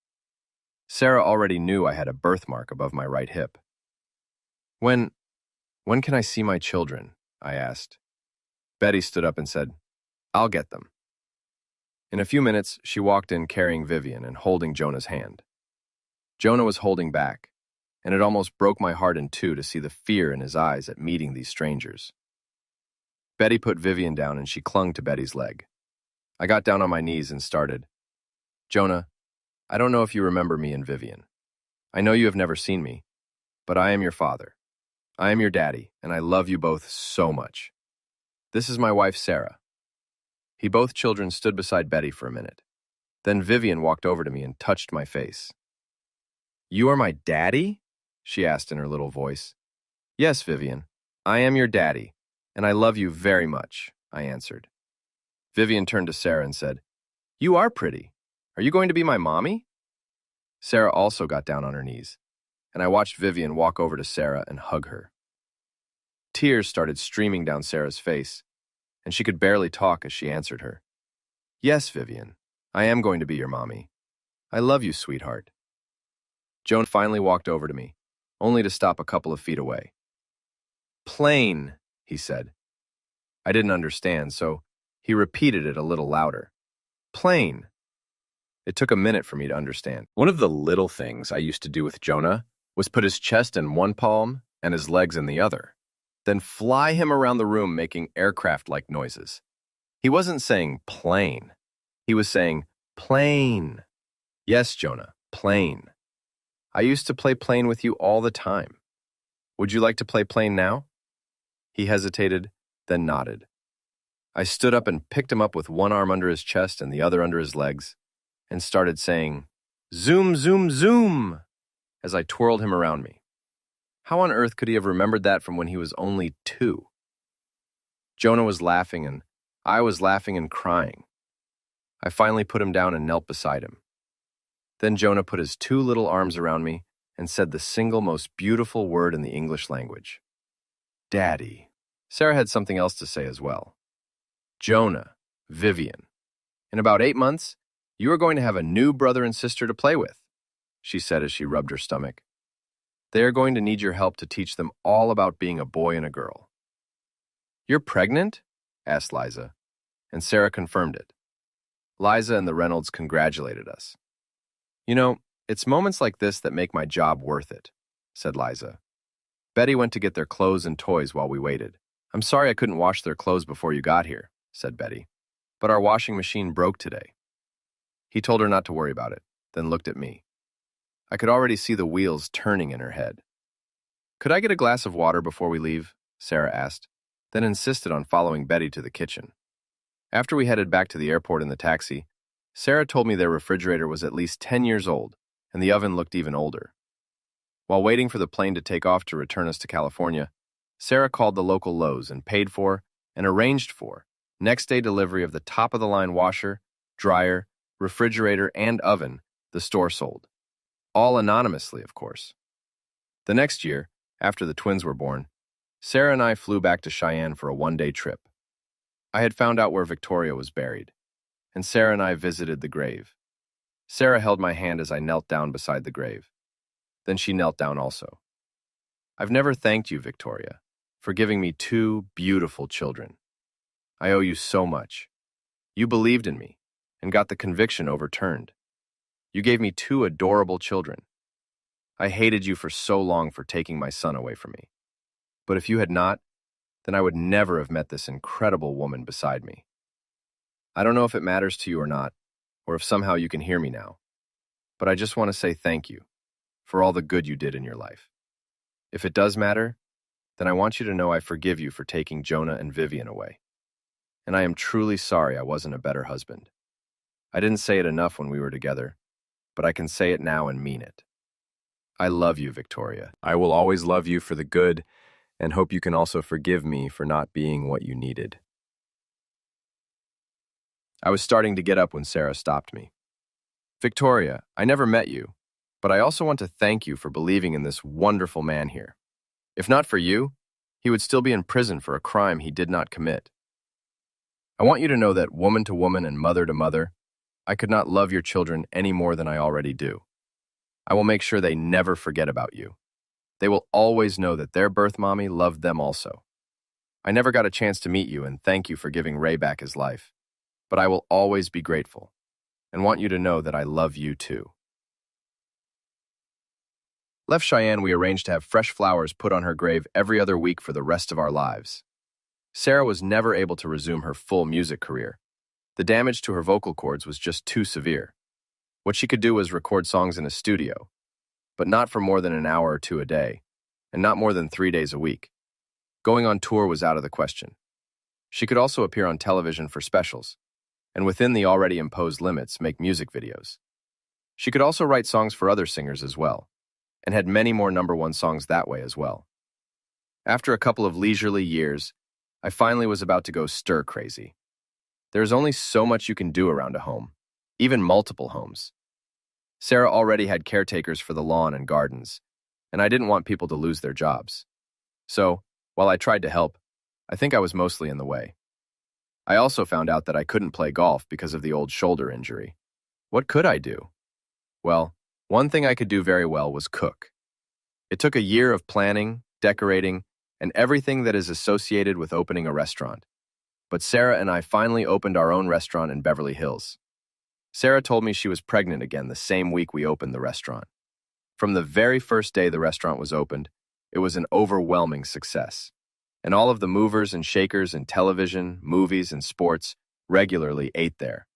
Sarah already knew I had a birthmark above my right hip. When can I see my children? I asked. Betty stood up and said, I'll get them. In a few minutes, she walked in carrying Vivian and holding Jonah's hand. Jonah was holding back, and it almost broke my heart in two to see the fear in his eyes at meeting these strangers. Betty put Vivian down and she clung to Betty's leg. I got down on my knees and started. Jonah, I don't know if you remember me and Vivian. I know you have never seen me, but I am your father. I am your daddy, and I love you both so much. This is my wife, Sarah. Both children stood beside Betty for a minute. Then Vivian walked over to me and touched my face. You are my daddy? She asked in her little voice. Yes, Vivian, I am your daddy, and I love you very much, I answered. Vivian turned to Sarah and said, You are pretty. Are you going to be my mommy? Sarah also got down on her knees, and I watched Vivian walk over to Sarah and hug her. Tears started streaming down Sarah's face, and she could barely talk as she answered her. Yes, Vivian, I am going to be your mommy. I love you, sweetheart. Joan finally walked over to me, only to stop a couple of feet away. Plane, he said. I didn't understand, so he repeated it a little louder. Plane. It took a minute for me to understand. One of the little things I used to do with Jonah was put his chest in one palm and his legs in the other, then fly him around the room making aircraft-like noises. He wasn't saying plane. He was saying plane. Yes, Jonah, plane. I used to play plane with you all the time. Would you like to play plane now? He hesitated, then nodded. I stood up and picked him up with one arm under his chest and the other under his legs, and started saying, Zoom, zoom, zoom, as I twirled him around me. How on earth could he have remembered that from when he was only 2? Jonah was laughing, and I was laughing and crying. I finally put him down and knelt beside him. Then Jonah put his 2 little arms around me and said the single most beautiful word in the English language. Daddy. Sarah had something else to say as well. Jonah, Vivian. In about 8 months, you are going to have a new brother and sister to play with, she said as she rubbed her stomach. They are going to need your help to teach them all about being a boy and a girl. You're pregnant? Asked Liza, and Sarah confirmed it. Liza and the Reynolds congratulated us. You know, it's moments like this that make my job worth it, said Liza. Betty went to get their clothes and toys while we waited. I'm sorry I couldn't wash their clothes before you got here, said Betty, but our washing machine broke today. He told her not to worry about it, then looked at me. I could already see the wheels turning in her head. Could I get a glass of water before we leave? Sarah asked, then insisted on following Betty to the kitchen. After we headed back to the airport in the taxi, Sarah told me their refrigerator was at least 10 years old, and the oven looked even older. While waiting for the plane to take off to return us to California, Sarah called the local Lowe's and paid for and arranged for next-day delivery of the top-of-the-line washer, dryer, refrigerator, and oven the store sold. All anonymously, of course. The next year, after the twins were born, Sarah and I flew back to Cheyenne for a one-day trip. I had found out where Victoria was buried, and Sarah and I visited the grave. Sarah held my hand as I knelt down beside the grave. Then she knelt down also. I've never thanked you, Victoria, for giving me 2 beautiful children. I owe you so much. You believed in me and got the conviction overturned. You gave me 2 adorable children. I hated you for so long for taking my son away from me. But if you had not, then I would never have met this incredible woman beside me. I don't know if it matters to you or not, or if somehow you can hear me now, but I just want to say thank you for all the good you did in your life. If it does matter, then I want you to know I forgive you for taking Jonah and Vivian away. And I am truly sorry I wasn't a better husband. I didn't say it enough when we were together, but I can say it now and mean it. I love you, Victoria. I will always love you for the good, and hope you can also forgive me for not being what you needed. I was starting to get up when Sarah stopped me. Victoria, I never met you, but I also want to thank you for believing in this wonderful man here. If not for you, he would still be in prison for a crime he did not commit. I want you to know that woman to woman and mother to mother, I could not love your children any more than I already do. I will make sure they never forget about you. They will always know that their birth mommy loved them also. I never got a chance to meet you, and thank you for giving Ray back his life. But I will always be grateful, and want you to know that I love you too. Left Cheyenne, we arranged to have fresh flowers put on her grave every other week for the rest of our lives. Sarah was never able to resume her full music career. The damage to her vocal cords was just too severe. What she could do was record songs in a studio, but not for more than an hour or two a day, and not more than 3 days a week. Going on tour was out of the question. She could also appear on television for specials, and within the already imposed limits, make music videos. She could also write songs for other singers as well, and had many more #1 songs that way as well. After a couple of leisurely years, I finally was about to go stir crazy. There's only so much you can do around a home, even multiple homes. Sarah already had caretakers for the lawn and gardens, and I didn't want people to lose their jobs. So, while I tried to help, I think I was mostly in the way. I also found out that I couldn't play golf because of the old shoulder injury. What could I do? Well, one thing I could do very well was cook. It took a year of planning, decorating, and everything that is associated with opening a restaurant. But Sarah and I finally opened our own restaurant in Beverly Hills. Sarah told me she was pregnant again the same week we opened the restaurant. From the very first day the restaurant was opened, it was an overwhelming success. And all of the movers and shakers in television, movies, and sports regularly ate there.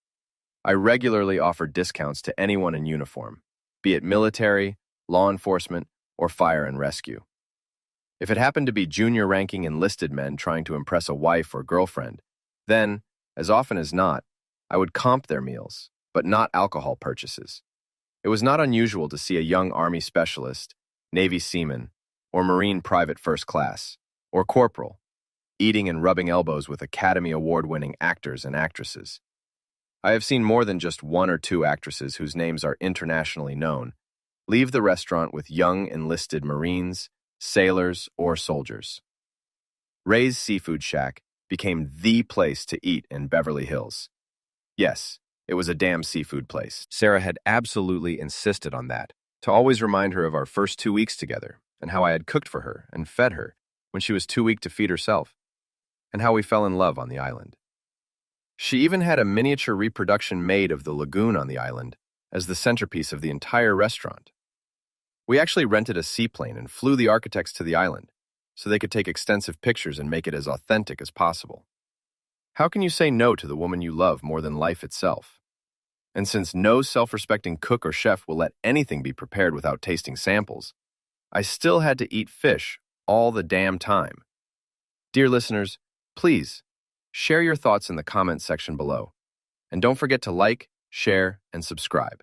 I regularly offered discounts to anyone in uniform, be it military, law enforcement, or fire and rescue. If it happened to be junior-ranking enlisted men trying to impress a wife or girlfriend, then, as often as not, I would comp their meals, but not alcohol purchases. It was not unusual to see a young Army specialist, Navy seaman, or Marine private first class, or corporal, eating and rubbing elbows with Academy Award-winning actors and actresses. I have seen more than just 1 or 2 actresses whose names are internationally known leave the restaurant with young enlisted Marines, sailors, or soldiers. Ray's Seafood Shack became the place to eat in Beverly Hills. Yes, it was a damn seafood place. Sarah had absolutely insisted on that, to always remind her of our first 2 weeks together, and how I had cooked for her and fed her when she was too weak to feed herself, and how we fell in love on the island. She even had a miniature reproduction made of the lagoon on the island as the centerpiece of the entire restaurant. We actually rented a seaplane and flew the architects to the island so they could take extensive pictures and make it as authentic as possible. How can you say no to the woman you love more than life itself? And since no self-respecting cook or chef will let anything be prepared without tasting samples, I still had to eat fish all the damn time. Dear listeners, please share your thoughts in the comments section below. And don't forget to like, share, and subscribe.